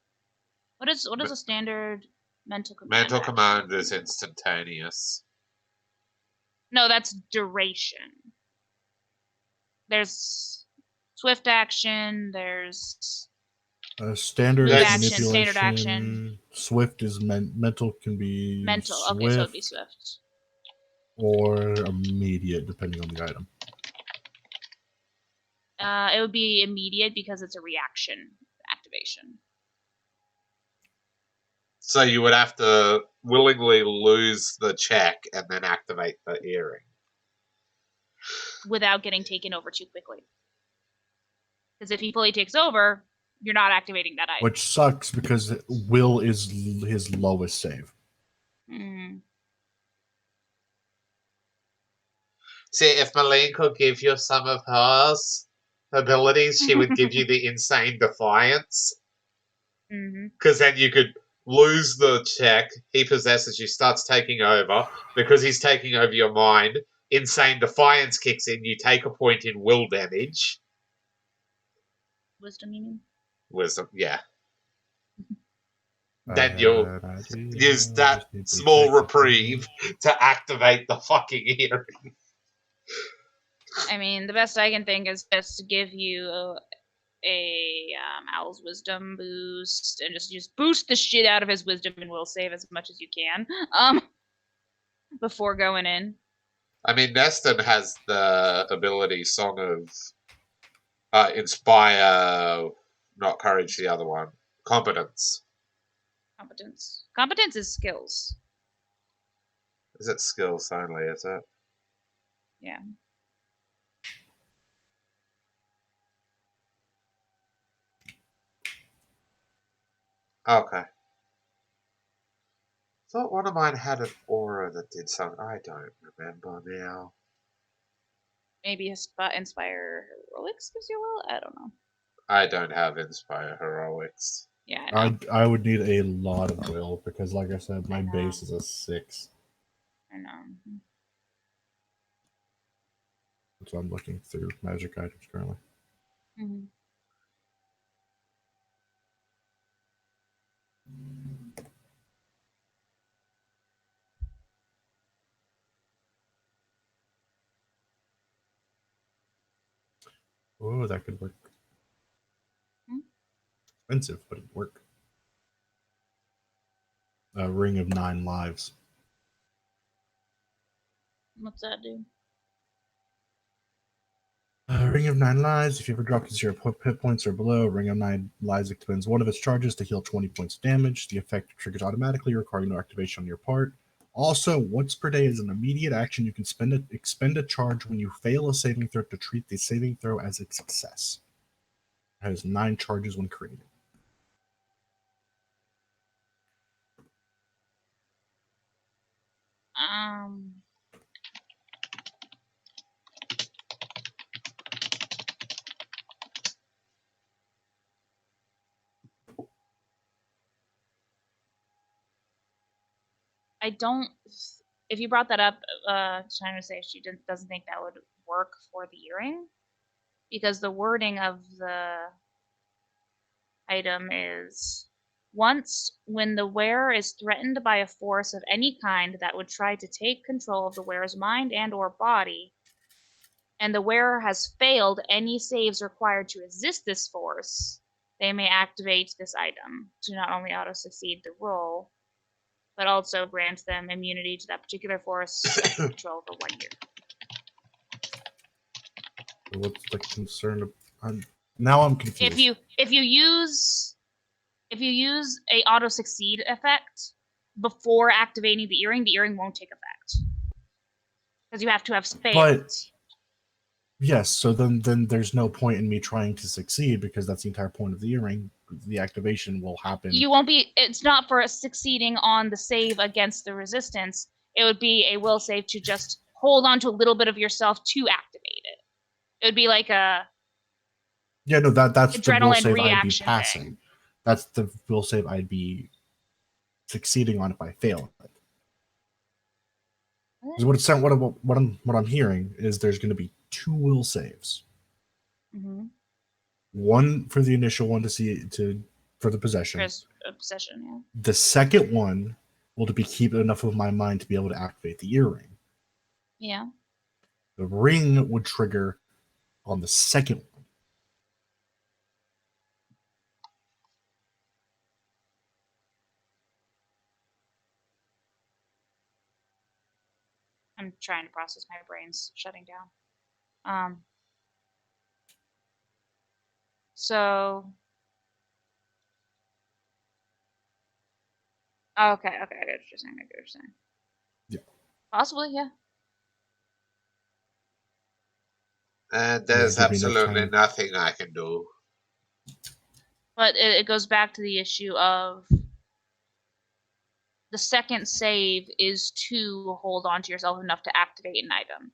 What is a standard mental command? Mental command is instantaneous. No, that's duration. There's swift action. There's standard action, standard action. Swift is mental, can be mental. Swift, okay, so it'd be swift. Or immediate, depending on the item. It would be immediate because it's a reaction activation. So you would have to willingly lose the check and then activate the earring. Without getting taken over too quickly. Because if he fully takes over, you're not activating that item. Which sucks because will is his lowest save. Mm. See, if Malene could give you some of hers abilities, she would give you the insane defiance. Because then you could lose the check, he possesses you, starts taking over. Because he's taking over your mind, insane defiance kicks in, you take a point in will damage. Wisdom, you mean? Wisdom, yeah. Then you'll use that small reprieve to activate the fucking hearing. I mean, the best I can think is just to give you a Owl's wisdom boost and just boost the shit out of his wisdom and will save as much as you can before going in. I mean, Neston has the ability Song of Inspire, not Courage, the other one. Competence. Competence is skills. Is it skills only, is it? Yeah. Okay. Thought one of mine had an aura that did something. I don't remember now. Maybe Inspire Heroics gives you will? I don't know. I don't have Inspire Heroics. Yeah, I know. I would need a lot of will because, like I said, my base is a 6. I know. So I'm looking through magic items currently. Oh, that could work. Expensive, but it'd work. A ring of 9 lives. What's that do? Ring of 9 lives. If you ever drop to 0 hit points or below, Ring of 9 lives expends one of its charges to heal 20 points of damage. The effect triggers automatically, requiring no activation on your part. Also, once per day is an immediate action. You can expend a charge when you fail a saving throw to treat the saving throw as a success. It has 9 charges when created. I don't. If you brought that up, trying to say she doesn't think that would work for the earring, because the wording of the item is once when the wearer is threatened by a force of any kind that would try to take control of the wearer's mind and or body, and the wearer has failed any saves required to resist this force, they may activate this item to not only auto-succeed the roll, but also grant them immunity to that particular force control for 1 year. What's the concern? Now I'm confused. If you use a auto succeed effect before activating the earring won't take effect because you have to have failed. But yes, so then there's no point in me trying to succeed because that's the entire point of the earring. The activation will happen. You won't be. It's not for succeeding on the save against the resistance. It would be a will save to just hold on to a little bit of yourself to activate it. It would be like a that's the will save I'd be passing. Thing. That's the will save I'd be succeeding on if I fail it. What I'm hearing is there's going to be 2 will saves. One for the initial one for the possession. Possession, yeah. The second one will be keep enough of my mind to be able to activate the earring. Yeah. The ring would trigger on the second one. I'm trying to process. My brain's shutting down. So. Okay, I get what you're saying. Yeah. Possibly, yeah. And there's absolutely nothing I can do. But it goes back to the issue of the second save is to hold on to yourself enough to activate an item.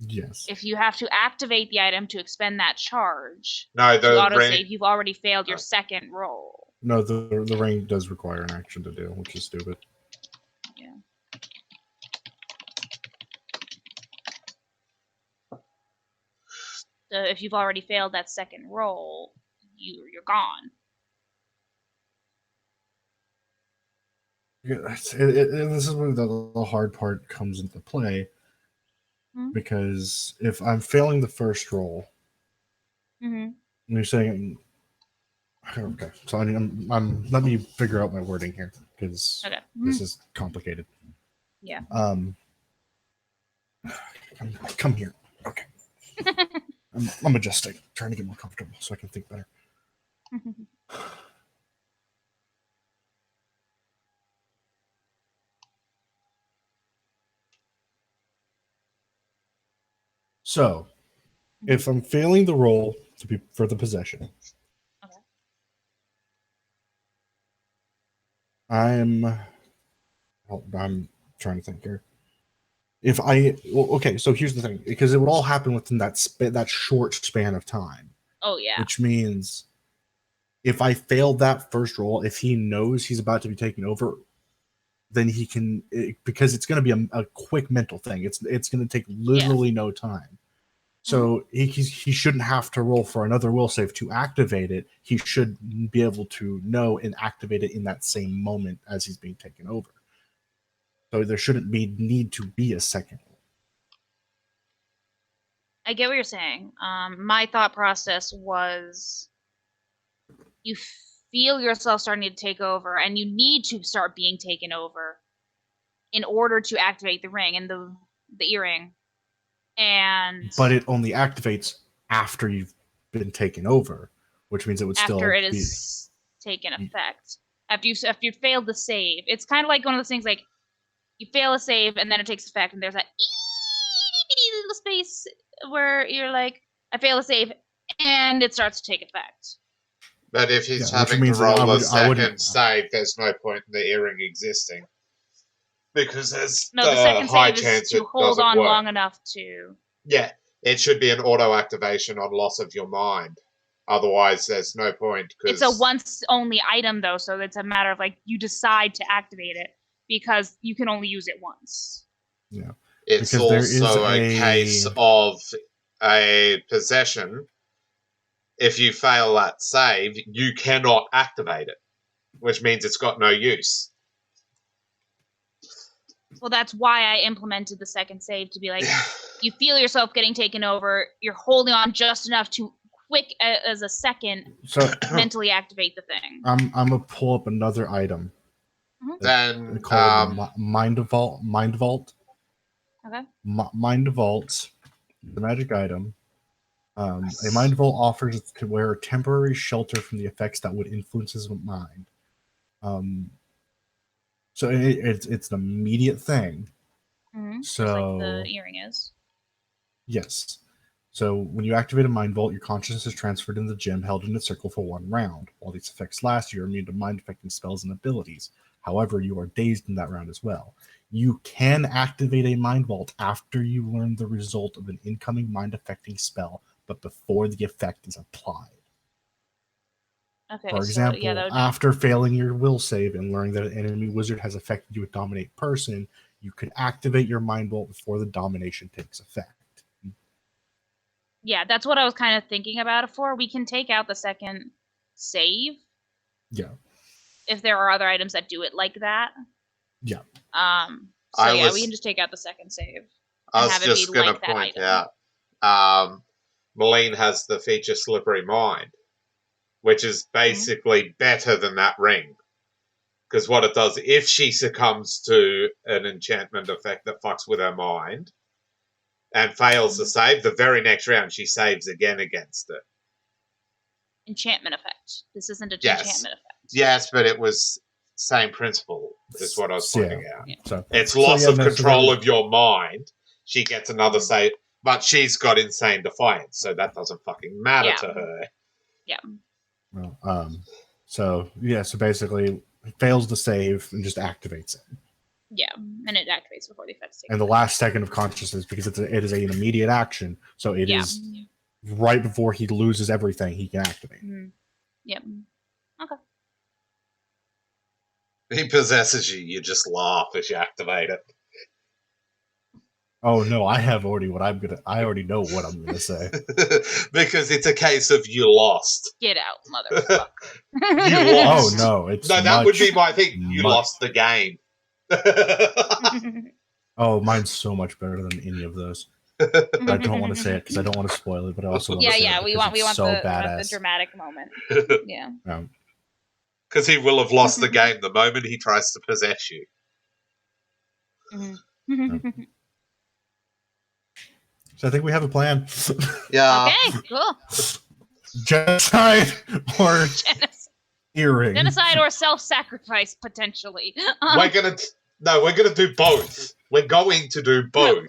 Yes. If you have to activate the item to expend that charge, No, to autosave, you've already failed your second roll. No, the ring does require an action to do, which is stupid. Yeah. So if you've already failed that second roll, you're gone. Yeah, this is where the hard part comes into play. Mm-hmm. Because if I'm failing the first roll, and you're saying, okay, so I'm let me figure out my wording here because this is complicated. Yeah. Come here. Okay. I'm adjusting, trying to get more comfortable so I can think better. So, if I'm failing the roll to be for the possession, I'm trying to think here. So here's the thing, because it would all happen within that short span of time. Oh yeah. Which means if I failed that first roll, if he knows he's about to be taken over, then he can, because it's going to be a quick mental thing. It's going to take literally no time. So he shouldn't have to roll for another will save to activate it. He should be able to know and activate it in that same moment as he's being taken over. So there shouldn't need to be a second. I get what you're saying. My thought process was you feel yourself starting to take over, and you need to start being taken over in order to activate the ring and the earring. But it only activates after you've been taken over, which means it would still after it is taken effect. After you failed the save, it's kind of like one of those things like you fail a save and then it takes effect, and there's that little space where you're like, I fail a save, and it starts to take effect. But if he's having to roll a second save, there's no point in the earring existing. Because there's the second high save chance is to hold on long enough to... Yeah, it should be an auto-activation on loss of your mind. Otherwise, there's no point. It's a once-only item, though, so it's a matter of, like, you decide to activate it because you can only use it once. Yeah. It's because also a case of a possession. If you fail that save, you cannot activate it, which means it's got no use. Well, that's why I implemented the second save, to be like, you feel yourself getting taken over, you're holding on just enough to quick as a second mentally activate the thing. I'm gonna pull up another item. Then called Mind Vault. Okay. Mind Vault, the magic item. A Mind Vault offers could wear a temporary shelter from the effects that would influence his mind. So it's an immediate thing. So just like the earring is. Yes. So when you activate a Mind Vault, your consciousness is transferred in the gem held in a circle for 1 round. While these effects last, you are immune to mind-affecting spells and abilities. However, you are dazed in that round as well. You can activate a Mind Vault after you learn the result of an incoming mind-affecting spell, but before the effect is applied. Okay, for example, after failing your will save and learning that an enemy wizard has affected you with Dominate Person, you could activate your Mind Vault before the domination takes effect. Yeah, that's what I was kind of thinking about it for. We can take out the second save. Yeah. If there are other items that do it like that. Yeah. We can just take out the second save. I was just going to point out, Malene has the feature Slippery Mind, which is basically better than that ring. Because what it does, if she succumbs to an enchantment effect that fucks with her mind and fails the save, the very next round she saves again against it. Enchantment effect. This isn't an enchantment effect. Yes, but it was same principle, is what I was pointing out. Yeah. So, it's loss of control of your mind. She gets another save, but she's got insane defiance, so that doesn't fucking matter to her. Yeah. Well, so basically, it fails the save and just activates it. Yeah, and it activates before the effects take. And the last second of consciousness, because it is an immediate action, so it is right before he loses everything, he can activate. Yep. Okay. He possesses you. You just laugh as you activate it. Oh no, I already know what I'm gonna say. Because it's a case of you lost. Get out, motherfucker. You lost. Oh no, that would be my thing. You lost the game. Oh, mine's so much better than any of those. I don't want to say it because I don't want to spoil it, but I also want to say it we want the dramatic moment. Yeah. Because he will have lost the game the moment he tries to possess you. So I think we have a plan. Yeah. Okay, cool. Genocide or earring. Genocide or self-sacrifice, potentially. We're gonna do both. We're going to do both.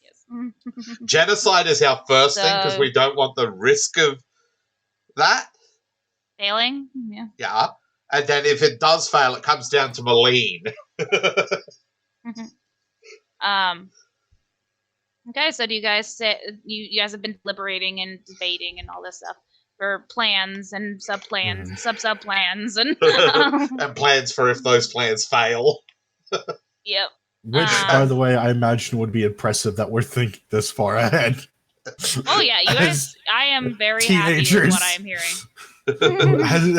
Yes. Genocide is our first thing because we don't want the risk of that. Failing? Yeah. Yeah. And then if it does fail, it comes down to Malene. Okay, so do you guys say you guys have been deliberating and debating and all this stuff for plans and sub-plans and sub-plans and and plans for if those plans fail. Yep. Which, by the way, I imagine would be impressive that we're thinking this far ahead. Oh yeah, you guys. I am very happy with what I am hearing.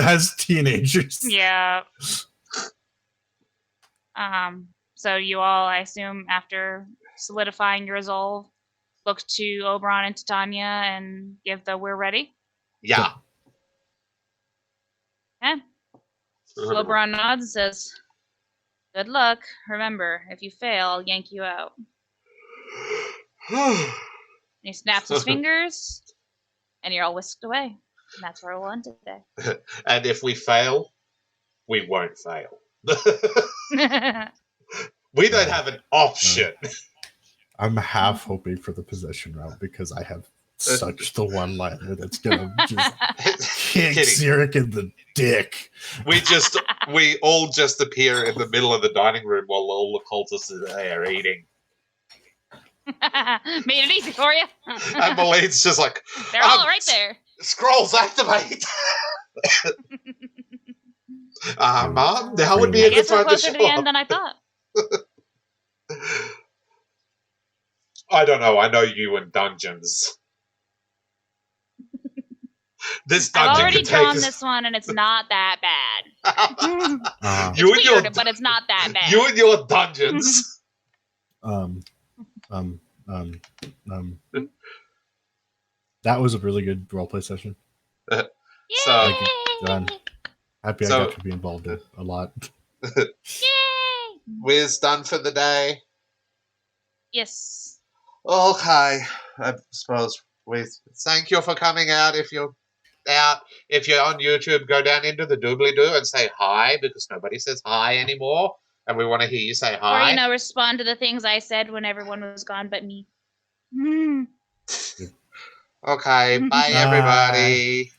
As teenagers. Yeah. So you all, I assume, after solidifying your resolve, look to Oberon and Titania and give the "we're ready." Yeah. Okay. Oberon nods and says, "Good luck. Remember, if you fail, I'll yank you out." And he snaps his fingers, and you're all whisked away. And that's where we'll end today. And if we fail, we won't fail. We don't have an option. I'm half hoping for the possession route because I have such the one-liner that's gonna just kick Xeric in the dick. We all just appear in the middle of the dining room while all the cultists are there eating. Made it easy for you. And Malene's just like, they're all right there. Scrolls activate. Mom, now would be a good time to show to the end than I thought. I don't know. I know you in dungeons. This dungeon I've already done this one, and it's not that bad. It's weird, but it's not that bad. You and your dungeons. That was a really good roleplay session. So I'm happy I got to be involved in a lot. Yay! We're done for the day. Yes. Okay. I suppose we thank you for coming out. If you're on YouTube, go down into the doobly-doo and say hi, because nobody says hi anymore, and we want to hear you say hi. Or, respond to the things I said when everyone was gone but me. Okay, bye everybody.